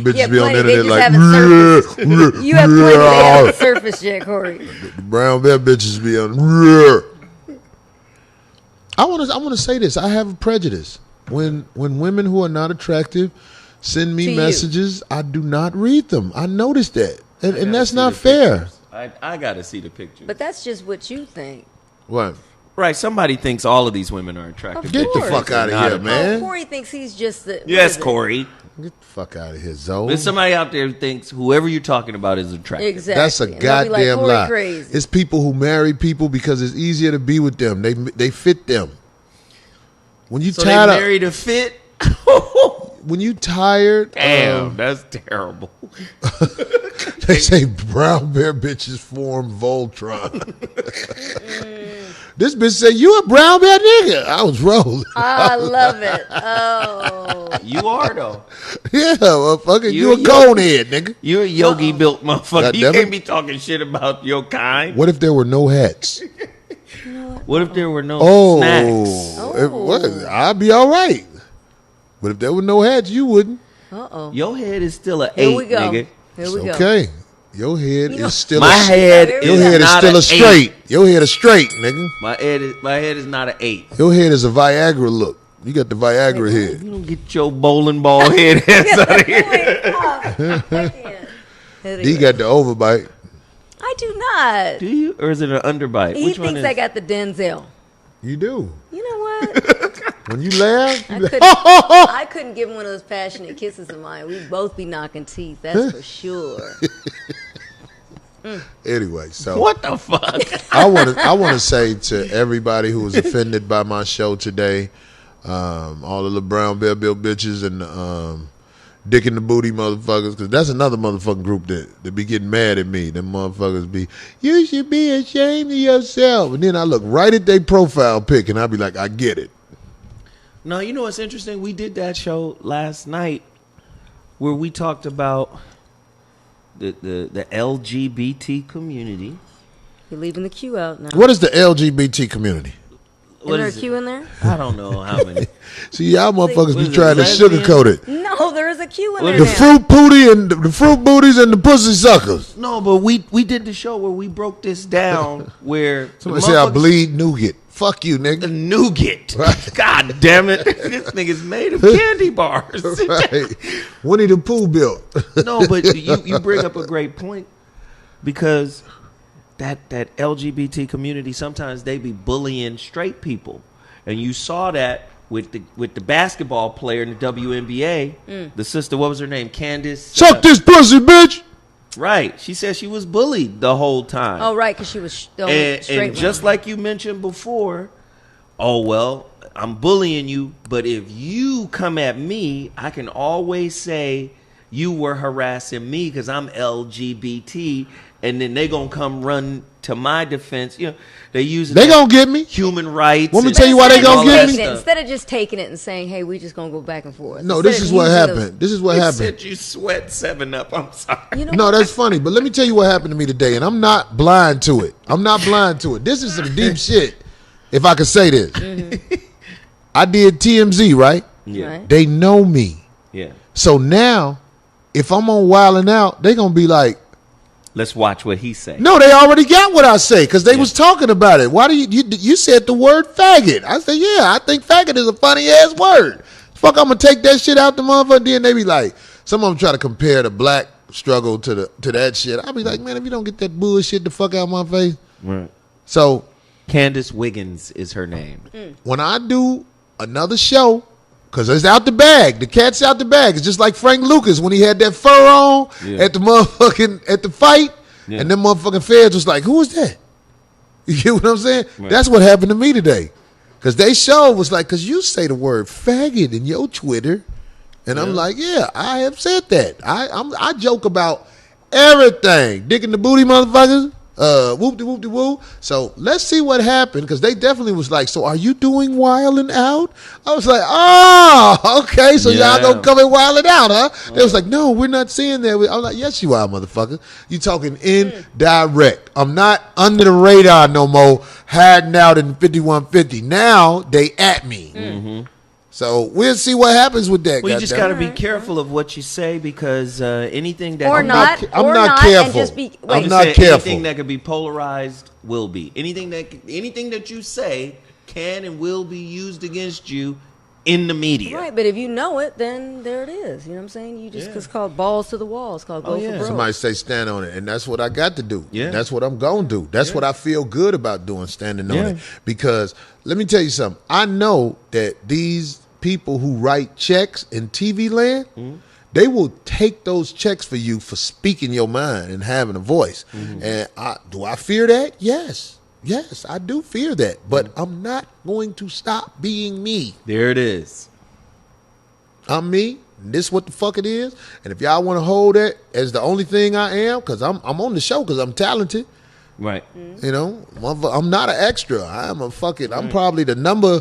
bitches Yeah, be on the plenty. They internet just like, haven't surfaced. You have plenty. They haven't surfaced yet, Corey. the brown bear bitches be on. I want to say this. I have a prejudice. When women who are not attractive send me To you. messages, I do not read them. I noticed that, and gotta that's see not the fair. pictures. I got to see the pictures. But that's just what you think. What? Right, somebody thinks all of these women are attractive. Get the They fuck think outta they're here, not man. Oh, Corey thinks he's just the. Yes, Corey. Get the fuck out of here, Zoe. There's somebody out there who thinks whoever you're talking about is attractive. Exactly. That's a And they'll be like, goddamn Corey lie. Crazy. It's people who marry people because it's easier to be with them. They fit them. When you So they tired of, married a fit? when you tired, Damn, that's terrible. they say brown bear bitches form Voltron. This bitch said, you a brown bad nigga. I was rolling. I love it. Oh. You are, though. Yeah, motherfucker. You a conehead, nigga. You a yogi built motherfucker. God You damn it. can't be talking shit about your kind. What if there were no hats? What if there were no snacks? I'd be all right. But if there were no hats, you wouldn't. Uh-oh. Your head is still an Here 8, we go. nigga. Here we go. Okay. Your head is still My head your is head is not still a an straight. 8. Your head is straight, nigga. My head is not an 8. Your head is a Viagra look. You got the Viagra head. You don't get your bowling ball head ass out of here. D got the overbite. I do not. Do you? Or is it an underbite? He Which one thinks is I got the Denzel. You do. You know what? When you laugh, you I couldn't give him one of those passionate kisses of mine. We'd both be knocking teeth. That's for sure. Anyway, so what the fuck? I want to say to everybody who was offended by my show today, all of the brown bear built bitches and dick in the booty motherfuckers, because that's another motherfucking group that be getting mad at me. Them motherfuckers be, you should be ashamed of yourself. And then I look right at their profile pic and I be like, I get it. No, you know what's interesting? We did that show last night where we talked about the LGBT community. You're leaving the queue out now. What is the LGBT community? Is there a queue in there? I don't know how many. See, y'all motherfuckers be trying to sugarcoat it. No, there is a queue in there The now. fruit booty and the fruit booties and the pussy suckers. No, but we did the show where we broke this down where Somebody say I bleed nougat. Fuck you, nigga. Nougat. Right. God damn it. This nigga's made of candy bars. Right. Winnie the Pooh built. No, but you bring up a great point because that LGBT community, sometimes they be bullying straight people. And you saw that with the basketball player in the WNBA, the sister, what was her name? Candace. Suck this pussy, bitch. Right. She said she was bullied the whole time. Oh, right, because she was and straight. just like you mentioned before, oh, well, I'm bullying you, but if you come at me, I can always say you were harassing me because I'm LGBT, and then they going to come run to my defense. You know, they gonna get me. Human rights. Let me tell you why they gonna get me. Instead of just taking it and saying, hey, we just going to go back and forth. No, this is what happened. This is what happened. Said you sweat 7-Up. I'm sorry. No, that's funny. But let me tell you what happened to me today, and I'm not blind to it. This is some deep shit, if I could say this. Mm-hmm. I did TMZ, right? Yeah. Right. They know me. Yeah. So now, if I'm on Wildin' Out, they going to be like, let's watch what he say. No, they already got what I say because they was talking about it. Why do you said the word faggot? I said, yeah, I think faggot is a funny ass word. Fuck, I'm gonna take that shit out the motherfucker. Then they be like, some of them try to compare the black struggle to that shit. I be like, man, if you don't get that bullshit the fuck out of my face. Right. So Candace Wiggins is her name. When I do another show, because it's out the bag. The cat's out the bag. It's just like Frank Lucas when he had that fur on at the fight. Yeah. And them motherfucking feds was like, who is that? You get what I'm saying? Right. That's what happened to me today. Because they show was like, because you say the word faggot in your Twitter. And I'm like, yeah, I have said that. I joke about everything. Dick in the booty, motherfuckers. Whoop-de-whoop-de-woo. So let's see what happened, because they definitely was like, so are you doing Wildin' Out? I was like, oh, okay, so y'all gonna come and Wildin' Out, huh? They was like, no, we're not seeing that. I was like, yes, you are, motherfucker. You talking indirect. I'm not under the radar no more, hiding out in 5150. Now they at me. Mm-hmm. So we'll see what happens with that. Well, you just got to be careful of what you say, because anything that I'm not careful. I'm not careful. Anything that could be polarized will be. Anything that you say can and will be used against you in the media. Right, but if you know it, then there it is. You know what I'm saying? You just it's called balls to the wall. It's called go for broke. Somebody say stand on it, and that's what I got to do. Yeah, that's what I'm gonna do. That's what I feel good about doing, standing on it. Because let me tell you something. I know that these people who write checks in TV land, they will take those checks for you for speaking your mind and having a voice. And do I fear that? Yes. Yes, I do fear that. But I'm not going to stop being me. There it is. I'm me. And this what the fuck it is. And if y'all want to hold that as the only thing I am, because I'm on the show because I'm talented, Right. You know, I'm not an extra. I'm a fucking. I'm probably the number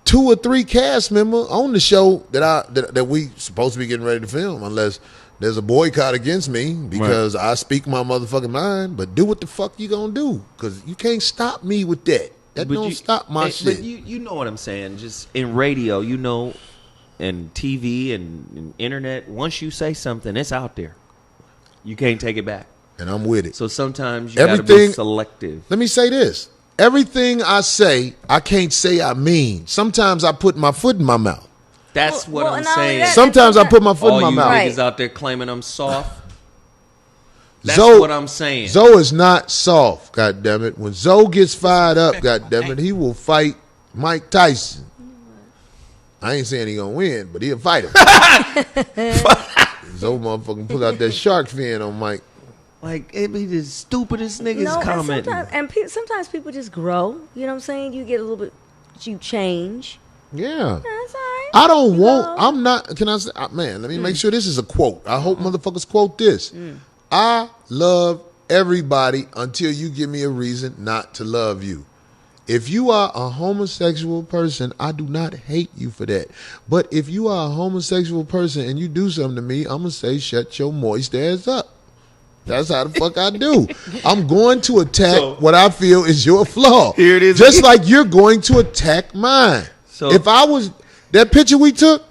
2 or 3 cast member on the show that we supposed to be getting ready to film, unless there's a boycott against me because I speak my motherfucking mind. But do what the fuck you gonna do? Because you can't stop me with that. That don't stop my shit. But you know what I'm saying. Just in radio, you know, and TV and internet, once you say something, it's out there. You can't take it back. And I'm with it. So sometimes you gotta be selective. Let me say this. Everything I say, I can't say I mean. Sometimes I put my foot in my mouth. That's what I'm saying. Sometimes I put my foot in my mouth. All you niggas out there claiming I'm soft. That's what I'm saying. Zoe is not soft, goddammit. When Zoe gets fired up, goddammit, he will fight Mike Tyson. I ain't saying he gonna win, but he'll fight him. Zoe motherfucking pull out that shark fin on Mike. Like, it be the stupidest niggas commenting. Sometimes people just grow. You know what I'm saying? You get a little bit, you change. Yeah. That's all right. I don't want, I'm not, can I say, man, let me make sure this is a quote. I hope motherfuckers quote this. I love everybody until you give me a reason not to love you. If you are a homosexual person, I do not hate you for that. But if you are a homosexual person and you do something to me, I'm going to say, shut your moist ass up. That's how the fuck I do. I'm going to attack what I feel is your flaw. Here it is. Just like you're going to attack mine. So if I was, that picture we took,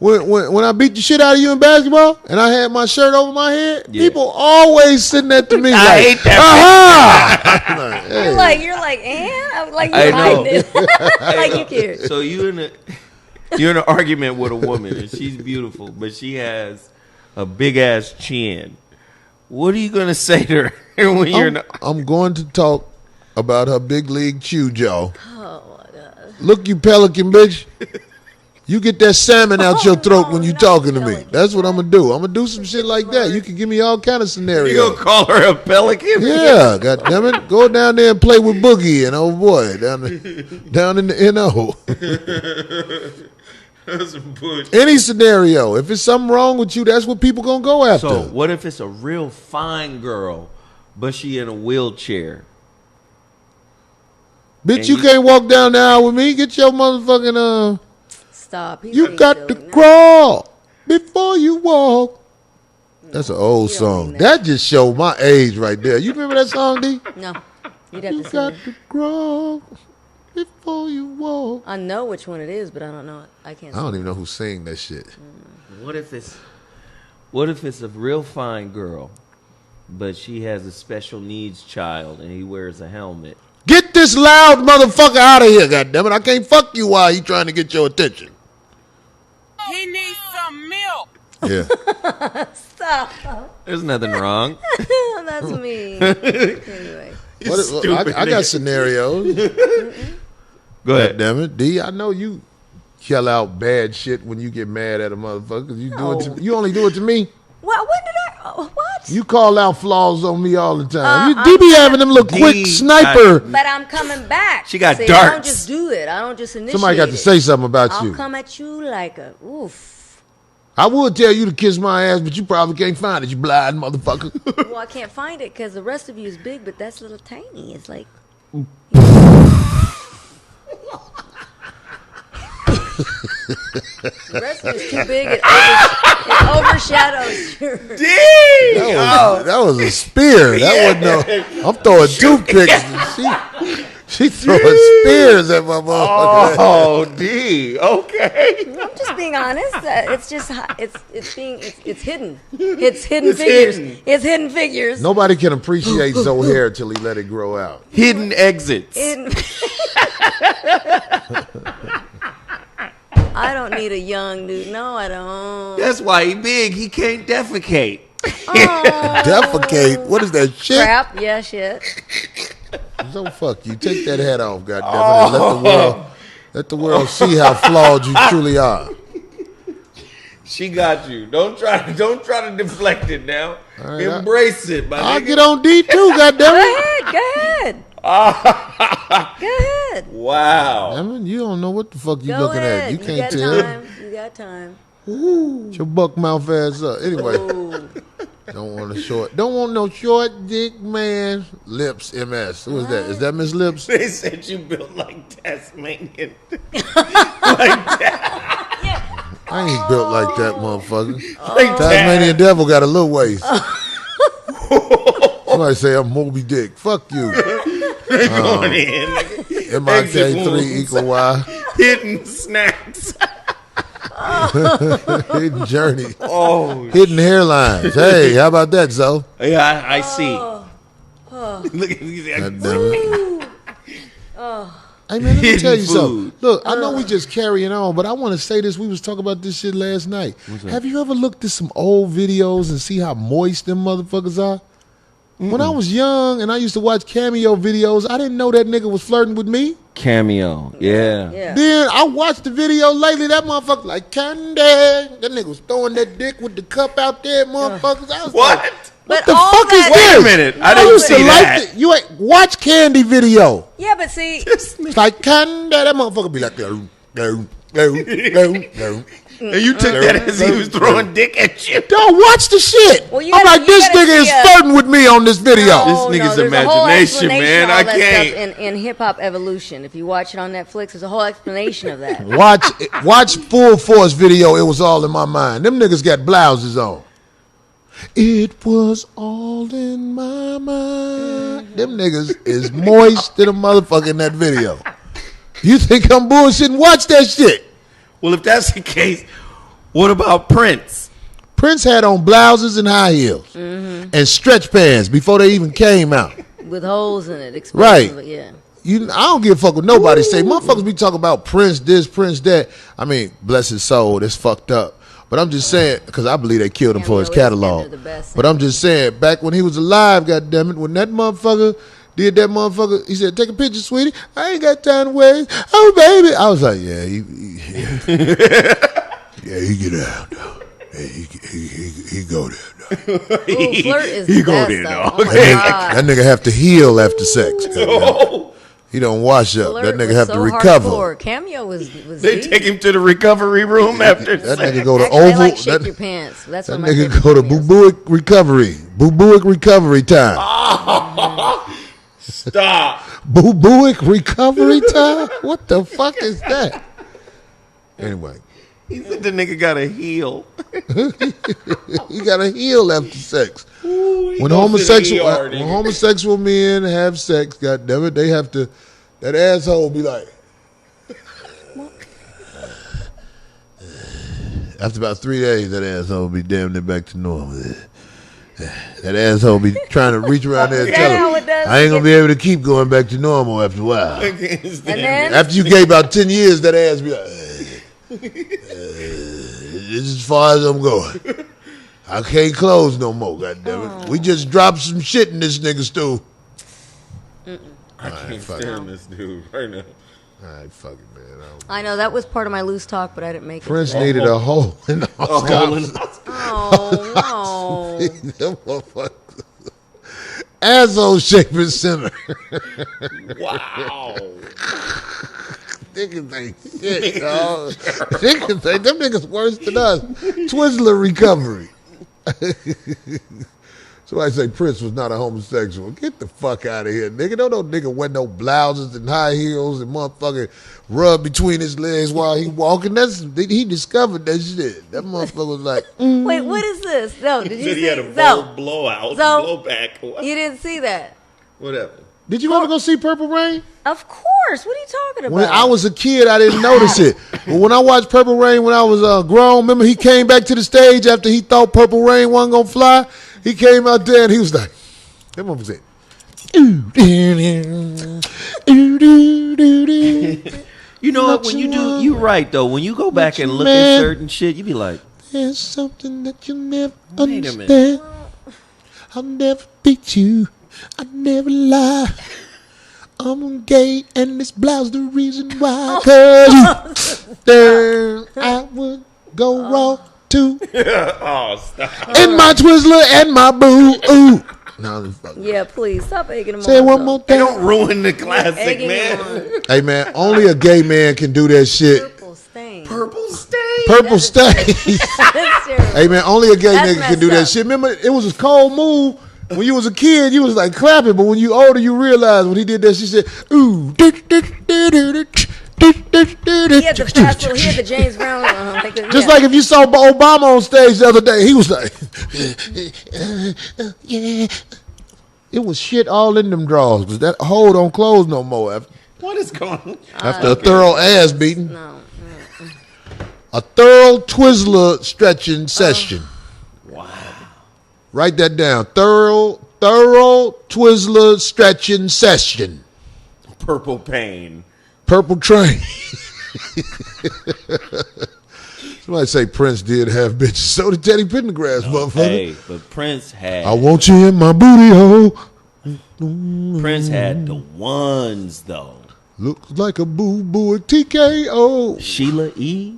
when I beat the shit out of you in basketball and I had my shirt over my head, people always sitting there to me I hate that. Like, hey. You're like, and like you hiding it. Like you care. So you're in an argument with a woman and she's beautiful, but she has a big ass chin. What are you gonna say to her when you're not? I'm going to talk about her big league chew jaw. Oh my God. Look, you pelican bitch. You get that salmon out your throat when you talking to me. That's what I'm gonna do. I'm gonna do some shit like that. You can give me all kind of scenarios. You gonna call her a pelican? Yeah, goddammit. Go down there and play with Boogie and oh boy, down in the NO. That's some bullshit. Any scenario. If it's something wrong with you, that's what people gonna go after. So what if it's a real fine girl, but she in a wheelchair? Bitch, you can't walk down the aisle with me. Get your motherfucking Stop. You got to crawl before you walk. That's an old song. That just showed my age right there. You remember that song, D? No. You'd have You to got sing to crawl before you walk. I know which one it is, but I don't know it. I can't. I don't even know who sang that shit. What if it's a real fine girl, but she has a special needs child and he wears a helmet? Get this loud motherfucker out of here, goddammit. I can't fuck you while he trying to get your attention. He needs some milk. Yeah. Stop. There's nothing wrong. That's me. Anyway. I got scenarios. Go ahead. Goddammit. D, I know you yell out bad shit when you get mad at a motherfucker. You only do it to me. What? When did I? What? You call out flaws on me all the time. You be having them little quick sniper. But I'm coming back. She got darts. I don't just do it. I don't just initiate. Somebody got to say something about you. I'll come at you like a oof. I would tell you to kiss my ass, but you probably can't find it, you blind motherfucker. Well, I can't find it because the rest of you is big, but that's a little tiny. It's like. The rest of it is too big. It overshadows your. That was a spear. That wasn't no. I'm throwing toothpicks. She throwing spears at my motherfucker. Oh, D. Okay. I'm just being honest. It's just it's hidden. It's hidden figures. It's hidden figures. Nobody can appreciate Zoe hair till he let it grow out. Hidden exits. I don't need a young dude. No, I don't. That's why he big. He can't defecate. Oh. Defecate? What is that shit? Crap. Yeah, shit. So fuck you. Take that hat off, goddammit. Let the world see how flawed you truly are. She got you. Don't try to deflect it now. Right, embrace it, my I'll nigga. get on D too, goddammit. Go ahead. Go ahead. Wow. I mean, you don't know what the fuck you looking at. You can't got tell. Time. You got time. Get your buck mouth ass up. Anyway. Don't want no short dick man. Lips MS. Who is that? Is that Miss Lips? They said you built like Tasmanian. Like that. I ain't built like that, motherfucker. Tasmanian devil got a little waist. Somebody say I'm Moby Dick. Fuck you. Going in. MIK3 equal Y. Hidden snacks. Hidden journey. Oh, hidden hairlines. Hey, how about that, Zoe? Yeah, I see. Look at these. Hey man, let me tell you something. Look, I know we just carrying on, but I want to say this. We was talking about this shit last night. Have you ever looked at some old videos and see how moist them motherfuckers are? When I was young and I used to watch Cameo videos, I didn't know that nigga was flirting with me. Cameo, yeah. Then I watched the video lately. That motherfucker like candy. That nigga was throwing that dick with the cup out there, motherfuckers. I was like, what the fuck is this? Wait a minute, I didn't see that. You ain't watch Candy video. Yeah, but see, it's like candy. That motherfucker be like, go. And you took that as he was throwing dick at you. Don't watch the shit. Well, I'm like, this nigga is flirting with me on this video. This nigga's imagination, man. I can't. In hip hop evolution, if you watch it on Netflix, there's a whole explanation of that. Watch Full Force video. It was all in my mind. Them niggas got blouses on. It was all in my mind. Them niggas is moist to the motherfucker in that video. You think I'm bullshitting? Watch that shit. Well, if that's the case, what about Prince? Prince had on blouses and high heels and stretch pants before they even came out. With holes in it. Right. Yeah. I don't give a fuck what nobody say. Motherfuckers be talking about Prince this, Prince that. I mean, bless his soul, that's fucked up. But I'm just saying, because I believe they killed him for his catalog. But I'm just saying, back when he was alive, goddammit, when that motherfucker did that motherfucker, he said, take a picture, sweetie. I ain't got time to wait. Oh, baby. I was like, yeah, he get out, though. Yeah, he go there, though. Ooh, flirt is he the go best, there, though. dog. Oh my God. That nigga have to heal after sex. He don't wash up. Flirt that nigga was have so to recover. Hardcore. Cameo was They deep. take him to the recovery room after that sex. nigga go to Actually, Oval. I like Shake Your Pants. That's that one of my nigga favorite go to cameos. Boo-Booick recovery. Boo-Booick recovery time. Stop. Boo-Booick recovery time? What the fuck is that? Anyway. He said the nigga got a heel. He got a heel after sex. Ooh, when homosexual men have sex, goddammit, they have to, that asshole be like, after about 3 days, that asshole be damn near back to normal. That asshole be trying to reach around there and tell him, I ain't going to be able to keep going back to normal after a while. And then? After you gave about 10 years, that ass be like, this is as far as I'm going. I can't close no more, goddammit. We just dropped some shit in this nigga stew. I can't stand this dude right now. All right, fuck it, man. I know that was part of my loose talk, but I didn't make it. Prince needed a hole in the Oh, no. Asshole shaping center. Wow. Niggas ain't shit, dog. Niggas ain't, them niggas worse than us. Twizzler recovery. Somebody say Prince was not a homosexual. Get the fuck out of here, nigga. Don't no nigga wear no blouses and high heels and motherfucking rub between his legs while he walking. He discovered that shit. That motherfucker was like, Wait, what is this? No, did you He see? had a bold blowout, blowback. What? You didn't see that? Whatever. Did you ever go see Purple Rain? Of course. What are you talking about? When I was a kid, I didn't notice it. But when I watched Purple Rain when I was grown, remember he came back to the stage after he thought Purple Rain wasn't going to fly? He came out there and he was like, that motherfucker said, you know what? When you do, you're right though. When you go back and look at certain shit, you be like, there's something that you'll never wait a minute. understand. I'll never beat you. I never lie. I'm gay and this blouse the reason why. Cause there I would go wrong too. oh, stop. And my Twizzler and my boo. Ooh. No, yeah, please stop egging them on. Say it one more They time. don't ruin the classic, man. Hey man, only a gay man can do that shit. Purple stain. Purple stain. Purple stain. terrible. Hey man, only a gay That's nigga can do messed that up. shit. Remember, it was a cold move. When you was a kid, you was like clapping, but when you older, you realize when he did that, she said, ooh. He had the fast little, he had the James Brown. Just like if you saw Obama on stage the other day, he was like, yeah. It was shit all in them drawers, because that hole don't close no more. What is going on? After a thorough ass beating. No. A thorough Twizzler stretching session. Wow. Write that down. Thorough Twizzler stretching session. Purple pain. Purple train. Somebody say Prince did have bitches. So did Teddy Pendergrass, motherfucker. Hey, but Prince had. I want you in my booty hole. Prince had the ones though. Looks like a boo boo TKO. Sheila E.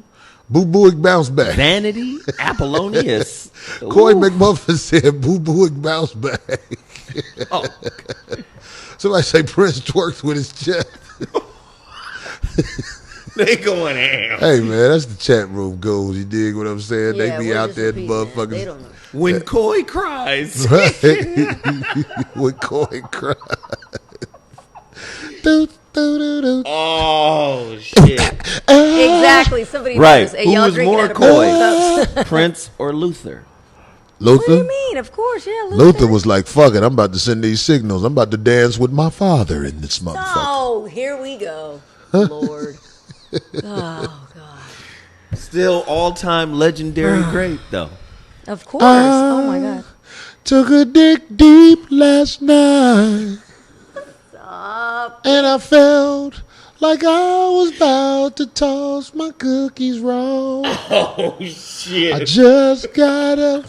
Boo boo bounce back. Vanity. Apollonius. Corey McMuffin said boo boo bounce back. Oh. Somebody say Prince twerked with his chest. They going ham. Hey man, that's the chat room goals. You dig what I'm saying? Yeah, they be we're out just there, repeating that. motherfuckers. They don't know. When Coy cries. Right. When Coy cries. Oh shit. Exactly. Somebody Right. knows. Hey, Who y'all was drinking more out of both cups. Coy? Prince or Luther? What do you Luther? mean? Of course, yeah. Luther was like, fuck it, I'm about to send these signals. I'm about to dance with my father in this motherfucker. Oh, here we go. Lord. Oh, God. Still all-time legendary great though. Of course. Oh, my God. Took a dick deep last night. Stop. And I felt like I was about to toss my cookies raw. Oh shit. I just got up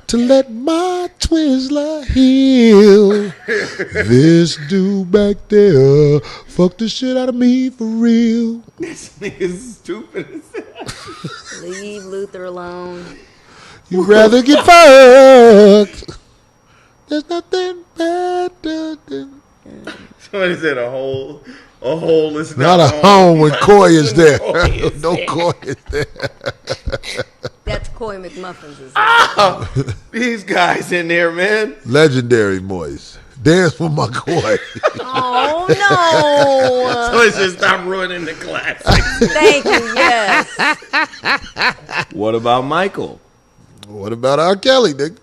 to let my Twizzler heal. This dude back there fucked the shit out of me for real. This nigga's stupid as hell. Leave Luther alone. You'd rather get fucked. There's nothing better than... Somebody said a hole is Not not a home when Coy is there. Coy No Coy is there. That's Coy McMuffins. Oh, these guys in there, man. Legendary boys. Dance with my Coy. Oh, no. Somebody said stop ruining the classic. Thank you, yes. What about Michael? What about R. Kelly, nigga?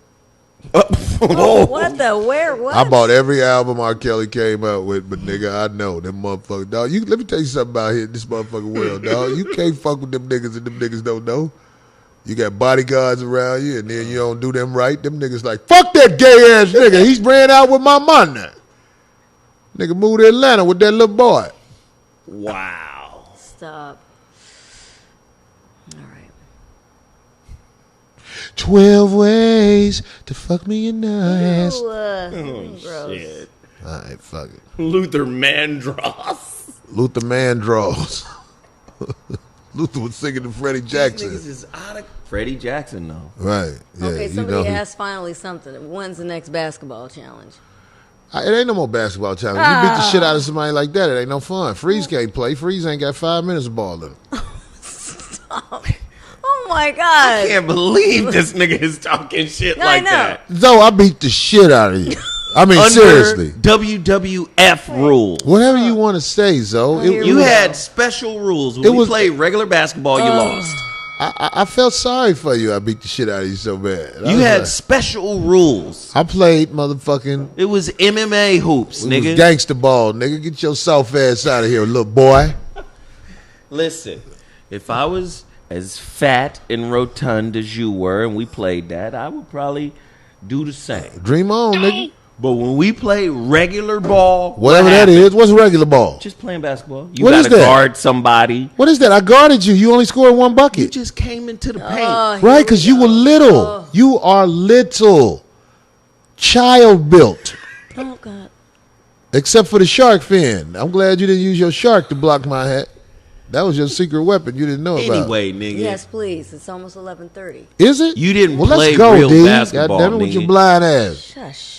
Oh, what the, where, what? I bought every album R. Kelly came out with, but nigga, I know them motherfuckers, dog. Let me tell you something about here in this motherfucking world, dog. You can't fuck with them niggas and them niggas don't know. You got bodyguards around you, and then you don't do them right. Them niggas like, fuck that gay ass nigga. He's ran out with my money. Nigga moved to Atlanta with that little boy. Wow. Stop. All right. 12 ways to fuck me in the ass. Gross. Shit. All right, fuck it. Luther Mandross. Luther Mandross. Luther was singing to Freddie Jackson. These niggas is out of Freddie Jackson though. Right. Yeah, Okay, you somebody know asked finally something. When's the next basketball challenge? It ain't no more basketball challenge. You beat the shit out of somebody like that, it ain't no fun. Freeze can't play. Freeze ain't got 5 minutes of ball in him. Stop. Oh my God. I can't believe this nigga is talking shit No, like I know. that. Zoe, I beat the shit out of you. I mean, Under seriously. WWF rules. Whatever you want to say, Zoe. You had special rules. When we played regular basketball, you lost. I felt sorry for you. I beat the shit out of you so bad. You had special rules. I played motherfucking. It was MMA hoops, It nigga. was gangster ball, nigga. Get your soft ass out of here, little boy. Listen, if I was as fat and rotund as you were and we played that, I would probably do the same. Dream on, nigga. But when we play regular ball, Whatever that is, what's regular ball? just playing basketball. You What is gotta that? guard somebody. What is that? I guarded you. You only scored one You bucket. just came into the paint. Right, because you were little. You are little. Child built. Oh God. Except for the shark fin. I'm glad you didn't use your shark to block my hat. That was your secret weapon you didn't know about. Anyway, nigga. Yes, please. It's almost 11:30. Is it? You didn't well, play let's go, real D. basketball, God damn it with nigga. your blind ass. Shush.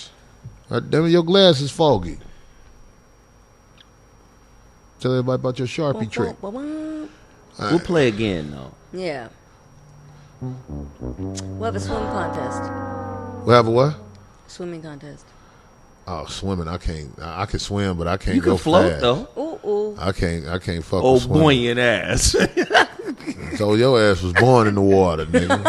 God damn it, your glass is foggy. Tell everybody about your Sharpie trick. We'll play again, though. Yeah. We'll have a swim contest. We'll have a what? Swimming contest. Oh, swimming. I can't. I can swim, but I can't You go can float fast. though. Ooh. I can't fuck Oh, with swimming. buoyant ass. So your ass was born in the water, nigga.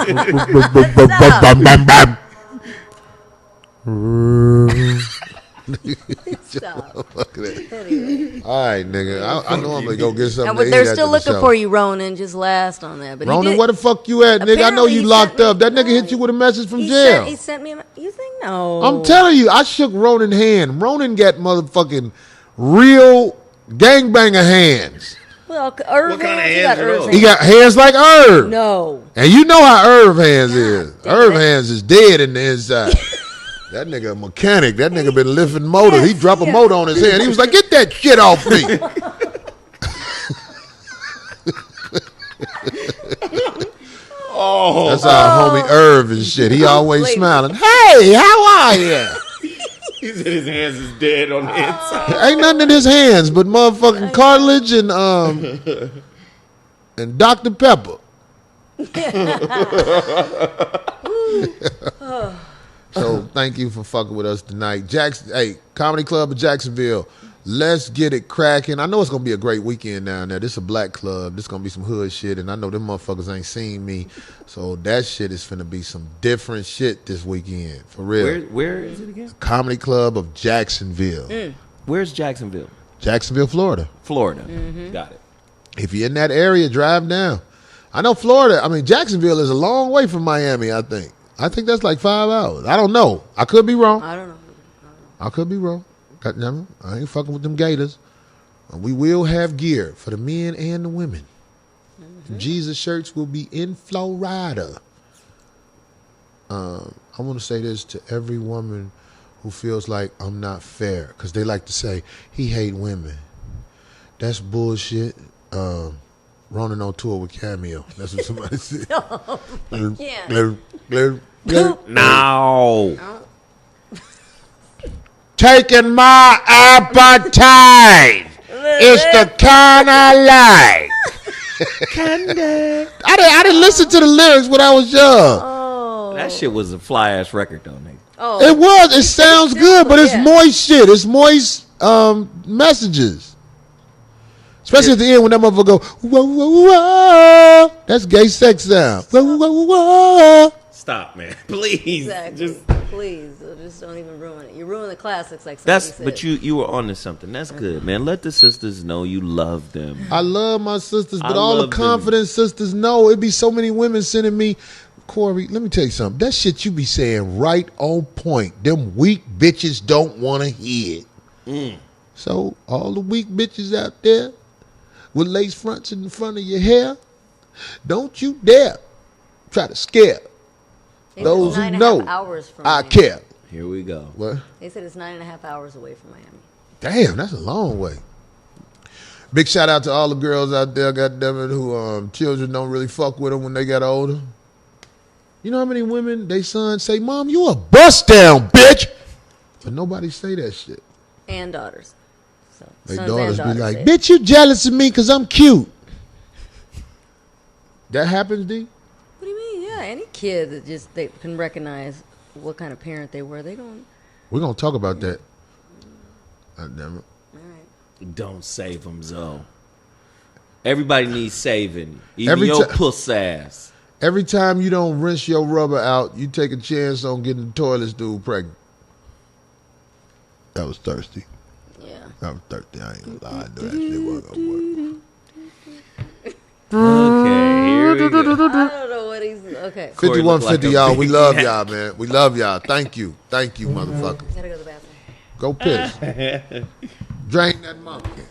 Stop. Anyway. All right, nigga. I normally go get something to eat They're after still the looking show. for you, Ronan. Just last on that. But Ronan, where the fuck you at, nigga? I know you locked up. That nigga hit you with a message from jail. He sent me. You think no? I'm telling you, I shook Ronan's hand. Ronan got motherfucking real gangbanger hands. Well, Irv What kind of hands? hands are those? He got hands like Irv. No. And you know how Irv hands is. Irv hands is dead in the inside. That nigga a mechanic. That nigga been lifting motors. He dropped a motor on his head. He was like, get that shit off me. Oh, that's our homie Irv and shit. He always smiling. Hey, how are you? He said his hands is dead on the inside. Ain't nothing in his hands but motherfucking cartilage and Dr. Pepper. So thank you for fucking with us tonight. Hey, Comedy Club of Jacksonville. Let's get it cracking. I know it's going to be a great weekend down there. This is a black club. This is going to be some hood shit, and I know them motherfuckers ain't seen me. So that shit is finna be some different shit this weekend, for real. Where is it again? Comedy Club of Jacksonville. Where's Jacksonville? Jacksonville, Florida. Florida. Mm-hmm. Got it. If you're in that area, drive down. I know Florida, Jacksonville is a long way from Miami, I think. I think that's like 5 hours. I don't know. I could be wrong. I don't know. I could be wrong. Goddamn it. I ain't fucking with them gators. We will have gear for the men and the women. Mm-hmm. Jesus shirts will be in Florida. I want to say this to every woman who feels like I'm not fair, because they like to say, he hate women. That's bullshit. Ronan on tour with Cameo. That's what somebody said. No. Taking my appetite. It's the kind I like. I didn't listen to the lyrics when I was young. Oh. That shit was a fly ass record though, nigga. Oh. It was. It sounds good, but it's moist shit. It's moist messages. Especially at the end when that motherfucker go, whoa, whoa, whoa. That's gay sex sound. Whoa, whoa, whoa. Stop, man. Please. Exactly. Please, just don't even ruin it. You ruin the classics like somebody That's said. but you were onto something. That's good, man. Let the sisters know you love them. I love my sisters, but I all the love confident sisters know. It be so many women sending me, Corey, let me tell you something. That shit you be saying right on point. Them weak bitches don't want to hear it. So all the weak bitches out there with lace fronts in the front of your hair, don't you dare try to scare those who know I care. Here we go. What? They said it's 9.5 hours away from Miami. Damn, that's a long way. Big shout out to all the girls out there, goddammit, who children don't really fuck with them when they got older. You know how many women they sons say, Mom, you a bust down, bitch. But nobody say that shit. And daughters. So They sons daughters and be like, say it. bitch, you jealous of me because I'm cute. That happens, D? What do you mean? Yeah, any kid that just they can recognize what kind of parent they were, they don't. We're going to talk about that. God damn it. All right. Don't save them, Zoe. Everybody needs saving. Even Every your ti- puss ass. Every time you don't rinse your rubber out, you take a chance on getting the toilet stool pregnant. That was thirsty. Yeah. I was thirsty. I ain't gonna lie. I knew that shit wasn't gonna work. Okay, here we go. I don't know what he's. Okay. 5150, y'all. We love y'all, man. We love y'all. Thank you. Thank you, motherfucker. Gotta go to the bathroom. Go piss. Drain that monkey.